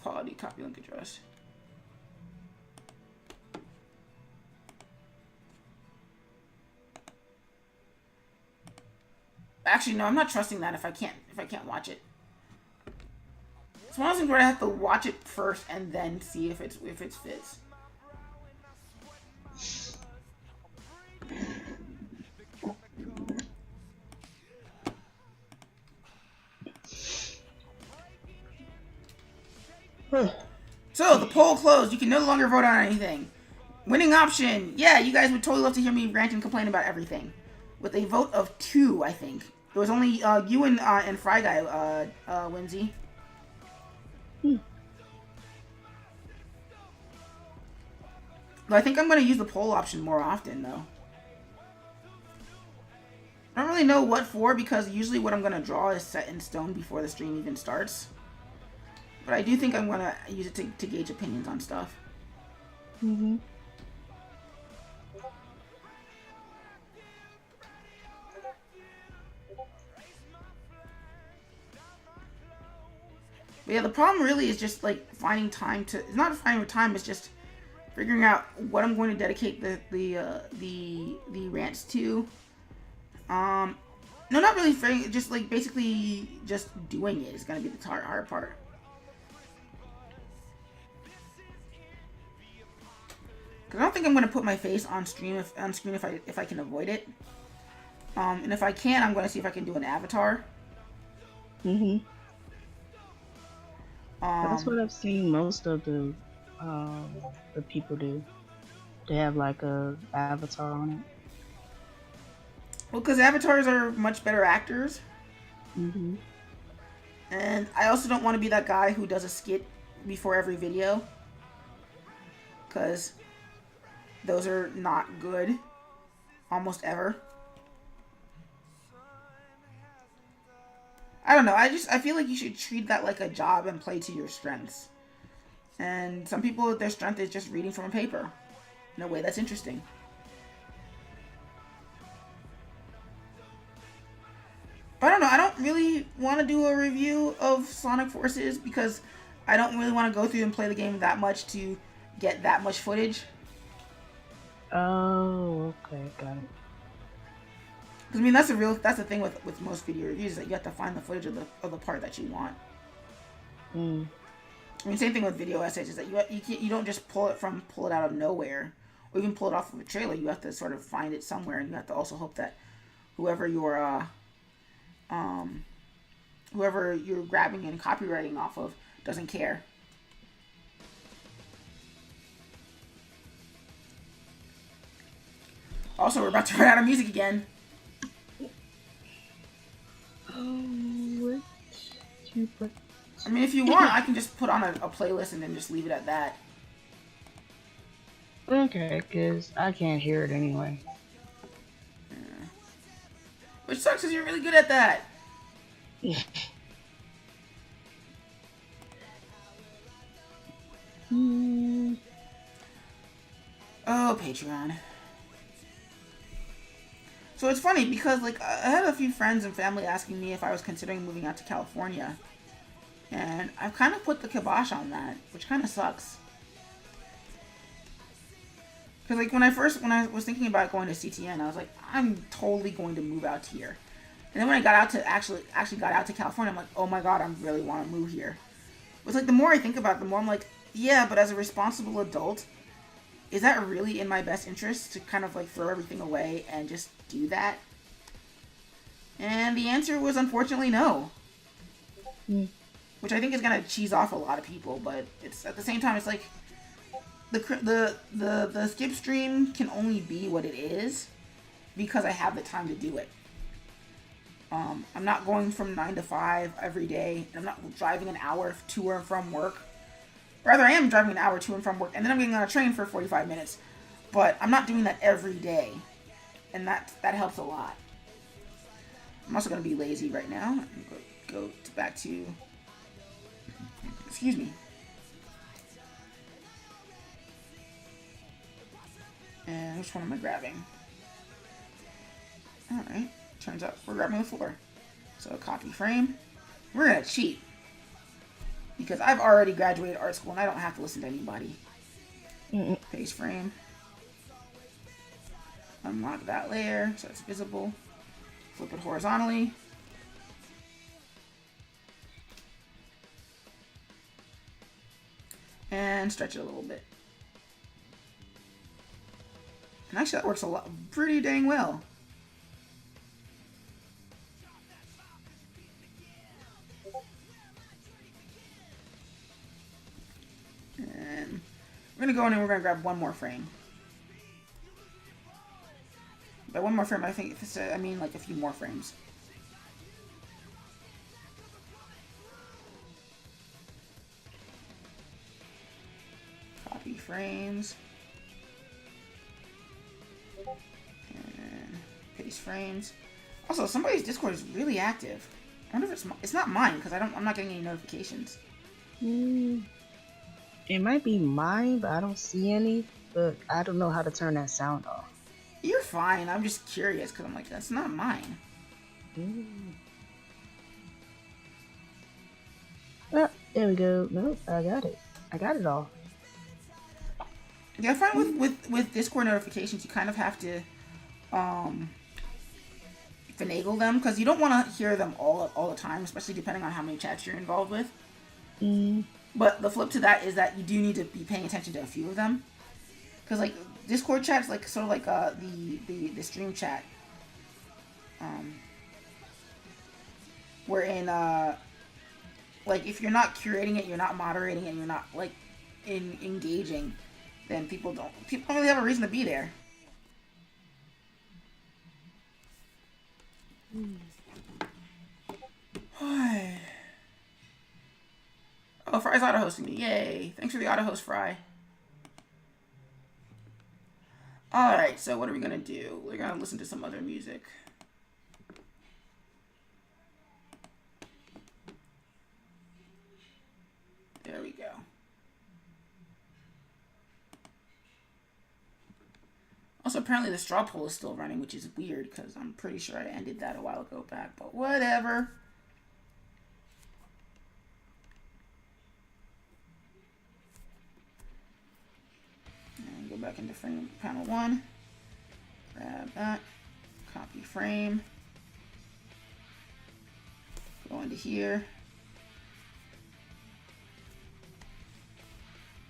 quality, copy link address. Actually, no, I'm not trusting that if I can't watch it. It's one of those things where I have to watch it first and then see if it fits. So, the poll closed. You can no longer vote on anything. Winning option. Yeah, you guys would totally love to hear me rant and complain about everything. With a vote of 2, I think. It was only you and Fry Guy, Whimsy. But I think I'm going to use the poll option more often, though. I don't really know what for, because usually what I'm going to draw is set in stone before the stream even starts. But I do think I'm going to use it to gauge opinions on stuff. Mm-hmm. But yeah, the problem really is just, like, finding time to... It's not finding time, it's just figuring out what I'm going to dedicate the rants to. No, not really figuring, just, like, basically just doing it is going to be the hard part. Because I don't think I'm going to put my face on screen if I can avoid it. And if I can, I'm going to see if I can do an avatar. Mm-hmm. That's what I've seen most of the people do. They have like a avatar on it. Well, because avatars are much better actors. Mm-hmm. And I also don't want to be that guy who does a skit before every video. Because those are not good. Almost ever. I don't know. I feel like you should treat that like a job and play to your strengths. And some people, their strength is just reading from a paper. In a way that's interesting. But I don't know. I don't really want to do a review of Sonic Forces because I don't really want to go through and play the game that much to get that much footage. Oh, okay, got it. Because, I mean, that's the thing with most video reviews, is that you have to find the footage of the part that you want. Mm. I mean, same thing with video essays, is that you don't just pull it out of nowhere, or even pull it off of a trailer. You have to sort of find it somewhere, and you have to also hope that whoever you're grabbing and copywriting off of doesn't care. Also, we're about to run out of music again. I mean, if you want, I can just put on a playlist and then just leave it at that. Okay, because I can't hear it anyway. Yeah. Which sucks because you're really good at that. Oh, Patreon. So it's funny because, like, I had a few friends and family asking me if I was considering moving out to California. And I've kind of put the kibosh on that, which kind of sucks. Because, like, when I was thinking about going to CTN, I was like, I'm totally going to move out here. And then when I got out to, actually got out to California, I'm like, oh my god, I really want to move here. It's like, the more I think about it, the more I'm like, yeah, but as a responsible adult, is that really in my best interest to kind of, like, throw everything away and just do that? And the answer was, unfortunately, no. Mm. Which I think is going to cheese off a lot of people, but it's, at the same time, it's like, the skip stream can only be what it is because I have the time to do it. I'm not going from 9 to 5 every day. I'm not driving an hour to or from work. Rather, I am driving an hour to and from work, and then I'm getting on a train for 45 minutes. But I'm not doing that every day, and that helps a lot. I'm also going to be lazy right now. I'm go back to... Excuse me. And which one am I grabbing? Alright. Turns out we're grabbing the floor. So copy frame. We're going to cheat. Because I've already graduated art school and I don't have to listen to anybody. Paste frame. Unlock that layer so it's visible. Flip it horizontally. And stretch it a little bit. And actually that works a lot, pretty dang well. And we're gonna go in and we're gonna grab one more frame. By one more frame, I mean like a few more frames. Copy frames. And paste frames. Also, somebody's Discord is really active. I wonder if it's not mine because I'm not getting any notifications. It might be mine, but I don't see any. But I don't know how to turn that sound off. You're fine. I'm just curious because I'm like, that's not mine. Oh, there we go. Nope, I got it. I got it all. Yeah, I find with Discord notifications, you kind of have to finagle them because you don't want to hear them all the time, especially depending on how many chats you're involved with. But the flip to that is that you do need to be paying attention to a few of them. Because, like, Discord chat's like sort of like the stream chat. Wherein, like, if you're not curating it, you're not moderating it, you're not, like, engaging, then people don't really have a reason to be there. Oh, Fry's auto-hosting me. Yay. Thanks for the auto-host, Fry. Alright, so what are we going to do? We're going to listen to some other music. There we go. Also, apparently the straw poll is still running, which is weird, because I'm pretty sure I ended that a while ago back, but whatever. And go back into frame panel 1. Grab that. Copy frame. Go into here.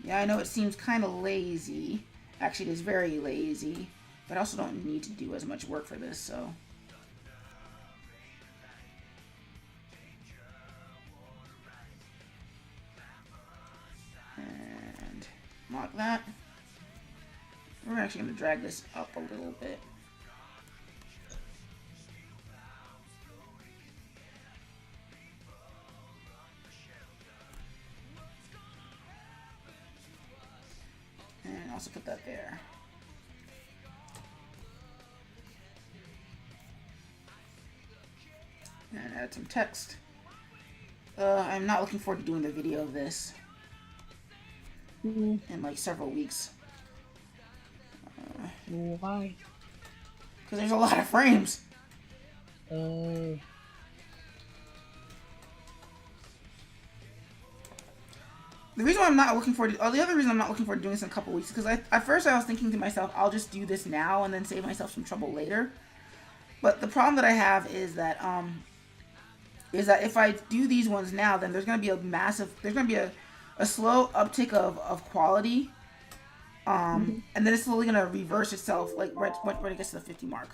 Yeah, I know it seems kind of lazy. Actually, it is very lazy, but I also don't need to do as much work for this, so. And lock that. We're actually going to drag this up a little bit. And also put that there. And add some text. I'm not looking forward to doing the video of this in like several weeks. Why? Because there's a lot of frames. Oh. The reason why I'm not looking forward to, the other reason I'm not looking forward to doing this in a couple weeks is because at first I was thinking to myself, I'll just do this now and then save myself some trouble later. But the problem that I have is that if I do these ones now, then there's going to be there's going to be a slow uptick of quality. And then it's slowly going to reverse itself like when it gets to the 50 mark.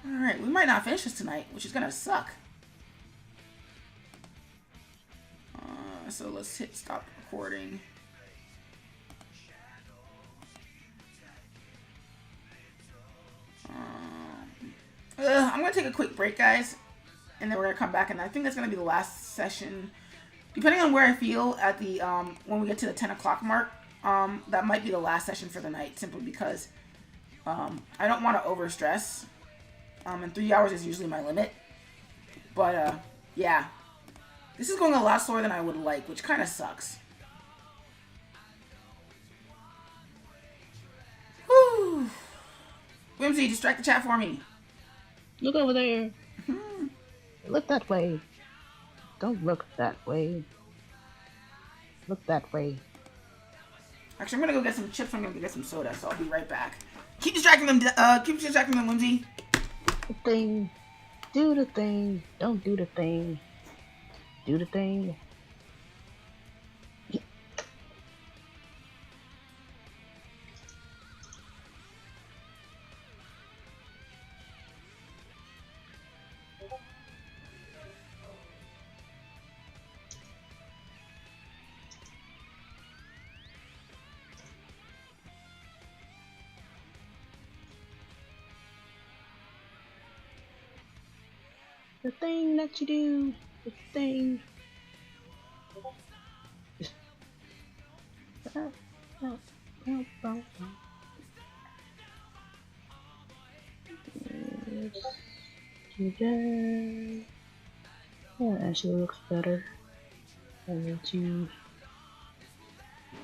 Alright, we might not finish this tonight, which is going to suck. So let's hit stop recording. take a quick break, guys, and then we're gonna come back, and I think that's gonna be the last session. Depending on where I feel at the when we get to the 10 o'clock mark, that might be the last session for the night, simply because I don't want to overstress. And 3 hours is usually my limit. But yeah, this is going a lot slower than I would like, which kind of sucks. Whew. Whimsy, distract the chat for me. Look over there. Look that way. Don't look that way. Look that way. Actually, I'm gonna go get some chips. I'm gonna go get some soda, so I'll be right back. Keep distracting them. Keep distracting them, Whimsy. The thing. Do the thing. Don't do the thing. Do the thing. The thing that you do. The thing. Yeah, actually looks better. I need to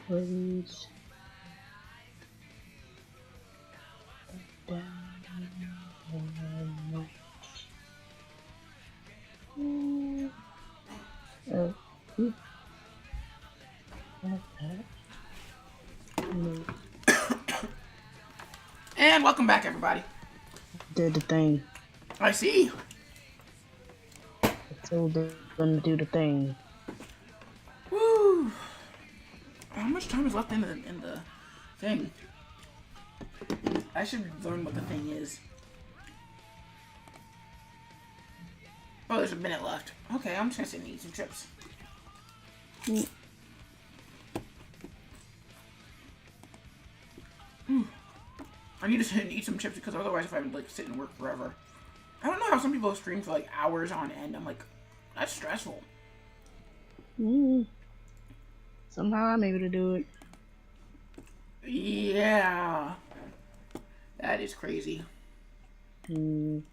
please down. And welcome back, everybody. Did the thing. I see. I told them to do the thing. Woo. How much time is left in the thing? I should learn what the thing is. Oh, there's a minute left. Okay, I'm just gonna sit and eat some chips. I need to sit and eat some chips because otherwise if I would like sit and work forever. I don't know how some people stream for like hours on end. I'm like, that's stressful. Somehow I'm able to do it. Yeah. That is crazy. Oof.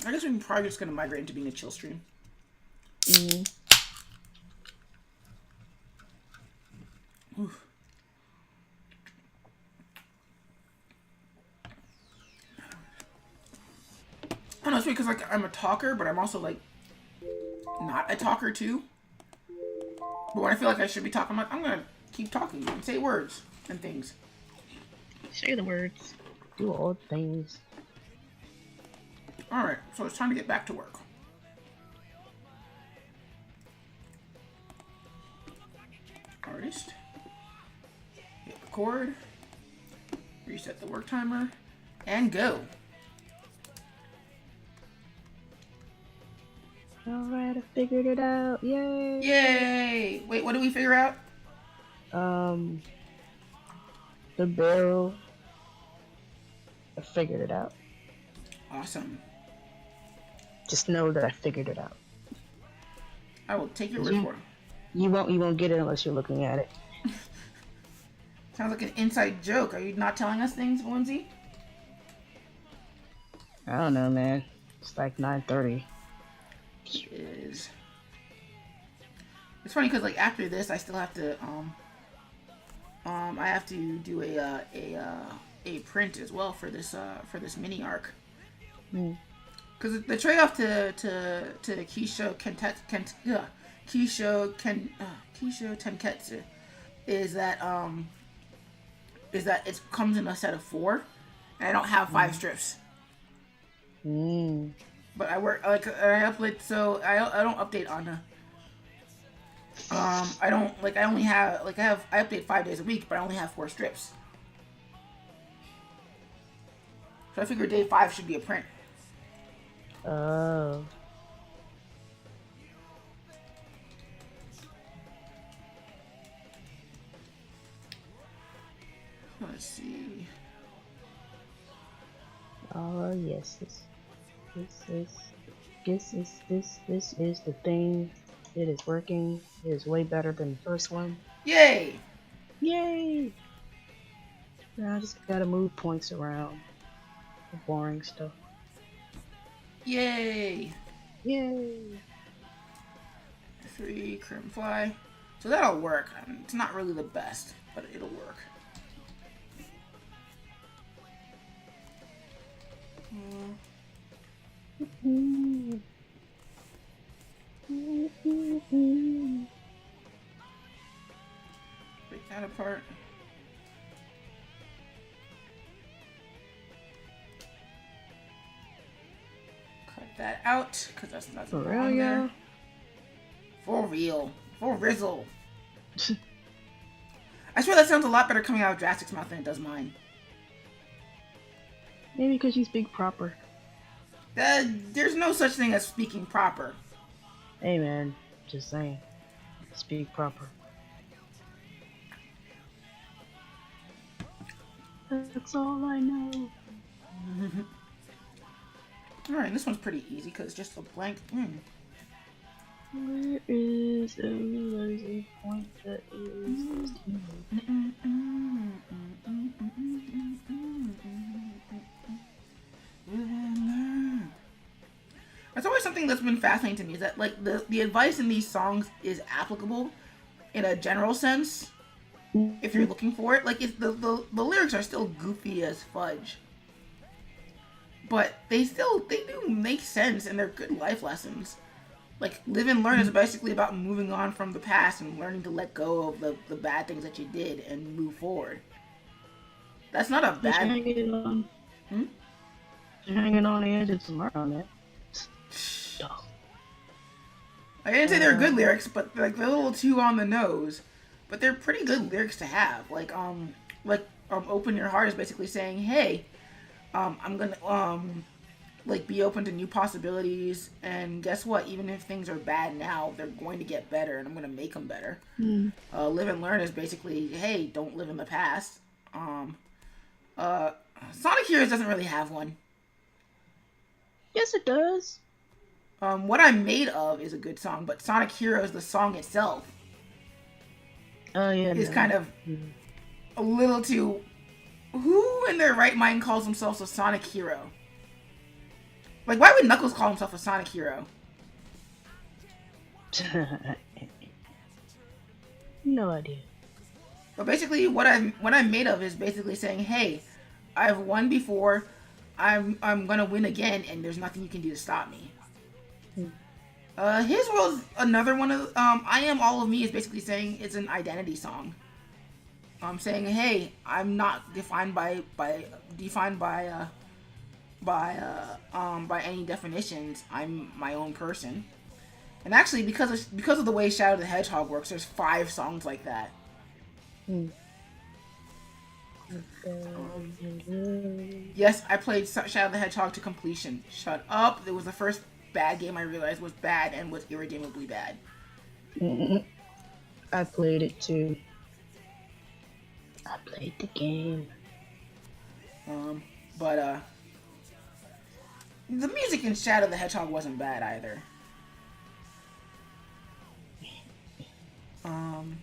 I guess we're probably just gonna migrate into being a chill stream. Oof. I don't know, it's weird because like I'm a talker, but I'm also like not a talker too. But when I feel like I should be talking, I'm like, I'm gonna keep talking and say words and things. Say the words. Do all the things. Alright, so it's time to get back to work. Artist. Hit record. Reset the work timer. And go. Alright, I figured it out. Yay! Yay! Wait, what did we figure out? The barrel. I figured it out. Awesome. Just know that I figured it out. I will take your word for it. You won't get it unless you're looking at it. Sounds like an inside joke. Are you not telling us things, Whimsy? I don't know, man. It's like 9:30. It is. It's funny because like after this, I still have to I have to do a print as well for this mini arc. Because the trade-off to Kisho Tenketsu is that it comes in a set of 4, and I don't have 5 strips. But I work like I upload, so I don't update on I don't like I only have like I update 5 days a week, but I only have 4 strips. So I figure day 5 should be a print. Oh. Let's see. Oh yes, this is the thing. It is working. It is way better than the first one. Yay! Yay! Now I just gotta move points around. The boring stuff. Yay! Yay! 3 Crim Fly. So that'll work. It's not really the best, but it'll work. Break that apart. Cut that out, because that's not For on real, there. yeah. For real. For Rizzle. I swear that sounds a lot better coming out of Drastic's mouth than it does mine. Maybe because you speak proper. There's no such thing as speaking proper. Hey man, just saying. Speak proper. That's all I know. Alright, this one's pretty easy because it's just a blank. Where is a point that is 16? That's always something that's been fascinating to me, is that like the advice in these songs is applicable in a general sense if you're looking for it. Like the lyrics are still goofy as fudge, but they do make sense and they're good life lessons. Like Live and Learn is basically about moving on from the past and learning to let go of the bad things that you did and move forward. That's not a bad. Hanging on the edge of some art on that. I didn't say they're good lyrics, but like they're a little too on the nose. But they're pretty good lyrics to have. Like open your heart is basically saying, hey, I'm gonna like be open to new possibilities, and guess what? Even if things are bad now, they're going to get better, and I'm gonna make them better. Live and Learn is basically, hey, don't live in the past. Sonic Heroes doesn't really have one. Yes, it does. What I'm Made Of is a good song, but Sonic Heroes, the song itself, is kind of a little too... Who in their right mind calls themselves a Sonic hero? Like, why would Knuckles call himself a Sonic hero? No idea. But basically, what I'm made of is basically saying, hey, I've won before, I'm gonna win again, and there's nothing you can do to stop me. His World's another one of I Am All of Me is basically saying it's an identity song. Saying, hey, I'm not defined by any definitions. I'm my own person. And actually, because of the way Shadow the Hedgehog works, there's 5 songs like that. Yes, I played Shadow the Hedgehog to completion. Shut up. It was the first bad game I realized was bad and was irredeemably bad. I played it too. I played the game. But the music in Shadow the Hedgehog wasn't bad either. And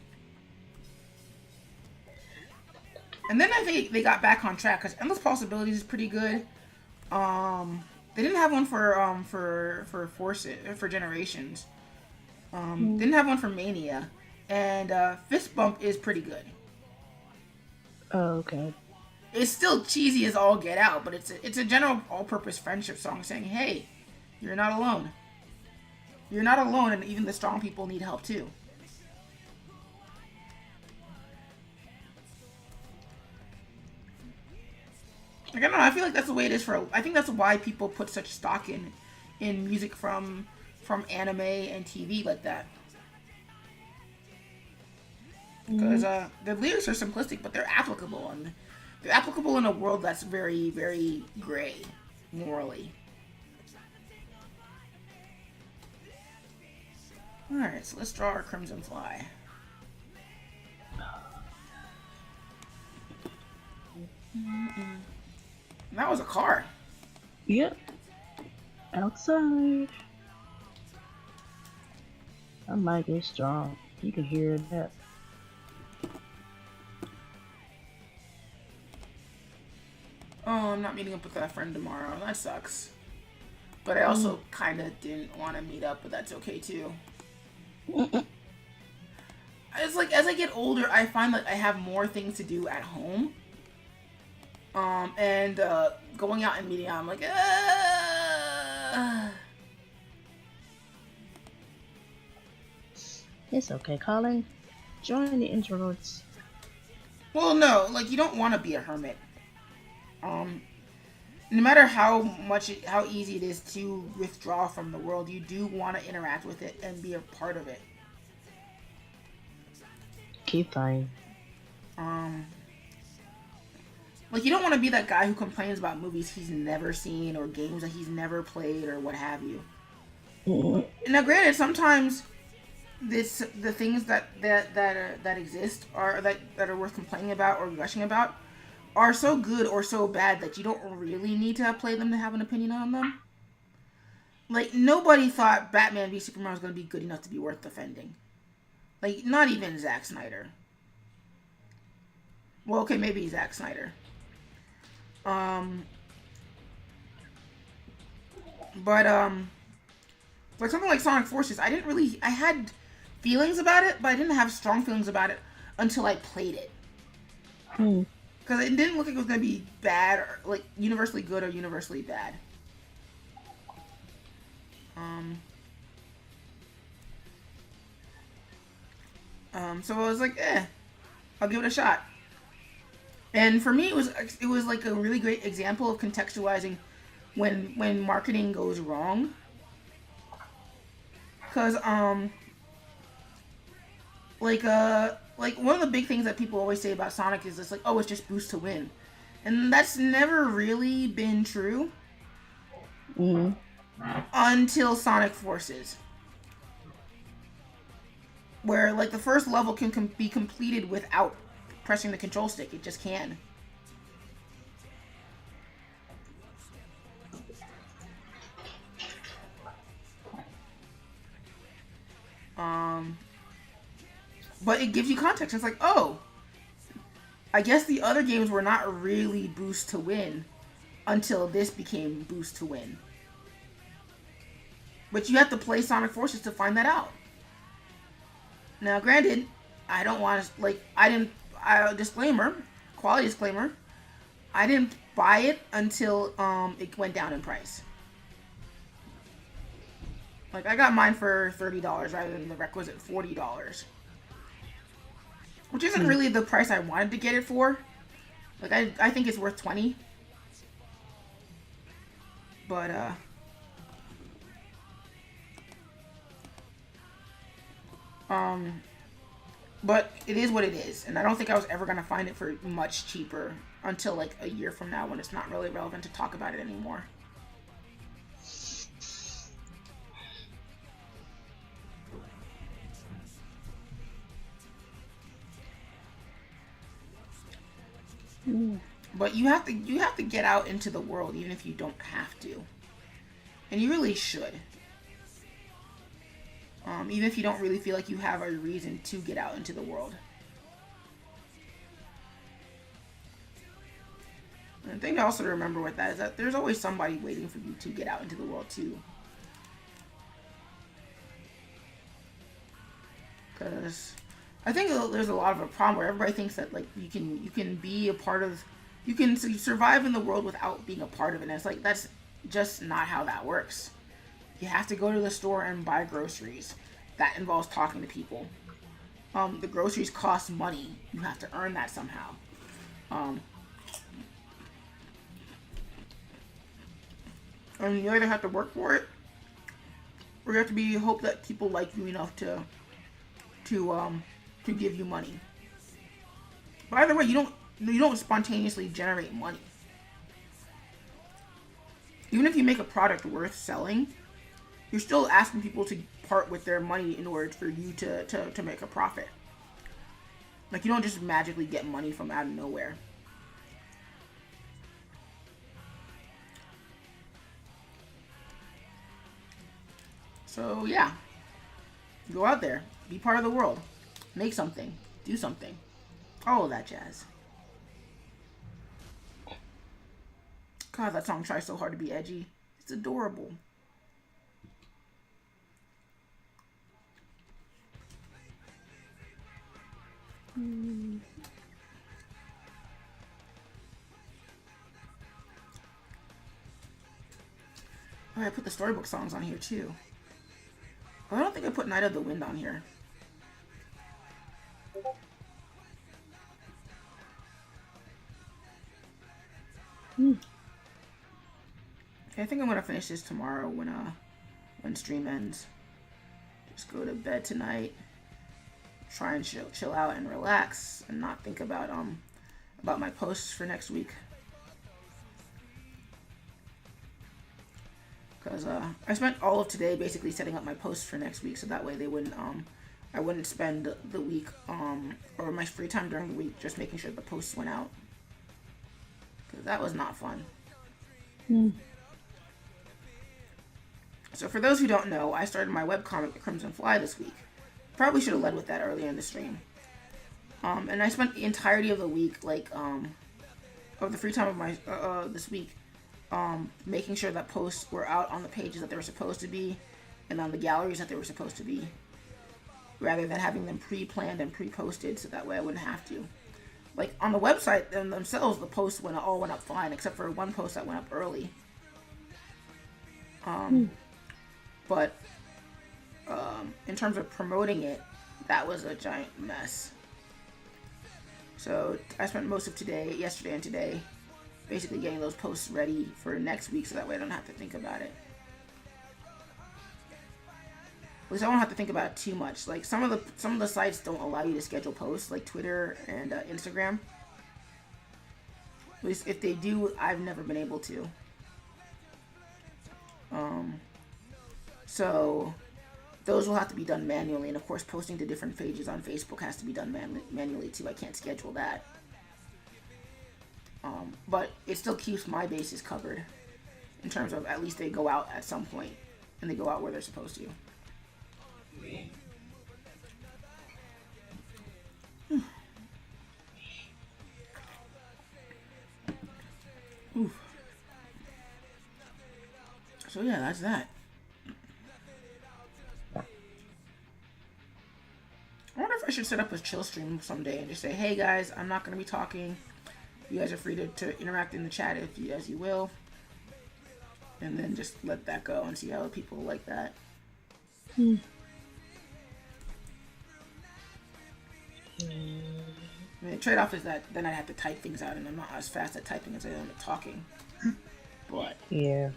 then I think they got back on track because Endless Possibilities is pretty good. They didn't have one for Generations. Didn't have one for Mania, and Fist Bump is pretty good. Oh, okay. It's still cheesy as all get out, but it's a general all-purpose friendship song saying, hey, you're not alone. You're not alone, and even the strong people need help too. Like, I don't know, I feel like that's the way it is I think that's why people put such stock in music from anime and TV like that. Because the lyrics are simplistic, but they're applicable, and they're applicable in a world that's very, very gray morally. Alright, so let's draw our Crimson Fly. That was a car. Yep. Outside. I might get strong. You can hear that. Oh, I'm not meeting up with that friend tomorrow. That sucks. But I also kind of didn't want to meet up, but that's okay too. It's like as I get older, I find that I have more things to do at home. And going out and meeting out, I'm like, It's okay, Colin. Join the introverts. Well, no, like you don't want to be a hermit. No matter how easy it is to withdraw from the world, you do want to interact with it and be a part of it. Keep trying. Like you don't want to be that guy who complains about movies he's never seen or games that he's never played or what have you. Now, granted, sometimes the things that exist are that are worth complaining about or gushing about are so good or so bad that you don't really need to play them to have an opinion on them. Like, nobody thought Batman v Superman was going to be good enough to be worth defending. Like, not even Zack Snyder. Well, okay, maybe Zack Snyder. Like something like Sonic Forces, I had feelings about it, but I didn't have strong feelings about it until I played it. Because it didn't look like it was going to be bad, or like universally good or universally bad. So I was like, I'll give it a shot. And for me, it was like a really great example of contextualizing when marketing goes wrong. Because like one of the big things that people always say about Sonic is this, like, oh, it's just boost to win, and that's never really been true until Sonic Forces, where like the first level can be completed without pressing the control stick. It just can. But it gives you context. It's like, oh, I guess the other games were not really boost to win until this became boost to win. But you have to play Sonic Forces to find that out. Now, granted, I don't want to, like, disclaimer, quality disclaimer, I didn't buy it until it went down in price. Like, I got mine for $30 rather than the requisite $40. Which isn't really the price I wanted to get it for. Like, I think it's worth $20. But, but it is what it is. And I don't think I was ever going to find it for much cheaper until, like, a year from now when it's not really relevant to talk about it anymore. But you have to get out into the world even if you don't have to, and you really should. Even if you don't really feel like you have a reason to get out into the world. And the thing to also remember with that is that there's always somebody waiting for you to get out into the world too. Because I think there's a lot of a problem where everybody thinks that like you can be a part of, you can survive in the world without being a part of it. And it's like, that's just not how that works. You have to go to the store and buy groceries. That involves talking to people. The groceries cost money. You have to earn that somehow. And you either have to work for it, or you have to hope that people like you enough to give you money. But either way, you don't spontaneously generate money. Even if you make a product worth selling, you're still asking people to part with their money in order for you to make a profit. Like, you don't just magically get money from out of nowhere. So yeah, go out there, be part of the world, make something, do something, all of that jazz. God, that song tries so hard to be edgy. It's adorable. Oh, I put the storybook songs on here too. Oh, I don't think I put Night of the Wind on here. Okay, I think I'm gonna finish this tomorrow when stream ends. Just go to bed tonight. Try and chill out and relax and not think about my posts for next week. Because I spent all of today basically setting up my posts for next week, so that way they wouldn't I wouldn't spend the week or my free time during the week just making sure the posts went out. Because that was not fun. So for those who don't know, I started my webcomic The Crimson Fly this week. Probably should have led with that earlier in the stream. And I spent the entirety of the week, of the free time of my this week, making sure that posts were out on the pages that they were supposed to be, and on the galleries that they were supposed to be, rather than having them pre-planned and pre-posted, so that way I wouldn't have to. Like on the website themselves, the posts all went up fine, except for one post that went up early. But in terms of promoting it, that was a giant mess. So I spent most of yesterday and today, basically getting those posts ready for next week, so that way I don't have to think about it. At least I won't have to think about it too much. Like some of the sites don't allow you to schedule posts, like Twitter and Instagram. At least if they do, I've never been able to. So those will have to be done manually, and of course posting to different pages on Facebook has to be done manually too. I can't schedule that. But it still keeps my bases covered in terms of at least they go out at some point and they go out where they're supposed to. Oof. So yeah, that's that. I wonder if I should set up a chill stream someday and just say, hey guys, I'm not going to be talking. You guys are free to interact in the chat as you will. And then just let that go and see how people like that. I mean, the trade-off is that then I have to type things out, and I'm not as fast at typing as I am at talking. But yeah.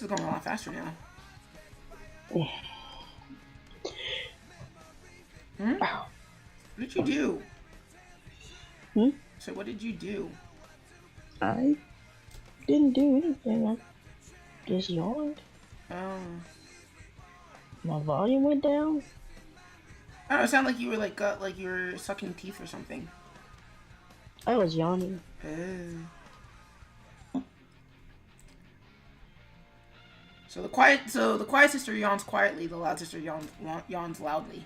this is going a lot faster now. What did you do? So what did you do? I didn't do anything. I just yawned. My volume went down. I don't know, it sounded like you were like you were sucking teeth or something. I was yawning. So the quiet sister yawns quietly, the loud sister yawns loudly.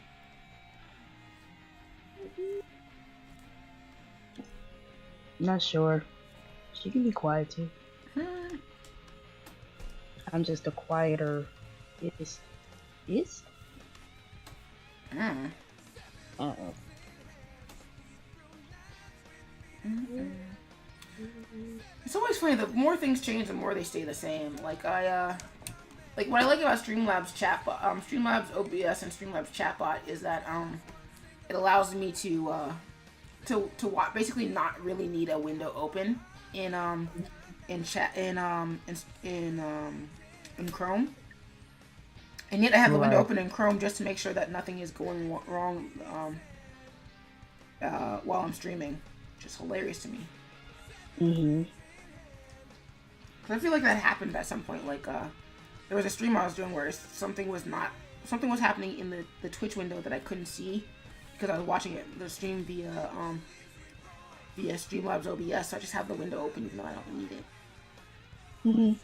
Not sure. She can be quiet too. I'm just a quieter. It's. It's always funny. The more things change, the more they stay the same. Like what I like about Streamlabs Streamlabs OBS and Streamlabs chatbot is that it allows me to basically not really need a window open in Chrome, and yet I have the window open in Chrome just to make sure that nothing is going wrong while I'm streaming, which is hilarious to me. Cause I feel like that happened at some point. Like there was a stream I was doing where something was happening in the Twitch window that I couldn't see because I was watching the stream via via Streamlabs OBS, so I just have the window open even though I don't need it. Mhm.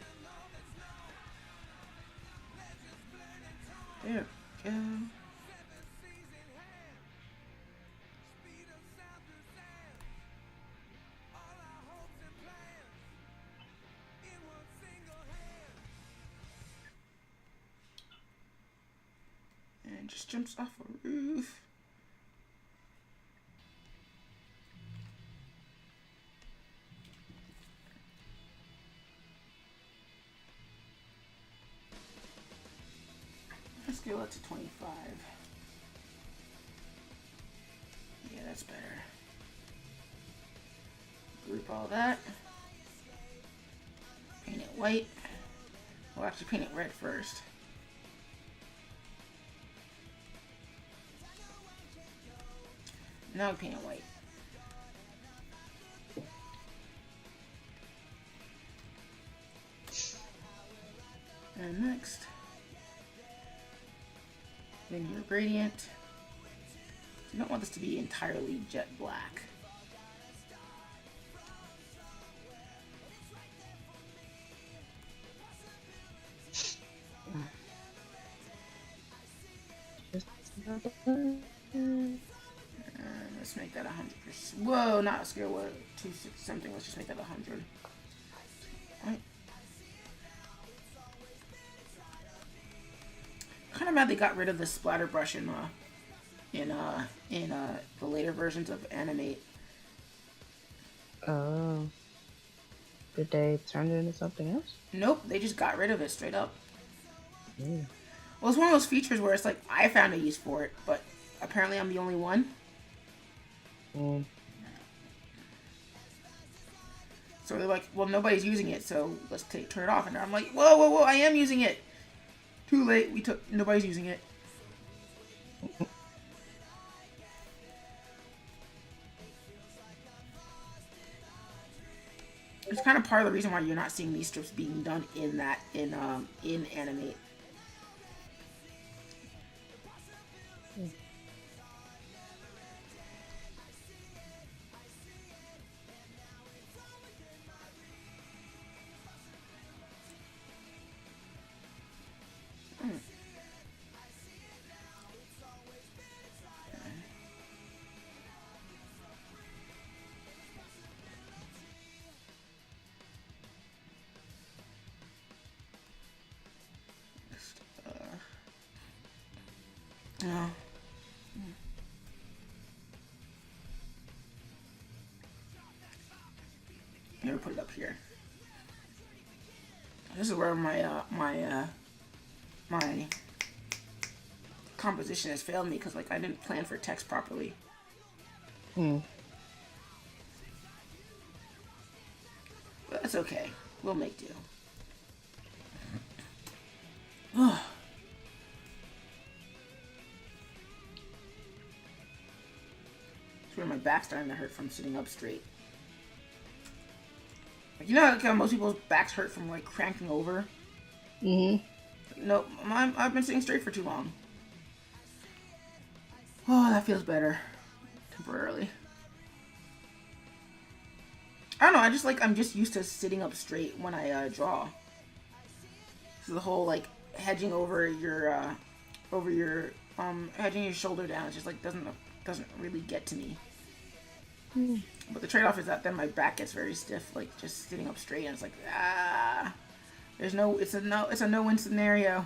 There we go. And just jumps off a roof. Let's go up to 25. Yeah, that's better. Group all that. Paint it white. We'll actually paint it red first. Now we paint it white. And next, then your gradient. You don't want this to be entirely jet black. Let's make that 100%. Whoa, not a scale. What? 260 something. Let's just make that 100. Right. Kind of mad they got rid of the splatter brush in the later versions of Animate. Oh. Did they turn it into something else? Nope, they just got rid of it straight up. Yeah. Well, it's one of those features where it's like I found a use for it, but apparently I'm the only one. Mm. So they're like, well, nobody's using it, so let's turn it off. And I'm like, whoa, whoa, whoa, I am using it. Too late. Nobody's using it. It's kind of part of the reason why you're not seeing these strips being done in Animate. No. Never put it up here. This is where my composition has failed me because like I didn't plan for text properly. Mm. But that's okay. We'll make do. Ugh. It's where my back's starting to hurt from sitting up straight. Like, you know how most people's backs hurt from like cranking over? Mm-hmm. Nope, I've been sitting straight for too long. Oh, that feels better. Temporarily. I don't know, I'm just used to sitting up straight when I draw. So the whole like hedging over your hedging your shoulder down, it just like doesn't really get to me. Mm. But the trade-off is that then my back gets very stiff, like just sitting up straight, and it's like it's a no-win scenario.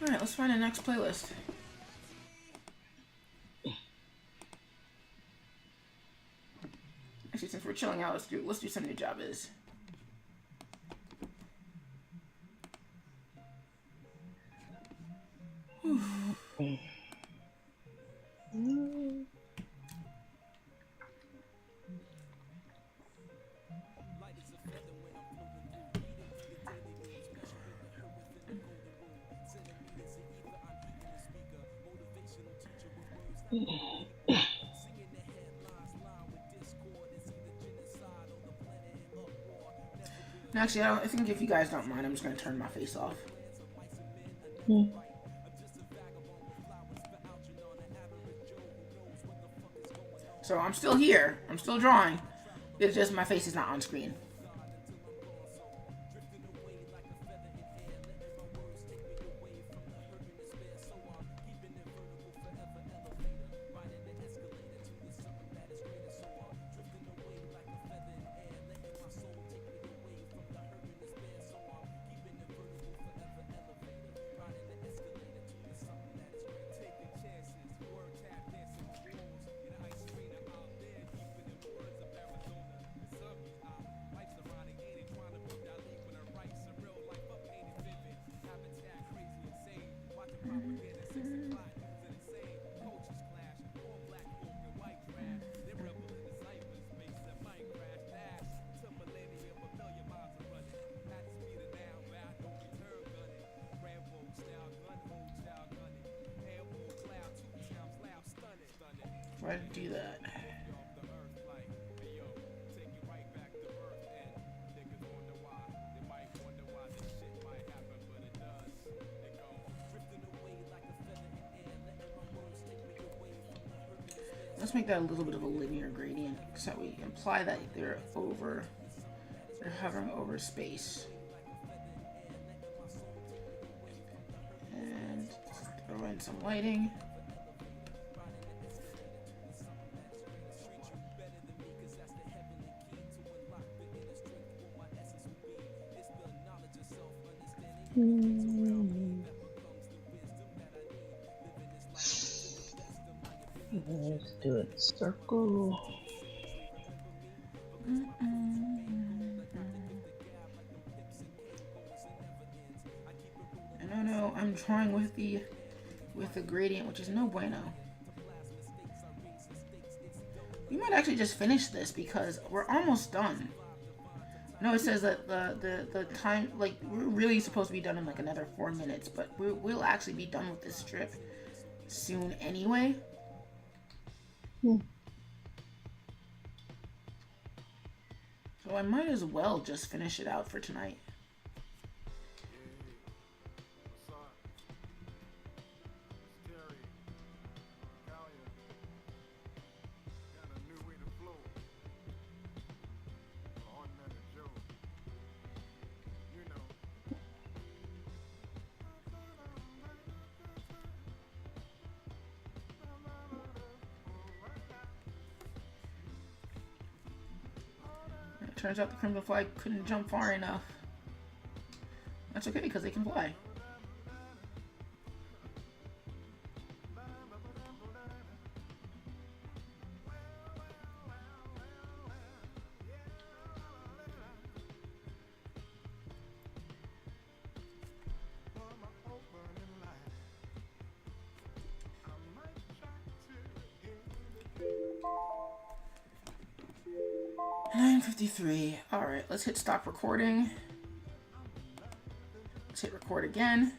All right, let's find the next playlist. Actually, since we're chilling out, let's do some new Jabas. Actually, I think if you guys don't mind, I'm just gonna turn my face off. So I'm still here. I'm still drawing. It's just my face is not on screen. Why did it do that? Let's make that a little bit of a linear gradient so that we imply that they're hovering over space. And throw in some lighting. Let's do it. Circle. No, I'm drawing with the gradient, which is no bueno. We might actually just finish this because we're almost done. No, it says that the time, like, we're really supposed to be done in like another 4 minutes, but we'll actually be done with this strip soon anyway. So I might as well just finish it out for tonight. Turns out the Crimson Flag couldn't jump far enough. That's okay, because they can fly. .53. Alright, let's hit stop recording. Let's hit record again.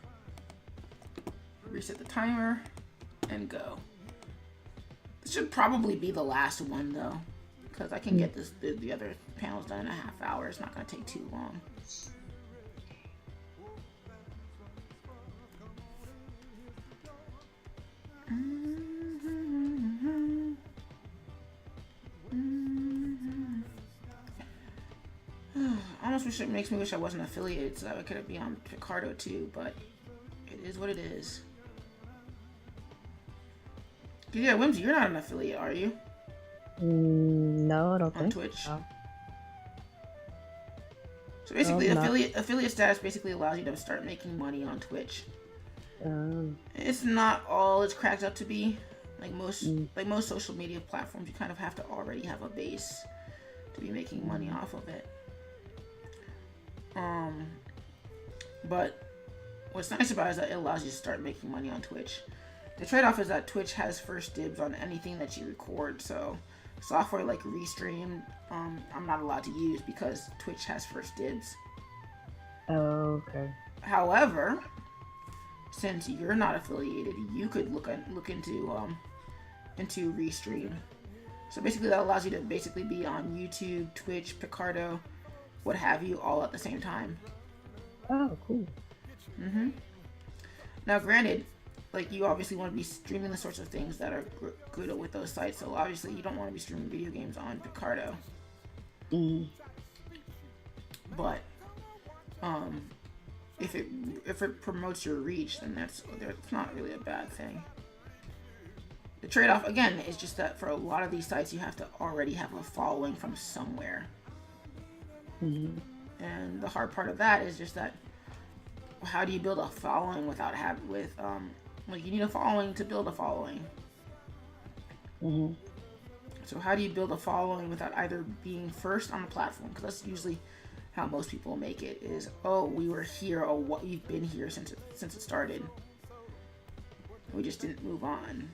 Reset the timer. And go. This should probably be the last one, though. Because I can get the other panels done in a half hour. It's not going to take too long. It makes me wish I wasn't affiliated so that I could be on Picardo too, but it is what it is. Yeah, Whimsy, you're not an affiliate, are you? No, I don't think. On Twitch. So. So basically, affiliate status basically allows you to start making money on Twitch. It's not all it's cracked up to be. Like most social media platforms, you kind of have to already have a base to be making money off of it. But what's nice about it is that it allows you to start making money on Twitch. The trade-off is that Twitch has first dibs on anything that you record, so software like Restream, I'm not allowed to use because Twitch has first dibs. Oh, okay. However, since you're not affiliated, you could look into Restream. So basically that allows you to basically be on YouTube, Twitch, Picardo, what have you, all at the same time. Oh, cool. Now, granted, like, you obviously want to be streaming the sorts of things that are good with those sites, so obviously you don't want to be streaming video games on Picardo. But if it promotes your reach, then that's not really a bad thing. The trade-off, again, is just that for a lot of these sites, you have to already have a following from somewhere. And the hard part of that is just that, how do you build a following without like, you need a following to build a following. So how do you build a following without either being first on the platform? Because that's usually how most people make it, is, oh, we were here, oh, what, we've been here since it started. We just didn't move on.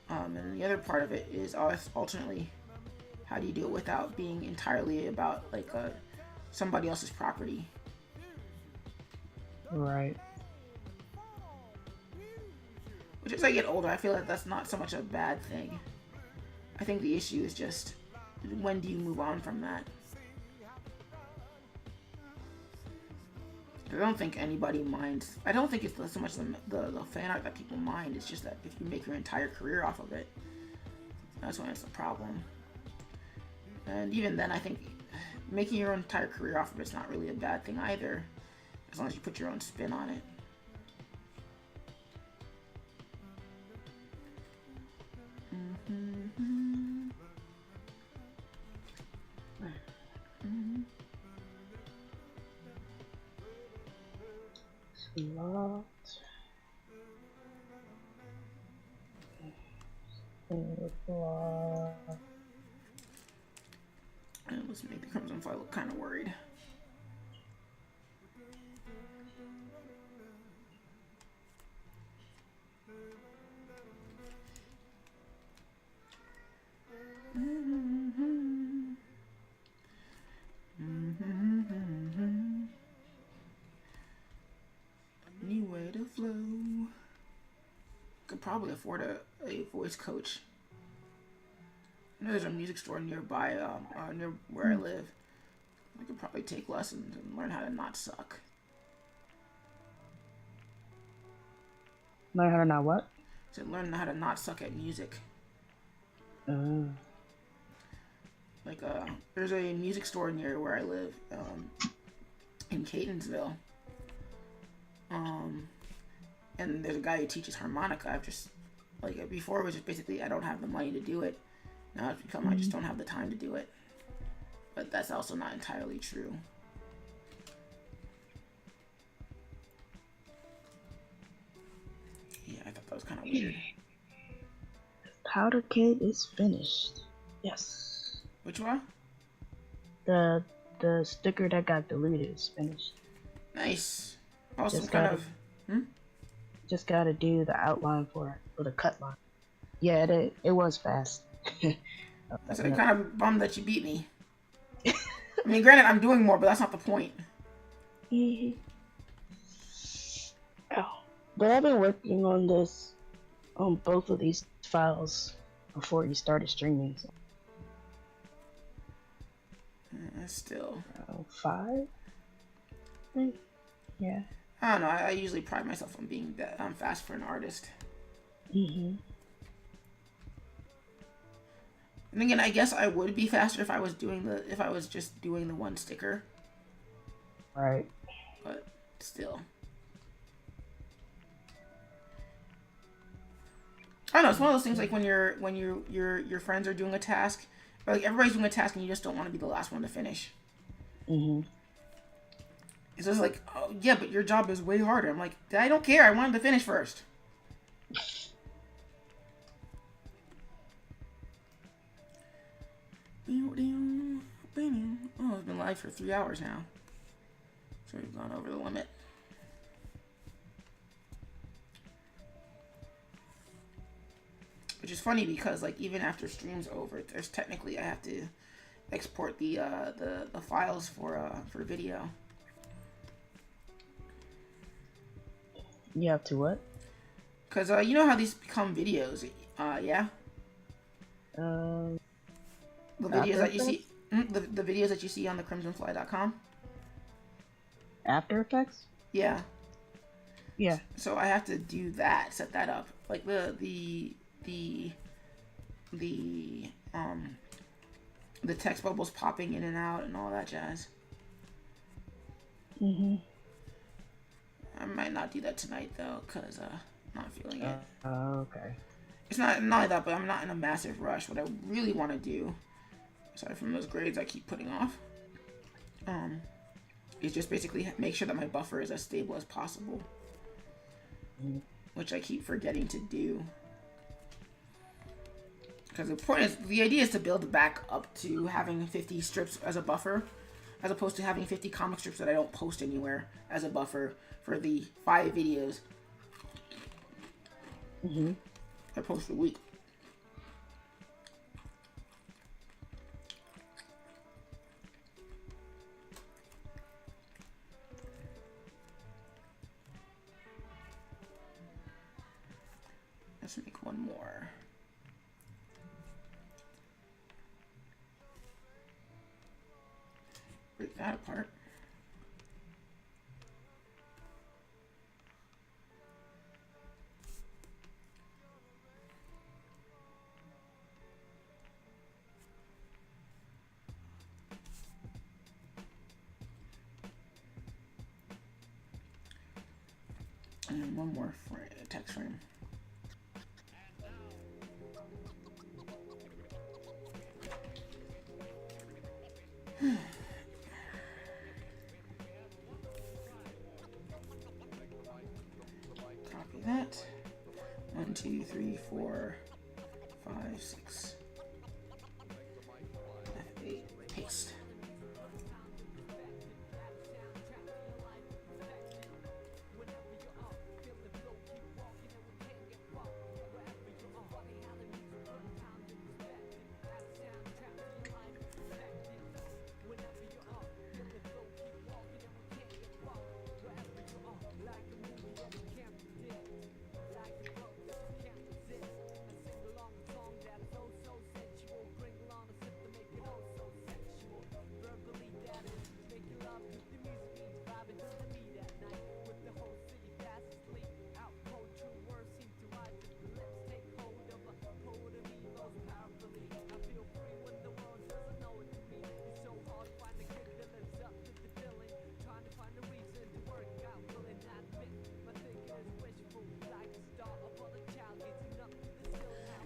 And the other part of it is ultimately, how do you do it without being entirely about, like, somebody else's property? Right. Which, as I get older, I feel like that's not so much a bad thing. I think the issue is just, when do you move on from that? I don't think anybody minds. I don't think it's so much the fan art that people mind. It's just that if you make your entire career off of it, that's when it's a problem. And even then, I think making your entire career off of it's not really a bad thing either, as long as you put your own spin on it. And let's make the Crimson Fly look kind of worried. New way to flow. Could probably afford a voice coach. I know there's a music store nearby, near where I live. I could probably take lessons and learn how to not suck. Learn how to not what? So learn how to not suck at music. Like, there's a music store near where I live, in Catonsville. And there's a guy who teaches harmonica. I've just, like, before it was just basically I don't have the money to do it. Now it's become I just don't have the time to do it. But that's also not entirely true. Yeah, I thought that was kind of weird. Powder keg is finished. Yes. Which one? The sticker that got deleted is finished. Nice. Also, Just kind gotta- of. Just gotta do the outline for it, or the cut line. Yeah, it was fast. So I'm kind of bummed that you beat me. I mean, granted, I'm doing more, but that's not the point. Oh. But I've been working on this, on both of these files before you started streaming. So. Still. 5? Yeah. I don't know. I usually pride myself on being that I'm fast for an artist. And again, I guess I would be faster if I was just doing the one sticker. Right. But still. I don't know, it's one of those things like when your friends are doing a task, or like everybody's doing a task and you just don't want to be the last one to finish. It's just like, oh yeah, but your job is way harder. I'm like, I don't care, I wanted to finish first. Oh, it's been live for 3 hours now. So we've gone over the limit. Which is funny because, like, even after stream's over, there's technically I have to export the files for video. You have to what? Cause you know how these become videos, yeah. The The videos that you see. The videos that you see on the crimsonfly.com. After Effects? Yeah. Yeah. So I have to do that, set that up. Like the text bubbles popping in and out and all that jazz. Mm-hmm. I might not do that tonight though, cause not feeling it. Okay. It's not only that, but I'm not in a massive rush. What I really want to do, aside from those grades I keep putting off, is just basically make sure that my buffer is as stable as possible, which I keep forgetting to do. Because the idea is to build back up to having 50 strips as a buffer, as opposed to having 50 comic strips that I don't post anywhere as a buffer for the 5 videos I post a week. Let's make one more. Break that apart. And then one more text frame. Copy that. 1, 2, 3, 4, 5, 6. F8. Paste.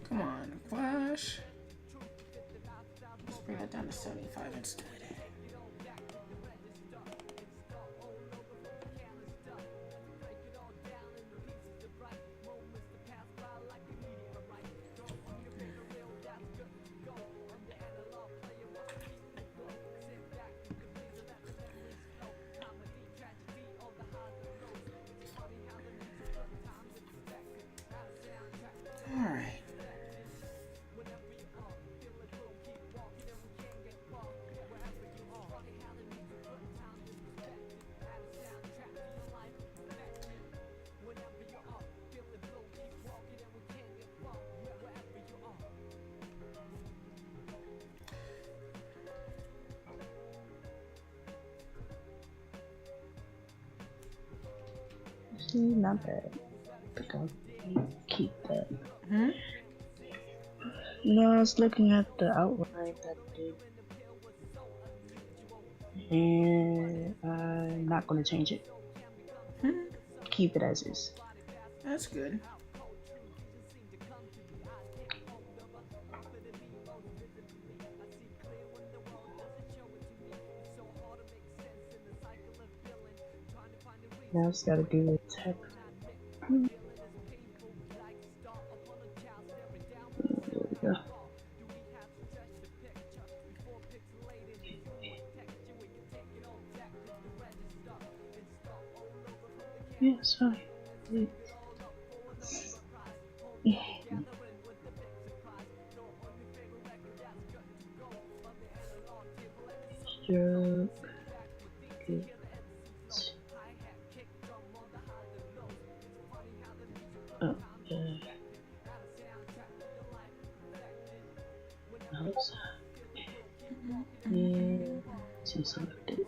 Come on, Flash. Let's bring that down to 75 instead. All right. See, not bad. I think I'll keep that. No, I was looking at the outline that did, and I'm not going to change it. Keep it as is. That's good. Now I just got to do the text. There we go. Yeah, sorry. Stroke. Good. Oh, oops. Yeah. See selected.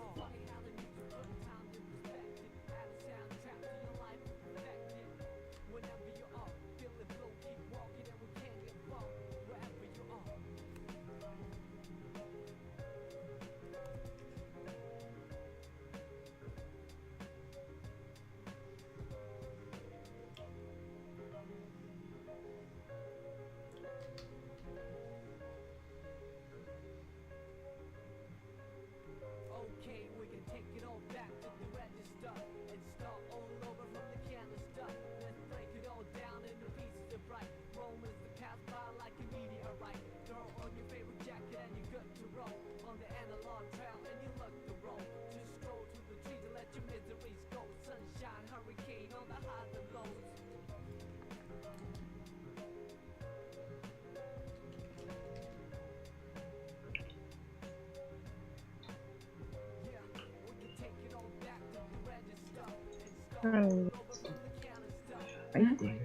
Right there.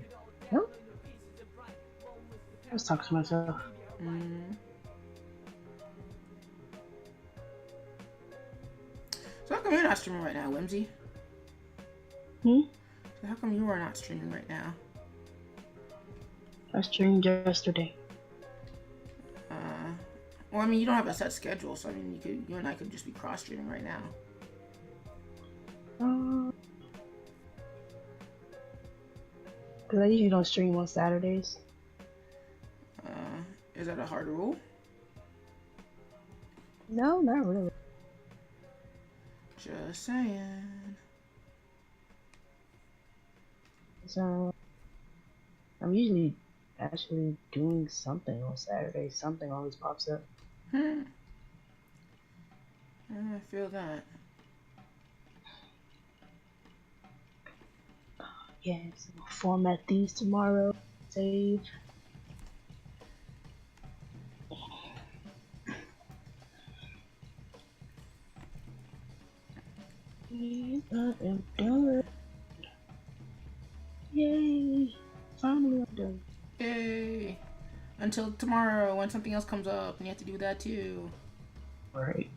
Nope. I was talking to myself. So how come you're not streaming right now, Whimsy? Hmm? So how come you are not streaming right now? I streamed yesterday. Well, I mean, you don't have a set schedule, so I mean, you and I could just be cross streaming right now. Because I usually don't stream on Saturdays. Is that a hard rule? No, not really. Just saying. So, I'm usually actually doing something on Saturday. Something always pops up. I feel that. Yes, I'll format these tomorrow. Save. And I am done. Yay! Finally, I'm done. Yay! Until tomorrow, when something else comes up, and you have to do that too. Right.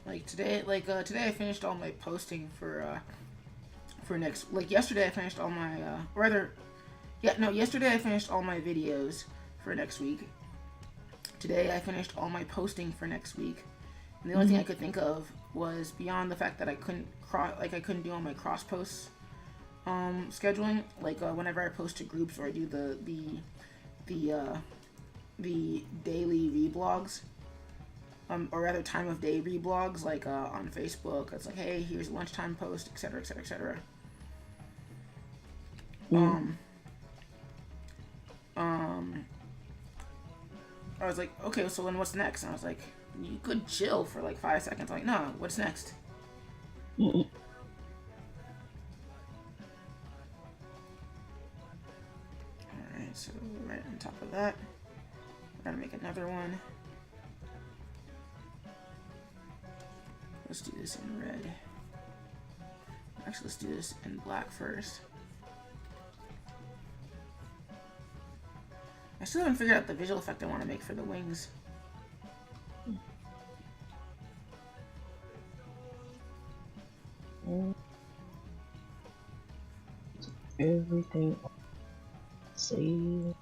Like today, today I finished all my posting for next. Like yesterday, I finished all my yesterday I finished all my videos for next week. Today I finished all my posting for next week. And the only thing I could think of was, beyond the fact that I couldn't do all my cross posts scheduling, whenever I post to groups or I do the daily reblogs, or rather time of day reblogs, on Facebook. It's like, hey, here's a lunchtime post, etc., etc., etc. I was like, okay, so then what's next? And I was like, you could chill for like 5 seconds. I'm like, no, what's next? Alright, so right on top of that, we're gonna make another one. Let's do this in red. Actually, let's do this in black first. I still haven't figured out the visual effect I want to make for the wings. Everything. Save.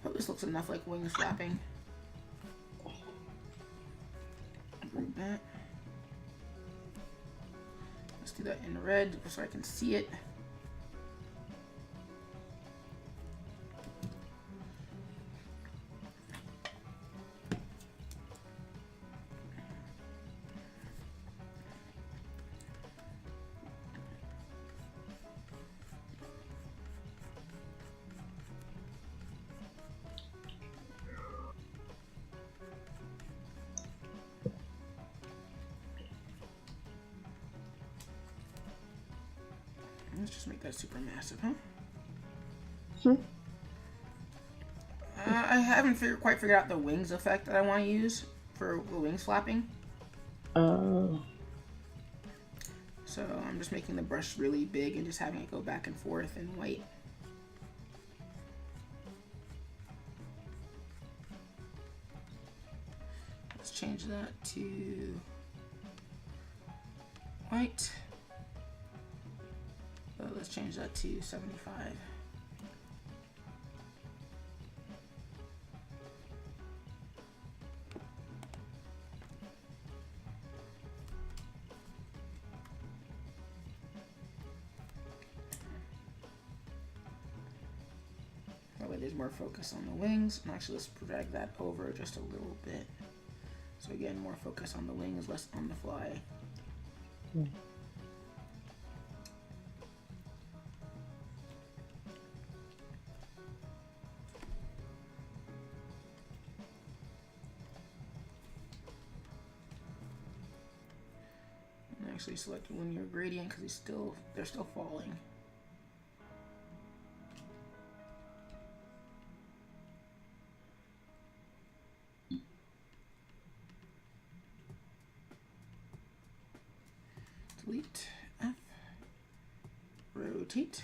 Hope this looks enough like wings flapping. Group that. Let's do that in red so I can see it. Let's just make that super massive, huh? I haven't quite figured out the wings effect that I want to use for the wings flapping. Uh, So I'm just making the brush really big and just having it go back and forth in white. Let's change that to white. Let's change that to 75. That way there's more focus on the wings. And actually, let's drag that over just a little bit. So again, more focus on the wings, less on the fly. hmm. And actually select linear gradient because they're still falling. Delete F. Rotate.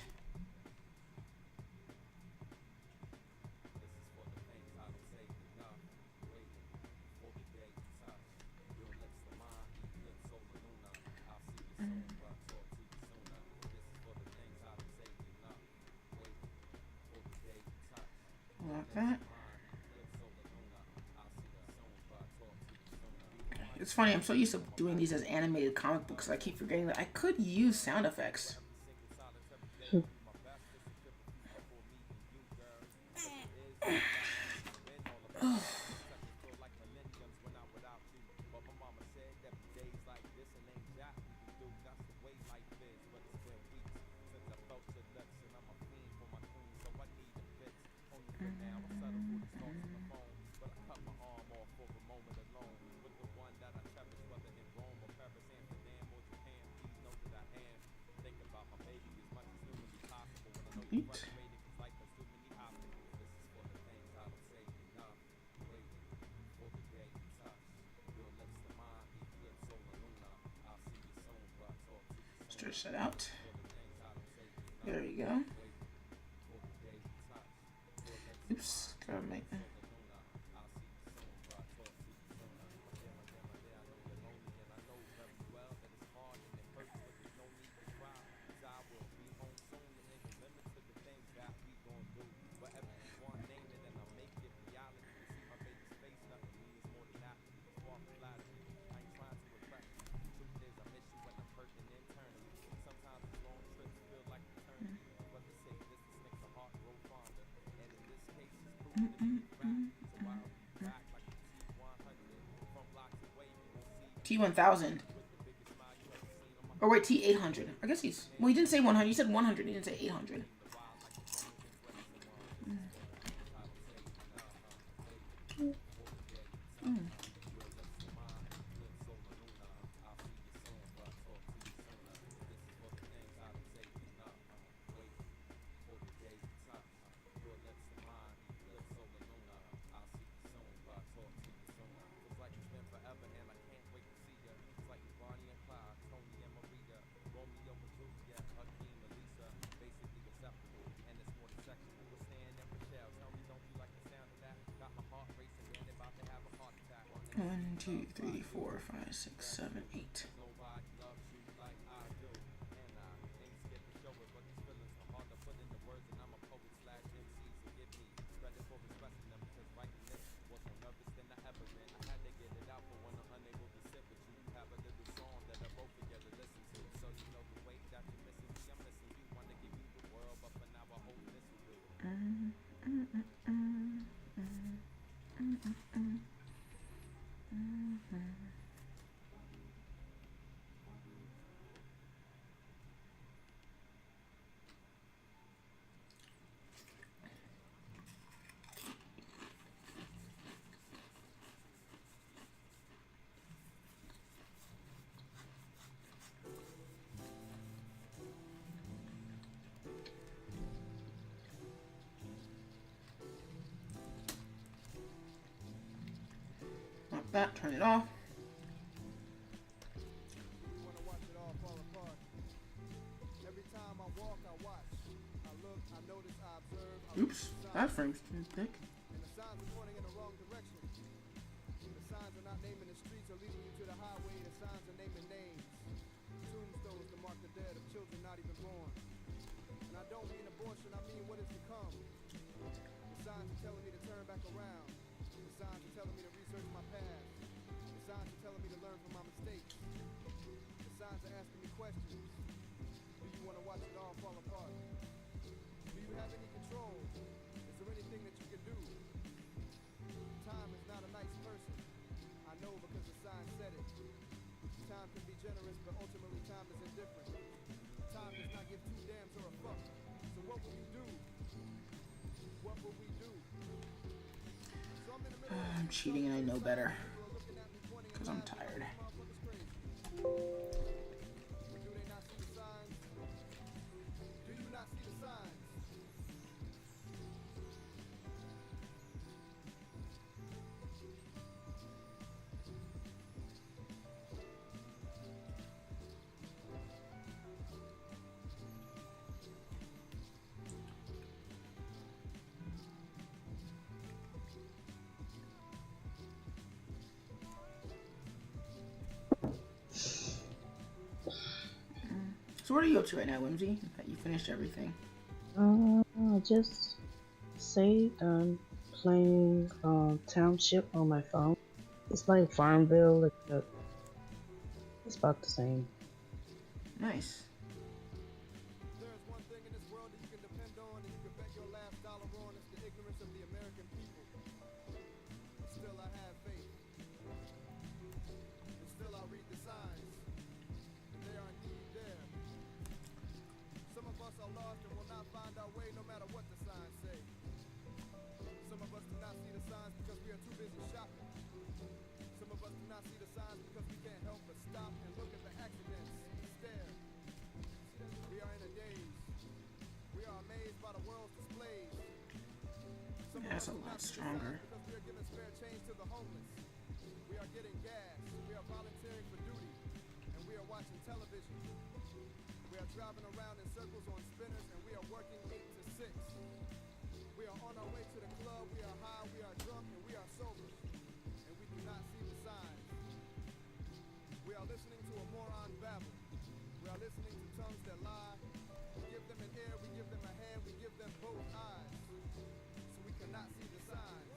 Like that. It's funny, I'm so used to doing these as animated comic books that I keep forgetting that I could use sound effects. Eat. Stretch that out. There you go. Oops, gotta make that. T1000. Or wait, T800. I guess he's. Well, he didn't say 100. He said 100. He didn't say 800. One, two, three, four, five, six, seven, eight. Like that, turn it off. Oops, that frame's too thick. And the signs are pointing in the wrong direction. The signs are not naming the streets or leading you to the highway. The signs are naming names. Tombstones to mark the dead of children not even born. And I don't mean abortion, I mean what is to come. The signs are telling me to turn back around. The signs are telling me to research my past. The signs are telling me to learn from my mistakes. The signs are asking me questions. Do you want to watch it all fall apart? Do you have any control? Is there anything that you can do? Time is not a nice person. I know because the sign said it. Time can be generous, but ultimately time is indifferent. Time does not give two damns or a fuck. So what will we do? What will we do? So I'm in the middle I'm cheating and I know better. Because I'm tired. do they not see the signs? Do you not see the signs? So what are you up to right now, Whimsy? That you finished everything. Just saved. Playing Township on my phone. It's like Farmville. It's about the same. Nice. There's one thing in this world that you can depend on and you can bet your last dollar on. It's the ignorance of the American people. But still I have faith. And still I read the signs. And they are indeed there. Some of us are lost and will not find our way no matter what the signs say. Some of us do not see the signs because we are too busy shopping. Some of us do not see the signs because we can't help but stop and look at the accidents and stare. We are in a daze. We are amazed by the world's displays. Some Yeah, that's a of us do lot not see the stronger. signs because we are giving spare change to the homeless. We are getting gas. We are volunteering for duty. And we are watching television. We are driving around in circles on spinners and we are working 8 to 6. We are on our way to the club, we are high, we are drunk, and we are sober. And we do not see the signs. We are listening to a moron babble. We are listening to tongues that lie. We give them an ear, we give them a hand, we give them both eyes. So we cannot see the signs.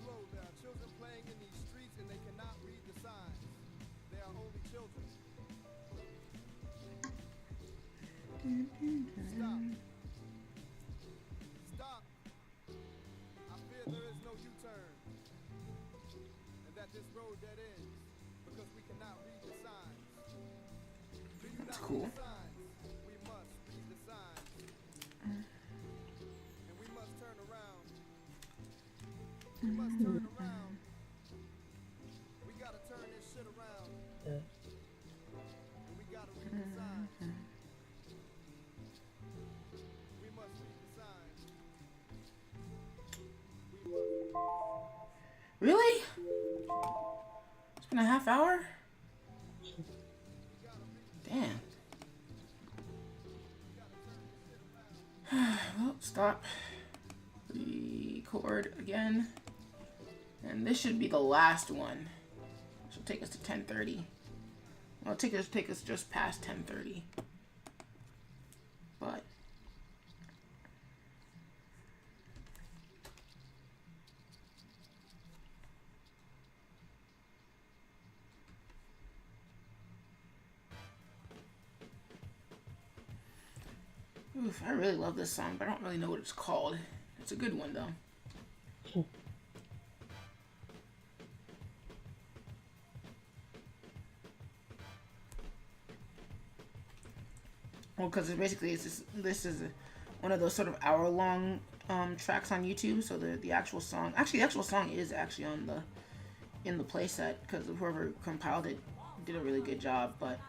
Slow, there are children playing in these streets and they cannot read the signs. They are only children. Stop. Stop. I fear there is no U-turn. And that this road dead ends because we cannot read the signs. Do you That's not cool. read the signs? We must read the signs. And we must turn around. We must turn around. We gotta turn this shit around. Yeah. And we gotta read the signs. We must read the signs. We must. Really? It's been a half hour? Damn. Well, stop. Record again. And this should be the last one. This will take us to 10:30. Well, take us just past 10:30. But oof, I really love this song, but I don't really know what it's called. It's a good one though. Well, because this is one of those sort of hour-long tracks on YouTube. So the actual song, the actual song is actually in the playset because whoever compiled it did a really good job. But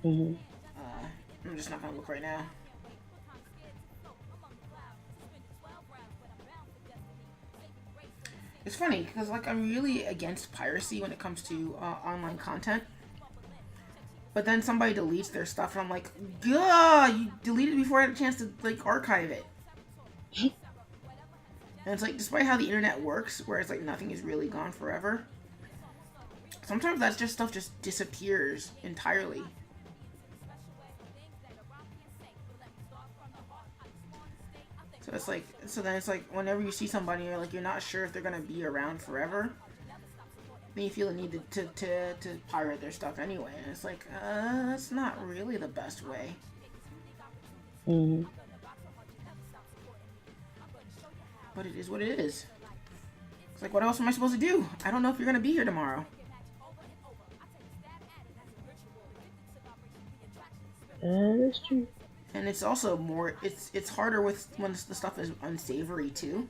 I'm just not gonna look right now. It's funny because like I'm really against piracy when it comes to online content. but then somebody deletes their stuff, and I'm like, God, you deleted it before I had a chance to like archive it. And it's like, despite how the internet works, where it's like nothing is really gone forever, sometimes that just stuff just disappears entirely. So it's like, so then it's like, whenever you see somebody, you're like, you're not sure if they're gonna be around forever. Then you feel the need to pirate their stuff anyway, and it's like, that's not really the best way. Mm-hmm. But it is what it is. It's like, what else am I supposed to do? I don't know if you're gonna be here tomorrow. That's true. And it's also more, it's harder with when the stuff is unsavory too.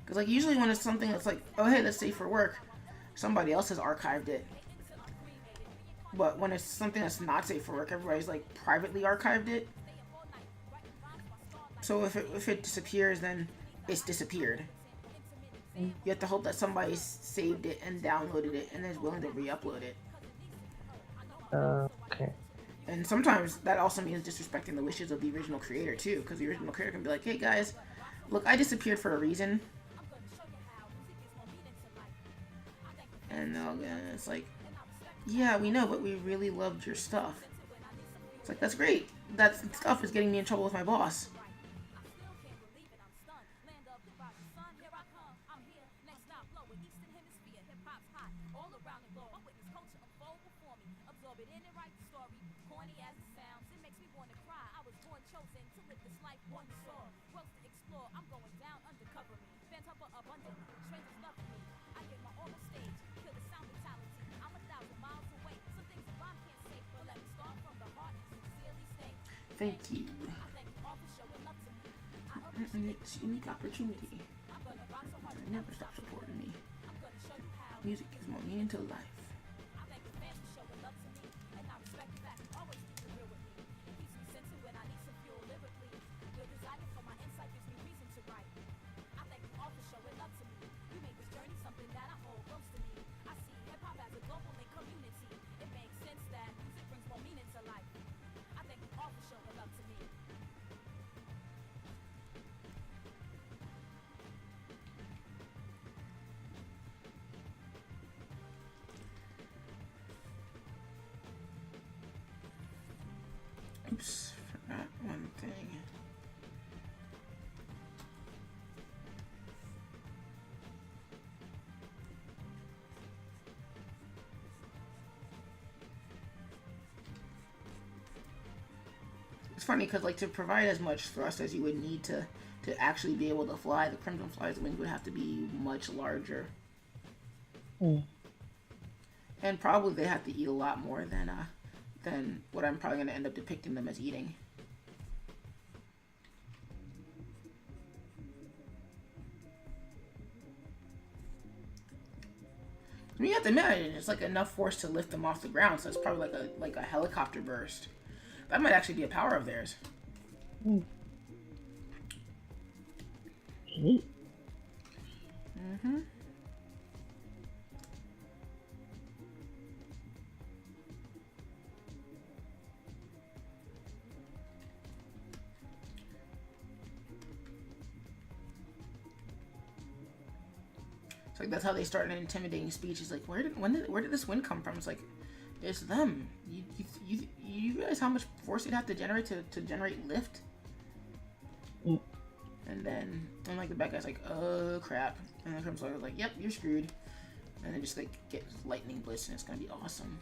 Because like usually when it's something that's like, oh hey, that's safe for work, somebody else has archived it. But when it's something that's not safe for work, everybody's like privately archived it. So if it disappears, then it's disappeared. You have to hope that somebody saved it and downloaded it and is willing to re-upload it. Okay. And sometimes that also means disrespecting the wishes of the original creator too, because the original creator can be like, hey guys, look, I disappeared for a reason. And it's like, yeah, we know, but we really loved your stuff. It's like, that's great. That stuff is getting me in trouble with my boss. Thank you. It's a unique opportunity. Never stop supporting me. Music is more meaning to life. Oops, forgot one thing. It's funny because, like, to provide as much thrust as you would need to actually be able to fly, the Crimson Fly's wings would have to be much larger. And probably they have to eat a lot more than what I'm probably going to end up depicting them as eating. I mean, you have to imagine it's like enough force to lift them off the ground, so it's probably like a helicopter burst. That might actually be a power of theirs. Neat. Mm-hmm. It's like that's how they start an intimidating speech. It's like, where did this wind come from? It's like, it's them. You realize how much force you'd have to generate to generate lift? And then, like the bad guy's like, oh crap. And then comes like, yep, you're screwed. And then just like get lightning blitz and it's gonna be awesome.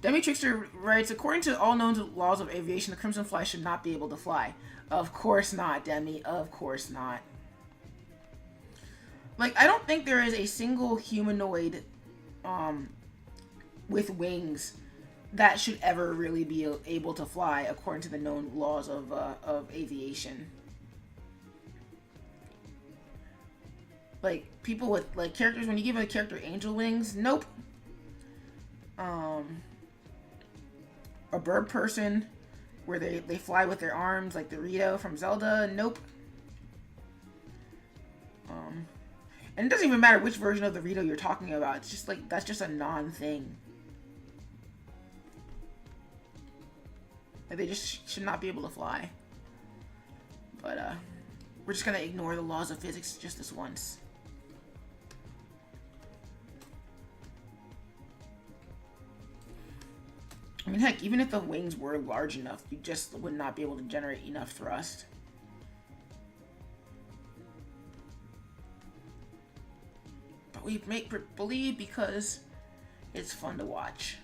Demi Trickster writes, according to all known laws of aviation, the Crimson Fly should not be able to fly. Of course not, Demi. Of course not. Like, I don't think there is a single humanoid with wings that should ever really be able to fly according to the known laws of aviation. Like, people with, like, characters, when you give a character angel wings, nope. A bird person where they fly with their arms, like the Rito from Zelda, nope. And it doesn't even matter which version of the Rito you're talking about. It's just like, that's just a non-thing. Like, they just should not be able to fly. But, we're just gonna ignore the laws of physics just this once. I mean, heck, even if the wings were large enough, you just would not be able to generate enough thrust. But we make believe because it's fun to watch.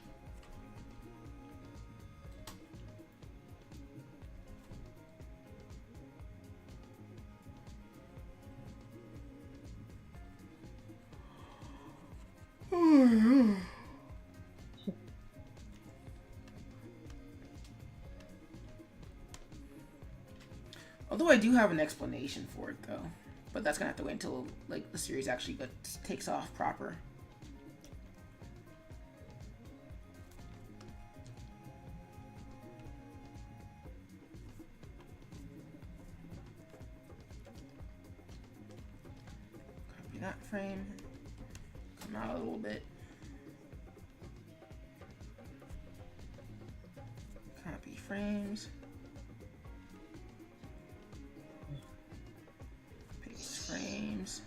Although I do have an explanation for it, though. But that's gonna have to wait until, like, the series actually takes off proper. Copy that frame. Come out a little bit. Copy frames. Frames.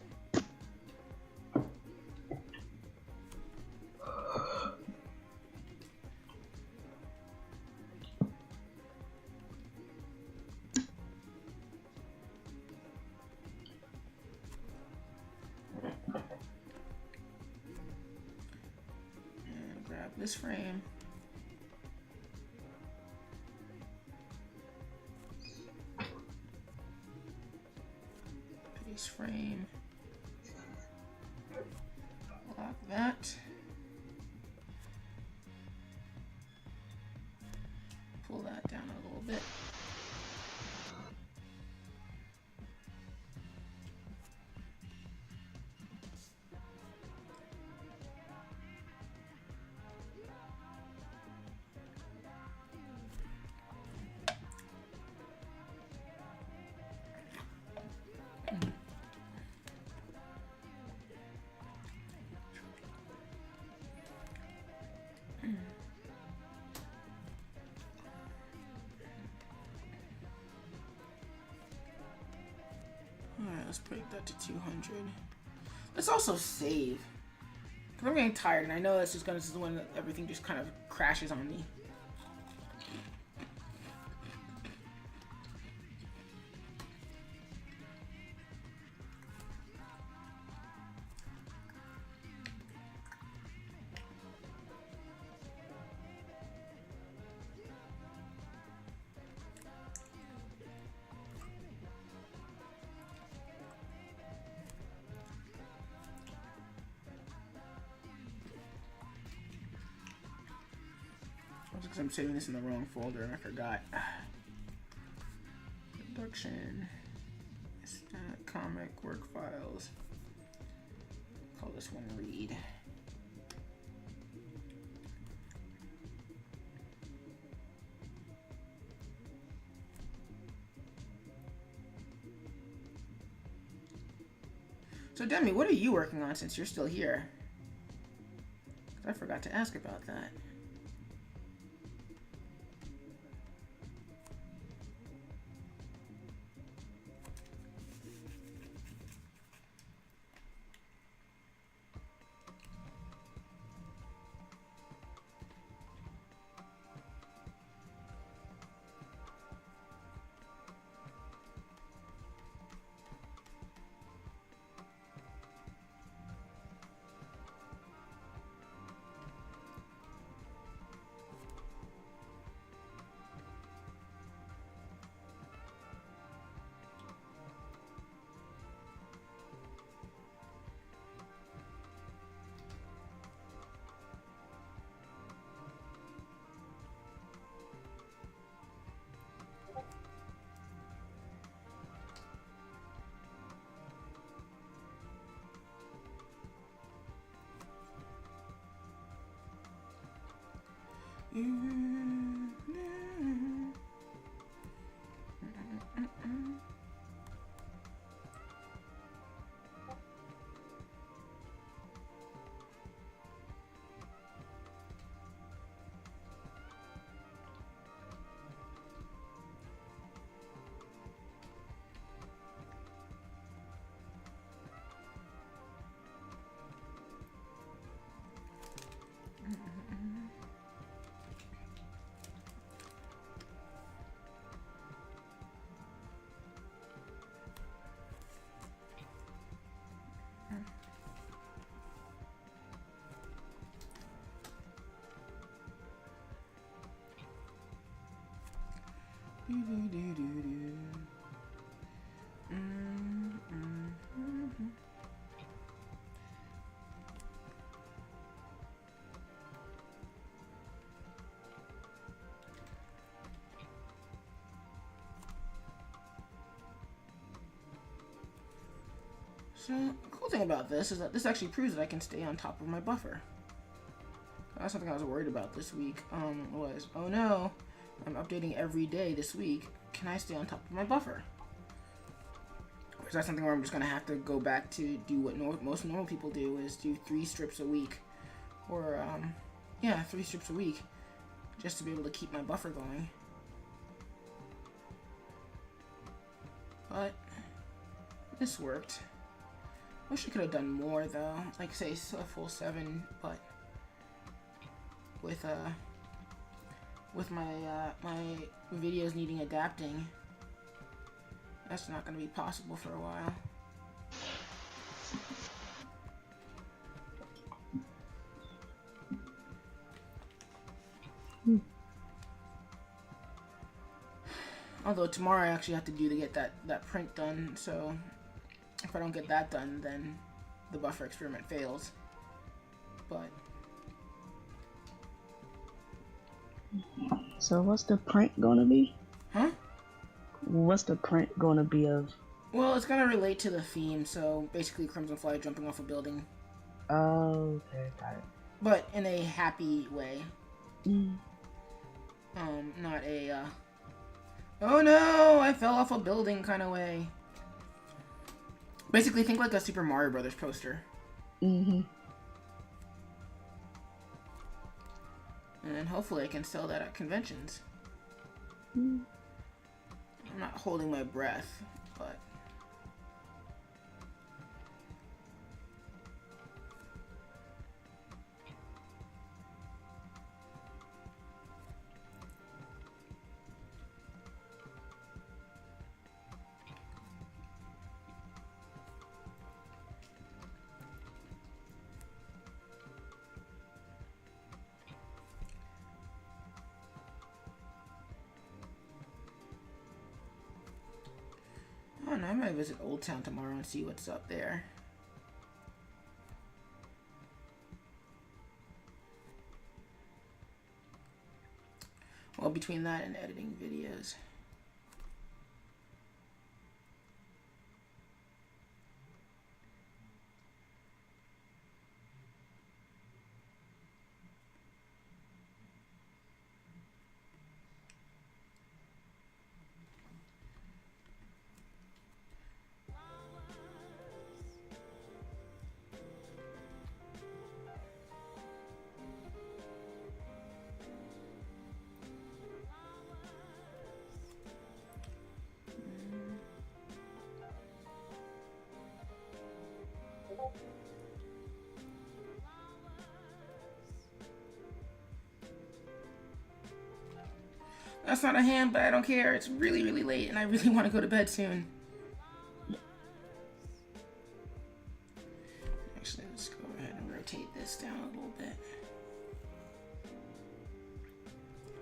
And grab this frame. Frame. Lock that. Pull that down a little bit. Alright, let's break that to 200. Let's also save. Because I'm getting tired, and I know this is when everything just kind of crashes on me. Because I'm saving this in the wrong folder and I forgot. Production. Comic work files. Call this one read. So Demi, what are you working on since you're still here? I forgot to ask about that. So, the cool thing about this is that this actually proves that I can stay on top of my buffer. That's something I was worried about this week, was, oh no, I'm updating every day this week. Can I stay on top of my buffer? Or is that something where I'm just going to have to go back to do what most normal people do, is do 3 strips a week. Or, yeah, 3 strips a week, just to be able to keep my buffer going. But, this worked. Wish I could have done more though, like say a full 7, but with my my videos needing adapting, that's not going to be possible for a while. Although tomorrow I actually have to get that print done, so if I don't get that done, then the buffer experiment fails. But So what's the print gonna be? huh? What's the print gonna be of? Well, it's gonna relate to the theme, so basically Crimson Fly jumping off a building. Oh, okay, got it. But in a happy way. Mm. Not a, oh no, I fell off a building kind of way. Basically, think like a Super Mario Brothers poster. Mm-hmm. And hopefully I can sell that at conventions. Mm. I'm not holding my breath, but... I don't know, I might visit Old Town tomorrow and see what's up there. Well, between that and editing videos. That's not a hand, but I don't care. It's really, really late, and I really want to go to bed soon. Actually, let's go ahead and rotate this down a little bit.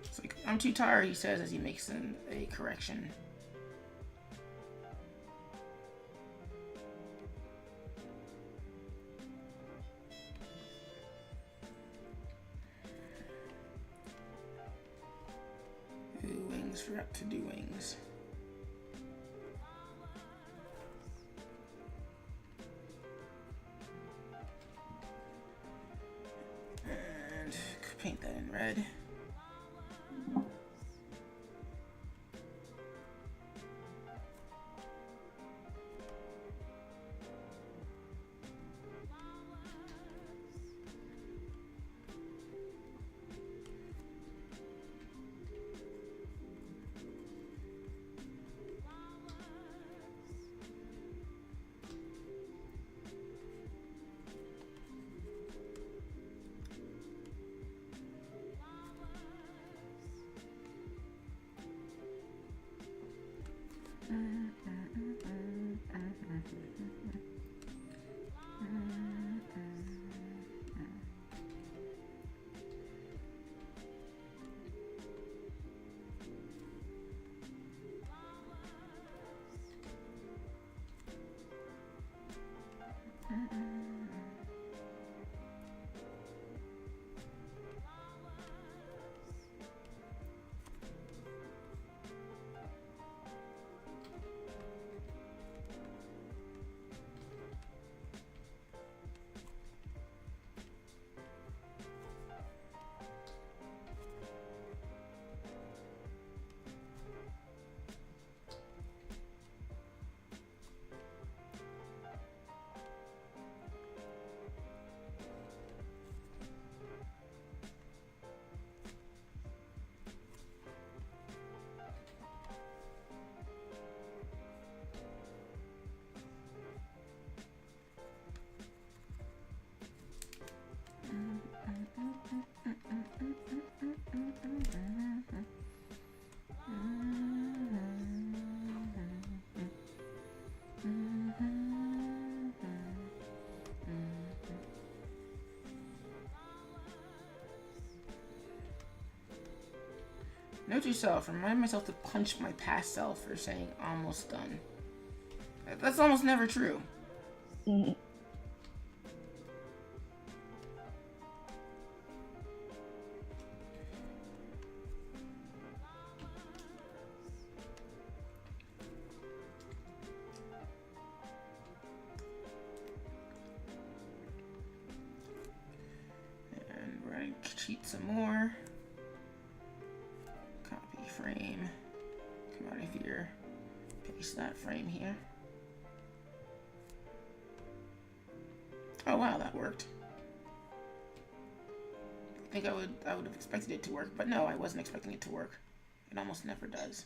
It's like, I'm too tired, he says as he makes a correction. For up to do wings. And paint that in red. Note to self, remind myself to punch my past self for saying almost done. That's almost never true. Mm-hmm. And we're gonna cheat some more. Copy frame. Come out of here. Paste that frame here. Oh wow, that worked. I think I would have expected it to work, but no, I wasn't expecting it to work. It almost never does.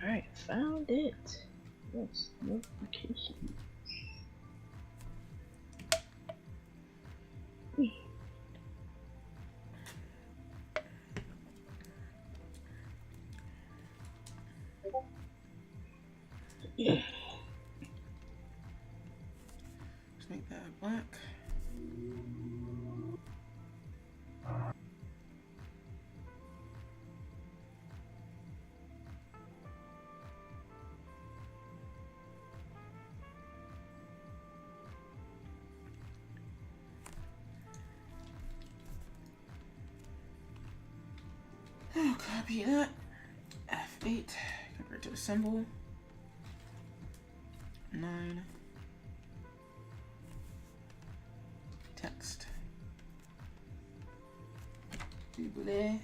Alright, found it. Yes, notification. Just make that black. Oh, copy that. F8. Convert to a symbol. 9. Text. Double.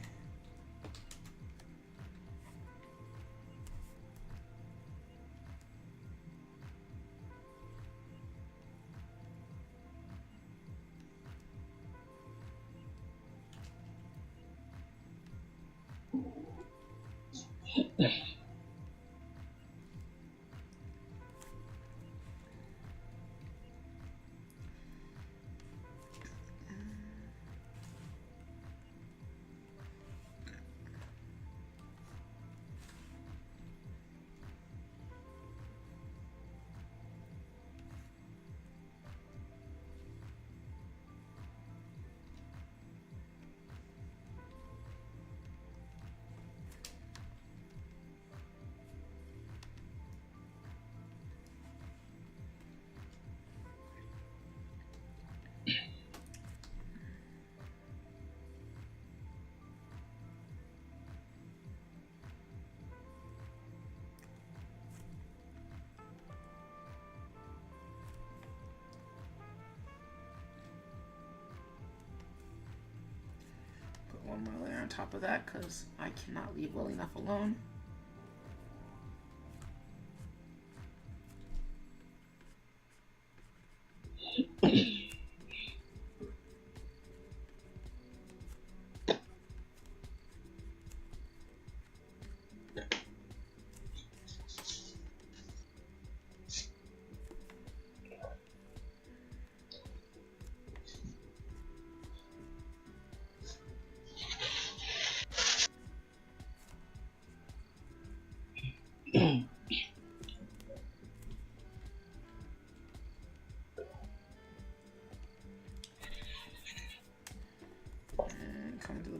One more layer on top of that because I cannot leave well enough alone.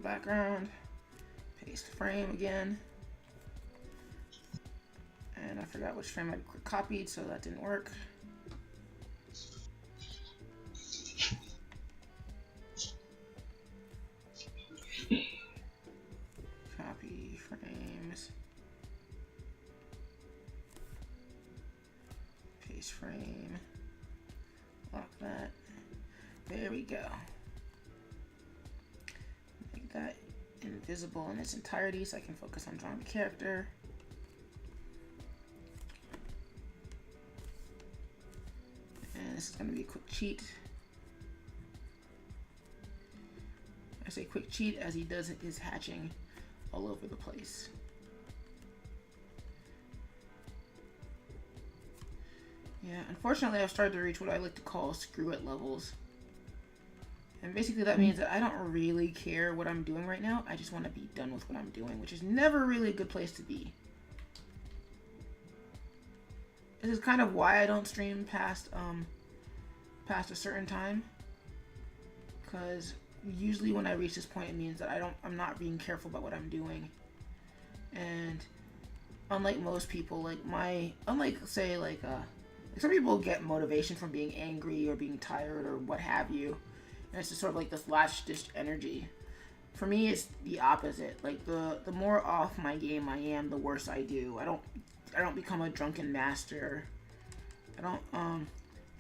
background. Paste frame again. And I forgot which frame I copied, so that didn't work. Copy frames. Paste frame. Lock that. There we go. Make that invisible in its entirety so I can focus on drawing the character. And this is going to be a quick cheat. I say quick cheat as he does his hatching all over the place. Yeah, unfortunately I've started to reach what I like to call screw it levels. And basically that means that I don't really care what I'm doing right now. I just want to be done with what I'm doing, which is never really a good place to be. This is kind of why I don't stream past a certain time. Because usually when I reach this point, it means that I'm not being careful about what I'm doing. And unlike most people, some people get motivation from being angry or being tired or what have you. And it's just sort of like this last-ditch energy. For me, it's the opposite. Like, the more off my game I am, the worse I do. I don't become a drunken master. I don't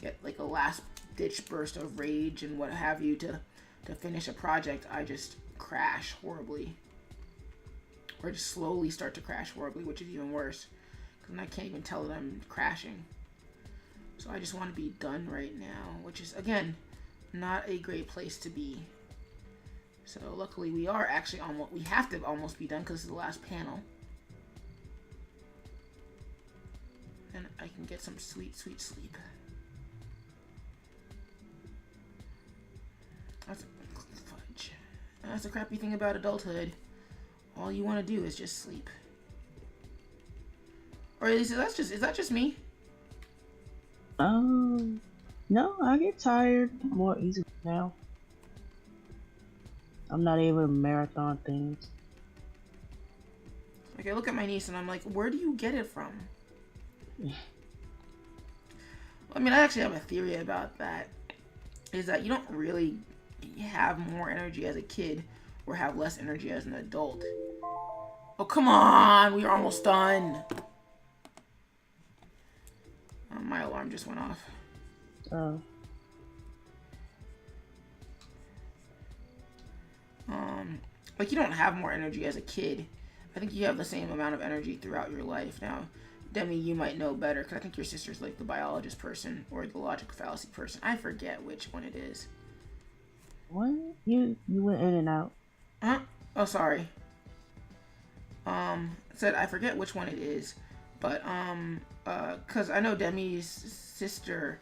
get like a last-ditch burst of rage and what have you to finish a project. I just crash horribly. Or just slowly start to crash horribly, which is even worse. Because I can't even tell that I'm crashing. So I just want to be done right now, which is, again, not a great place to be. So luckily we are actually we have to almost be done because this is the last panel. And I can get some sweet, sweet sleep. That's fudge. That's the crappy thing about adulthood. All you want to do is just sleep. Or at least is that just me? No, I get tired more easily now. I'm not able to marathon things. Like, I look at my niece and I'm like, where do you get it from? I mean, I actually have a theory about that. Is that you don't really have more energy as a kid or have less energy as an adult. Oh, come on! We are almost done! Oh, my alarm just went off. Oh. Like, you don't have more energy as a kid. I think you have the same amount of energy throughout your life. Now, Demi, you might know better, because I think your sister's like the biologist person, or the logical fallacy person. I forget which one it is. What? You went in and out. Huh? Oh, sorry. Said I forget which one it is, but, because I know Demi's sister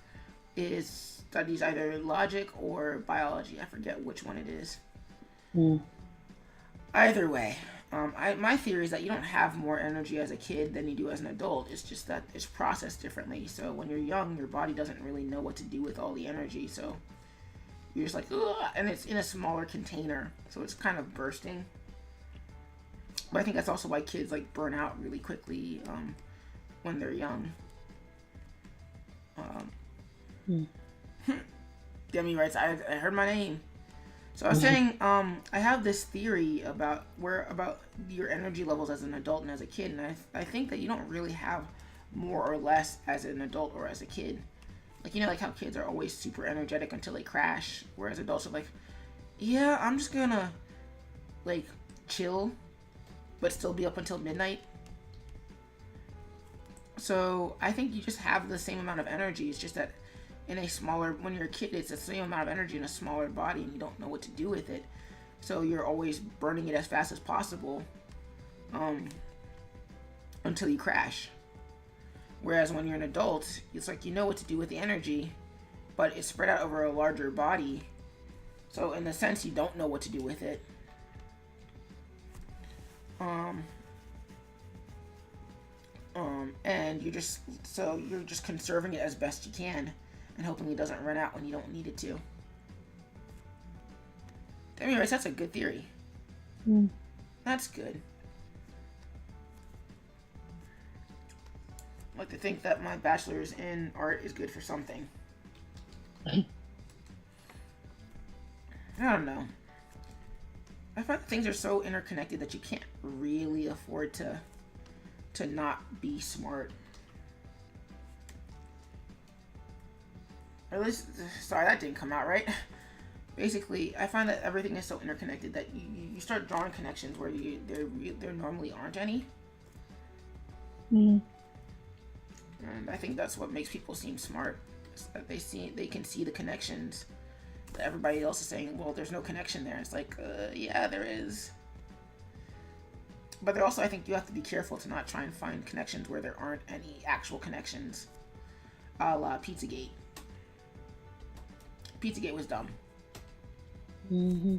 studies either logic or biology. I forget which one it is. Either way, my theory is that you don't have more energy as a kid than you do as an adult. It's just that it's processed differently. So when you're young, your body doesn't really know what to do with all the energy. So you're just like, ugh, and it's in a smaller container, so it's kind of bursting. But I think that's also why kids like burn out really quickly when they're young. Demi writes, I heard my name. So I was saying, I have this theory about your energy levels as an adult and as a kid, and I think that you don't really have more or less as an adult or as a kid. Like, you know, like how kids are always super energetic until they crash, whereas adults are like, yeah, I'm just gonna, like, chill, but still be up until midnight. So I think you just have the same amount of energy. It's just that when you're a kid, it's the same amount of energy in a smaller body, and you don't know what to do with it. So you're always burning it as fast as possible until you crash. Whereas when you're an adult, it's like you know what to do with the energy, but it's spread out over a larger body. So in a sense, you don't know what to do with it. And you're just conserving it as best you can, and hoping it doesn't run out when you don't need it to. Anyways, that's a good theory. Mm. That's good. I like to think that my bachelor's in art is good for something. I don't know. I find that things are so interconnected that you can't really afford to not be smart. Or at least, sorry, that didn't come out right. Basically, I find that everything is so interconnected that you start drawing connections where there normally aren't any. Mm. And I think that's what makes people seem smart. That they can see the connections that everybody else is saying, well, there's no connection there. It's like, yeah, there is. But there also, I think you have to be careful to not try and find connections where there aren't any actual connections. A la Pizzagate. Pizzagate was dumb. Mm-hmm.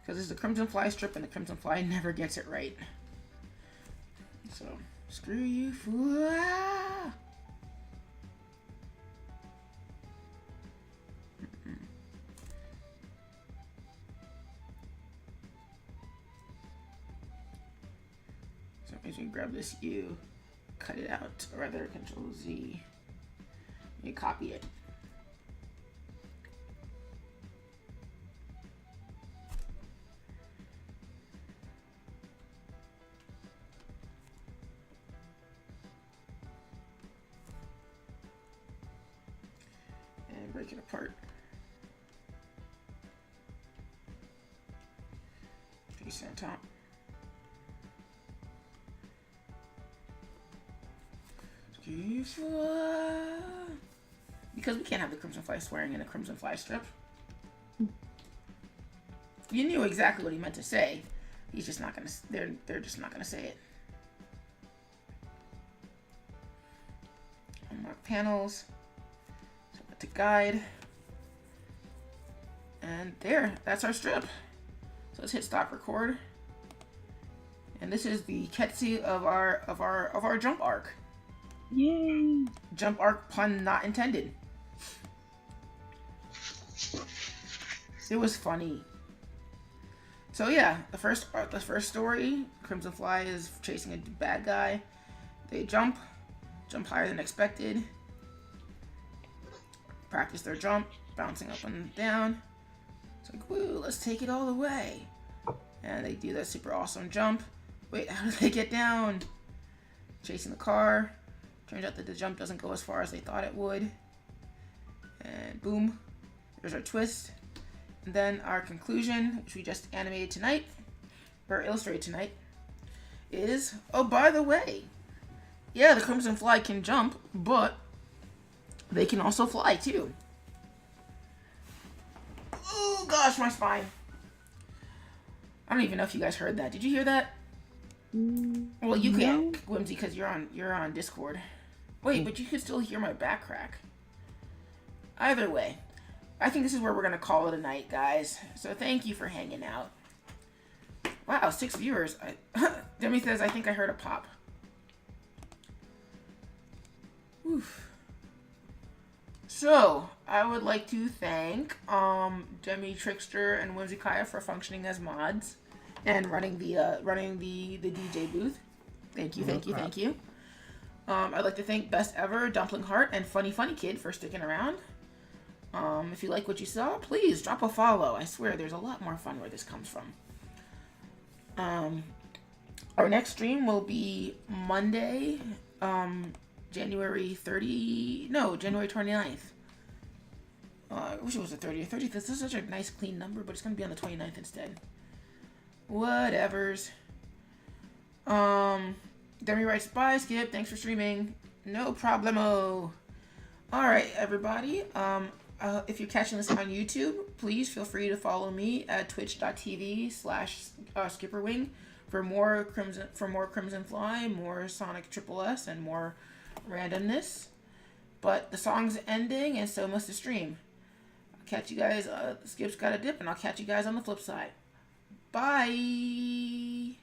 Because it's the Crimson Fly strip, and the Crimson Fly never gets it right. So, screw you, fool. Ah! So, as we grab this U, cut it out, or rather, Control Z, you copy it. Break it apart. Paste it on top. Because we can't have the Crimson Fly swearing in a Crimson Fly strip. You knew exactly what he meant to say. He's just not gonna. They're just not gonna say it. Unlock panels. To guide, and there, that's our strip. So let's hit stop record, and this is the Ketsu of our jump arc. Yay! Jump arc, pun not intended. It was funny. So yeah, the first story, Crimson Fly is chasing a bad guy. They jump higher than expected. Practice their jump, bouncing up and down. It's like, woo, let's take it all the way. And they do that super awesome jump. Wait, how do they get down? Chasing the car. Turns out that the jump doesn't go as far as they thought it would. And boom, there's our twist. And then our conclusion, which we just animated tonight, or illustrated tonight, is, oh, by the way, yeah, the Crimson Fly can jump, but they can also fly, too. Oh, gosh, my spine. I don't even know if you guys heard that. Did you hear that? Well, you can't, Whimsy, because you're on Discord. Wait, but you could still hear my back crack. Either way, I think this is where we're going to call it a night, guys. So thank you for hanging out. Wow, 6 viewers. Demi says, I think I heard a pop. Oof. So, I would like to thank Demi, Trickster, and Whimsicaya for functioning as mods and running the DJ booth. Thank you, thank you, thank you. I'd like to thank Best Ever, Dumpling Heart, and Funny Kid for sticking around. If you like what you saw, please drop a follow. I swear there's a lot more fun where this comes from. Our next stream will be Monday, January 29th. I wish it was the 30th. 30th, this is such a nice clean number, but it's going to be on the 29th instead. Whatevers. Demi writes, bye, Skip. Thanks for streaming. No problemo. Alright, everybody. if you're catching this on YouTube, please feel free to follow me at twitch.tv/SkipperWing for more Crimson Fly, more Sonic Triple S, and more randomness. But the song's ending, and so must the stream. I'll catch you guys. Skip's got a dip, and I'll catch you guys on the flip side. Bye.